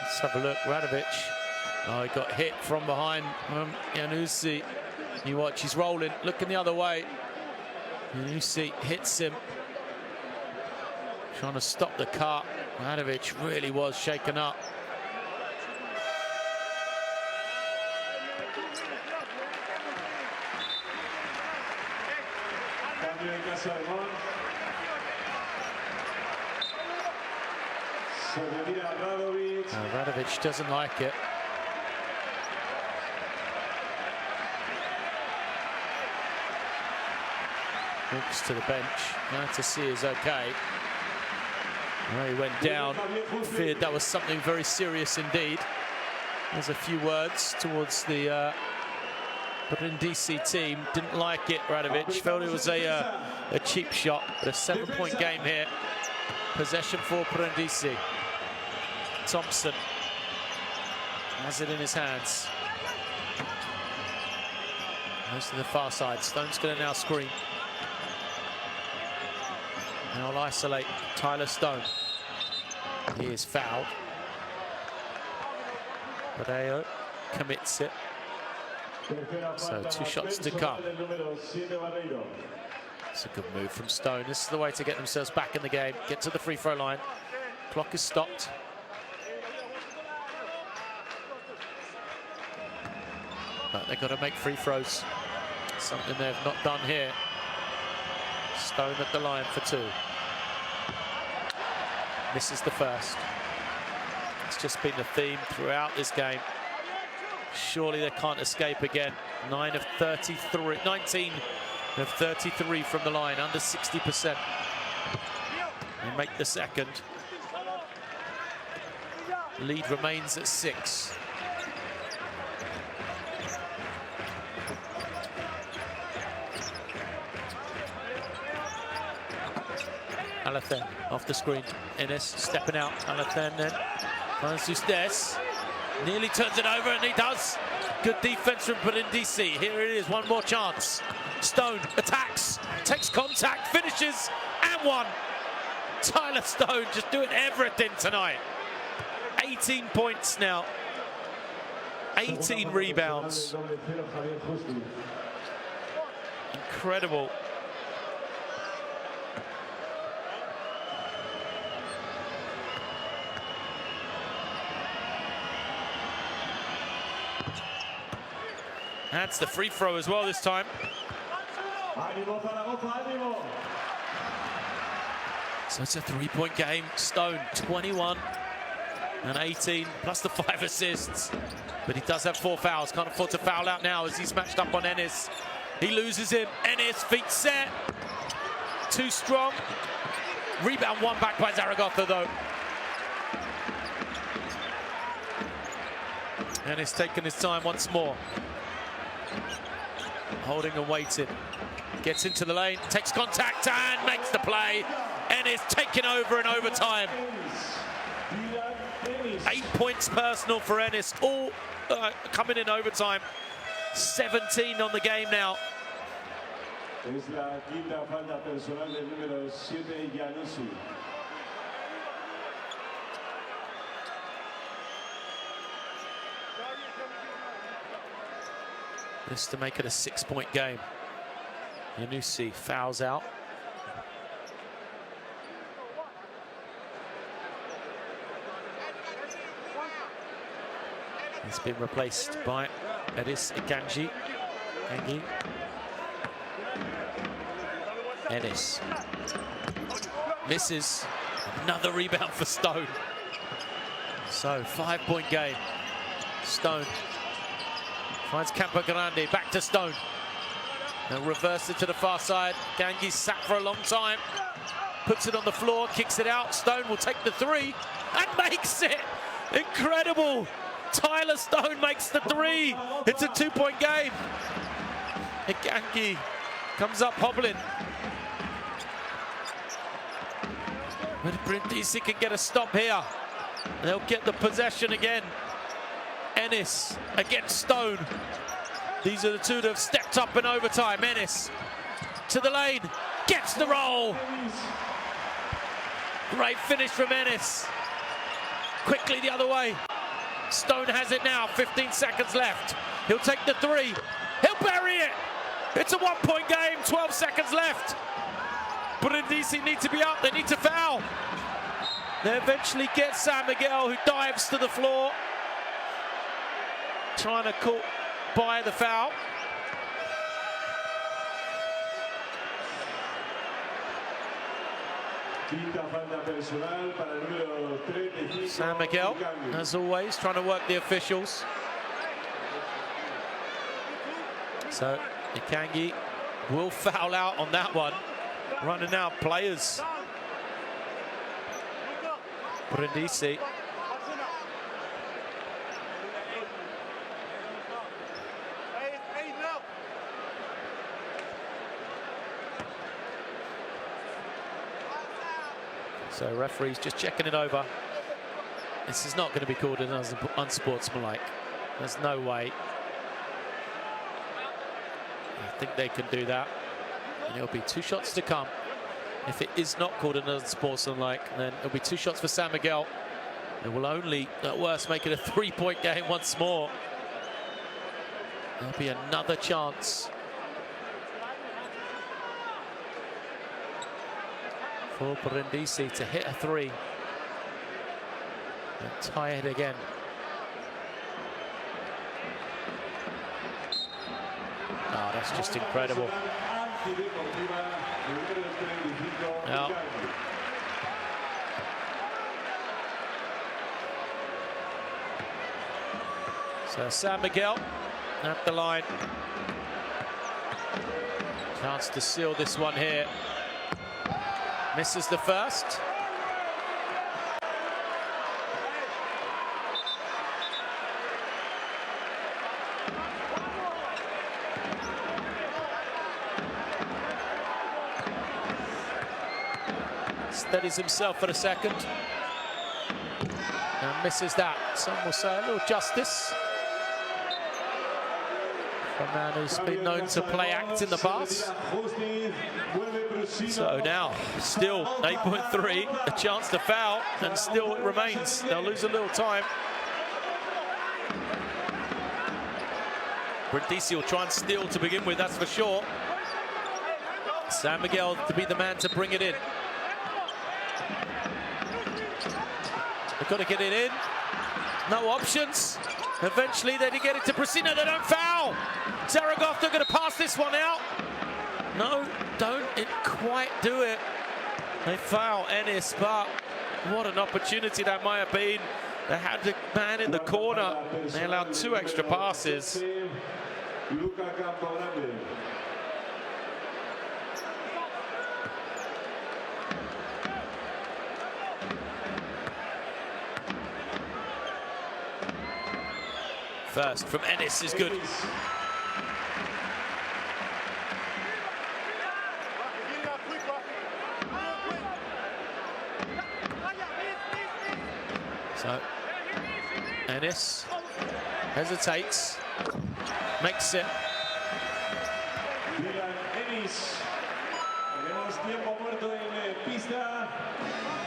Let's have a look. Radovic. Oh, he got hit from behind. Ioannousi. You watch, he's rolling, looking the other way. Ioannousi hits him. Trying to stop the cut. Radovic really was shaken up. Radovic doesn't like it. Walks to the bench. Glad to see he's okay. Well, he went down. Feared that was something very serious indeed. There's a few words towards the Brindisi team. Didn't like it, Radovic. Felt it was a cheap shot. But a 7-point game here. Possession for Brindisi. Thompson has it in his hands. Goes to the far side. Stone's going to now screen. Now I'll isolate Tyler Stone. He is fouled. Badeo commits it. So 2 shots to come. It's a good move from Stone. This is the way to get themselves back in the game. Get to the free throw line. Clock is stopped. But they've got to make free throws. Something they've not done here. Stone at the line for 2. Misses the first. It's just been the theme throughout this game. Surely they can't escape again. 19 of 33 from the line, under 60%. They make the second. Lead remains at 6. Alathen off the screen. Ennis stepping out. Alathen then finds Justesse. Nearly turns it over, and he does. Good defense from Brindisi. Here it is, one more chance. Stone attacks, takes contact, finishes, and 1. Tyler Stone just doing everything tonight. 18 points now. 18 rebounds. Incredible. That's the free throw as well this time. So it's a 3-point game. Stone 21 and 18 plus the 5 assists. But he does have 4 fouls. Can't afford to foul out now as he's matched up on Ennis. He loses him. Ennis, feet set. Too strong. Rebound 1 back by Zaragoza though. Ennis taking his time once more. Holding and waiting. Gets into the lane, takes contact and makes the play. Ennis taking over in overtime. 8 points personal for Ennis, all coming in overtime. 17 on the game now. Es la quinta falta personal del número 7, Giannussi. This to make it a 6-point game. Giannussi fouls out. He's been replaced by Edis Ikangi. Ennis misses. Another rebound for Stone. So 5-point game. Stone finds Campogrande, back to Stone. They'll reverse it to the far side. Gangi sat for a long time. Puts it on the floor, kicks it out. Stone will take the 3 and makes it. Incredible. Tyler Stone makes the 3. It's a 2-point game. Gangi comes up hobbling. But Brindisi can get a stop here. They'll get the possession again. Ennis against Stone. These are the two that have stepped up in overtime. Ennis to the lane, gets the roll. Great finish from Ennis. Quickly the other way. Stone has it now, 15 seconds left. He'll take the 3, he'll bury it. It's a 1-point game, 12 seconds left. Brindisi need to be up, they need to foul. They eventually get San Miguel, who dives to the floor. Trying to call by the foul. San Miguel, as always, trying to work the officials. So Ikangi will foul out on that one. Running out players. Brindisi. So referee's just checking it over. This is not going to be called an unsportsmanlike. There's no way. I think they can do that. And it'll be 2 shots to come. If it is not called an unsportsmanlike, then it'll be 2 shots for San Miguel. It will only, at worst, make it a 3-point game once more. There'll be another chance for Brindisi to hit a 3 and tie it again. That's just incredible. Now, so San Miguel at the line. Chance to seal this one here. Misses the first. Steadies himself for a second. And misses that. Some will say a little justice. For a man who's been known to play act in the past. So now, still 8.3, a chance to foul, and still it remains. They'll lose a little time. Brindisi will try and steal to begin with, that's for sure. San Miguel to be the man to bring it in. They've got to get it in. No options. Eventually they get it to Brasino. They don't foul. Zaragoza going to pass this one out. No, don't quite do it. They foul Ennis, but what an opportunity that might have been. They had the man in the corner. They allowed 2 extra passes. First from Ennis is good. So Ennis hesitates, makes it.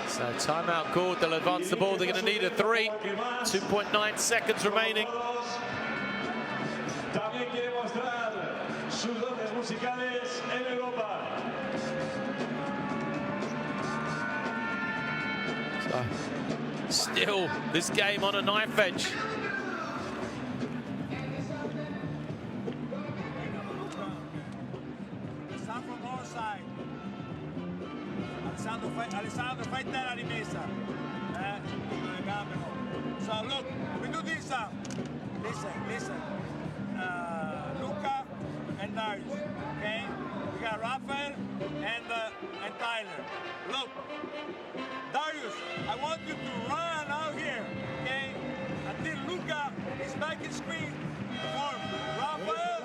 So timeout called, they'll advance the ball, they're going to need a 3. 2.9 seconds remaining. También quiere mostrar sus dotes musicales en Europa. So, still this game on a knife edge. Alessandro, fai te la rimessa. So look, we do this. Listen. Luca and Darius, okay? We got Rafael and Tyler. Look, Darius, I want you to run out here, okay? Until Luca is back in screen for Rafael,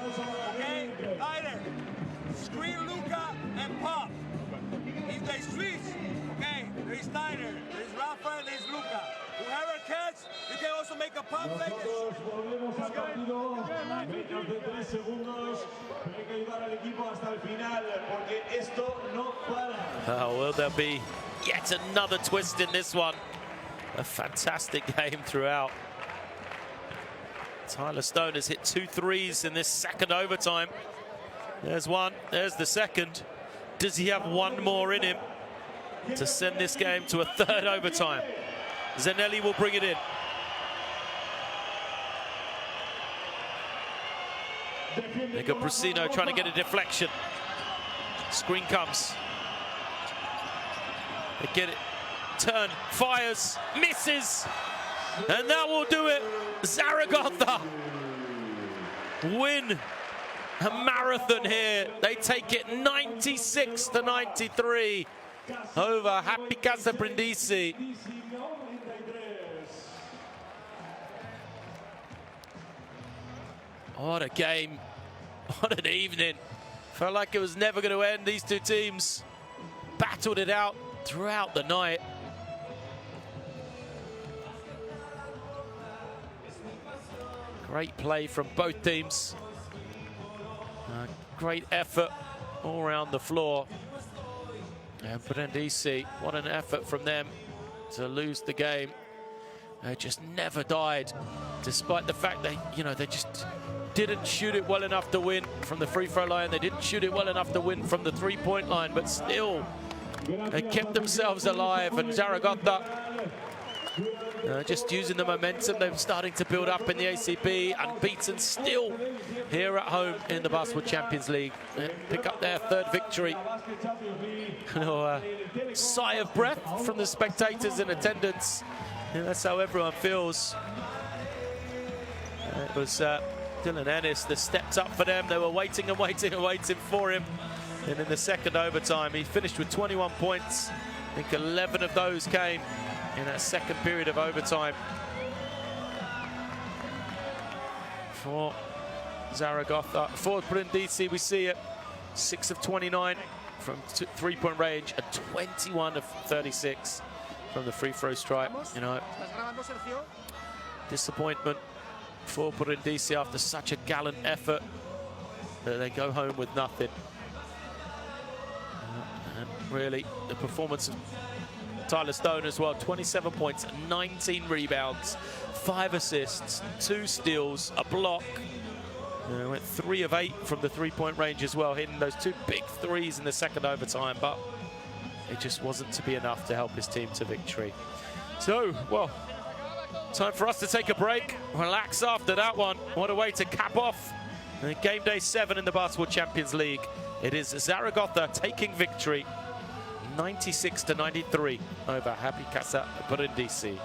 okay? Tyler, screen Luca and pop. If they switch, okay, there's Tyler, there's Rafael, there's Luca. Whoever catch, you can also make a pop fake. Volvemos al partido, menos de 3 segundos, pero hay que ayudar al equipo hasta el final, porque esto no para. Oh, will there be yet another twist in this one? A fantastic game throughout. Tyler Stone has hit 2 threes in this second overtime. There's one, there's the second. Does he have one more in him to send this game to a 3rd overtime? Zanelli will bring it in. They got Brasino trying to get a deflection. Screen comes. They get it. Turn, fires, misses. And that will do it. Zaragoza win a marathon here. They take it 96-93 over Happy Casa Brindisi. What a game. What an evening. Felt like it was never going to end. These 2 teams battled it out throughout the night. Great play from both teams. Great effort all around the floor. And Brindisi, what an effort from them to lose the game. They just never died, despite the fact they just didn't shoot it well enough to win from the free throw line. They didn't shoot it well enough to win from the 3-point line, but still, they kept themselves alive. And Zaragoza Just using the momentum they're starting to build up in the ACB, unbeaten still here at home in the Basketball Champions League. Pick up their third victory. Sigh of breath from the spectators in attendance. That's how everyone feels. It was Dylan Ennis that stepped up for them. They were waiting and waiting and waiting for him. And in the second overtime, he finished with 21 points. I think 11 of those came in that second period of overtime for Zaragoza. For Brindisi, we see it 6 of 29 from three-point range and 21 of 36 from the free throw stripe. You know, disappointment for Brindisi after such a gallant effort that they go home with nothing. And really, the performance of Tyler Stone as well, 27 points, 19 rebounds, 5 assists, 2 steals, a block. Went 3 of 8 from the three-point range as well, hitting those 2 big threes in the second overtime, but it just wasn't to be enough to help his team to victory. So, well, time for us to take a break, relax after that one. What a way to cap off game day 7 in the Basketball Champions League. It is Zaragoza taking victory 96-93 over Happy Casa Brindisi.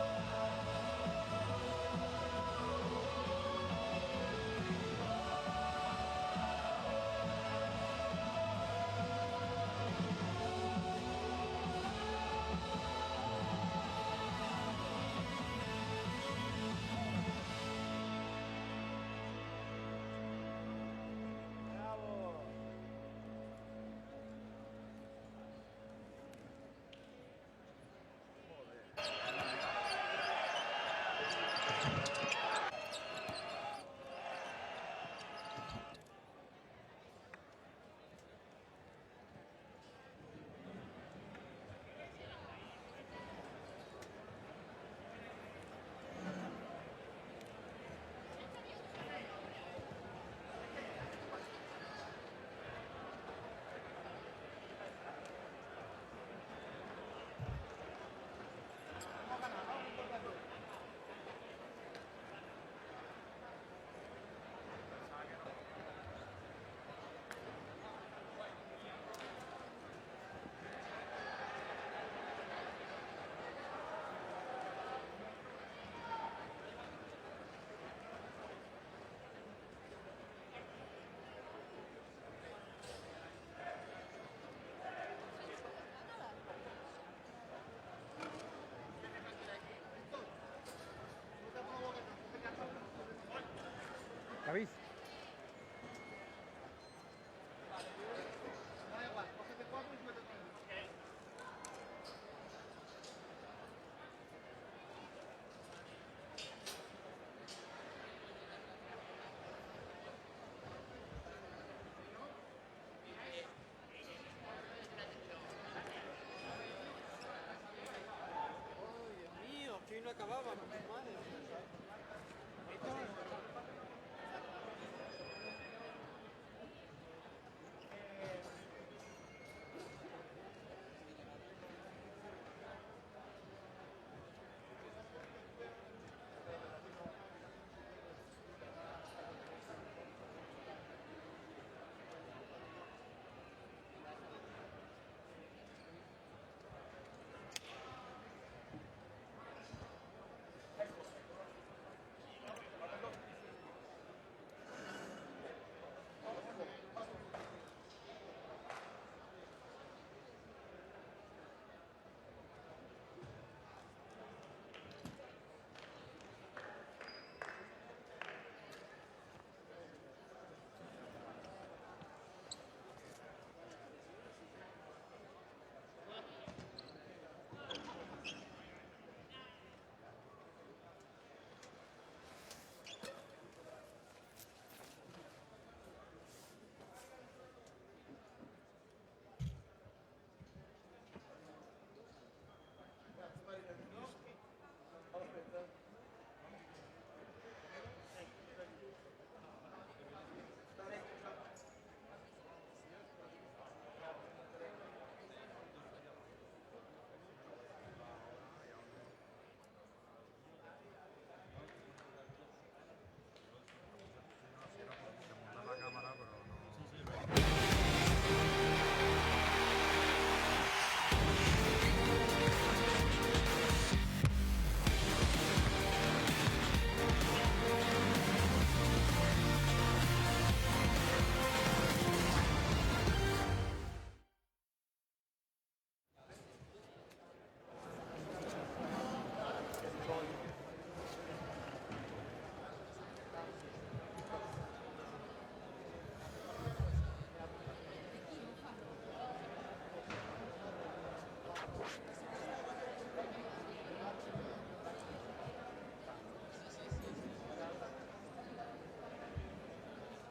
David. Aquí no acababa, madre.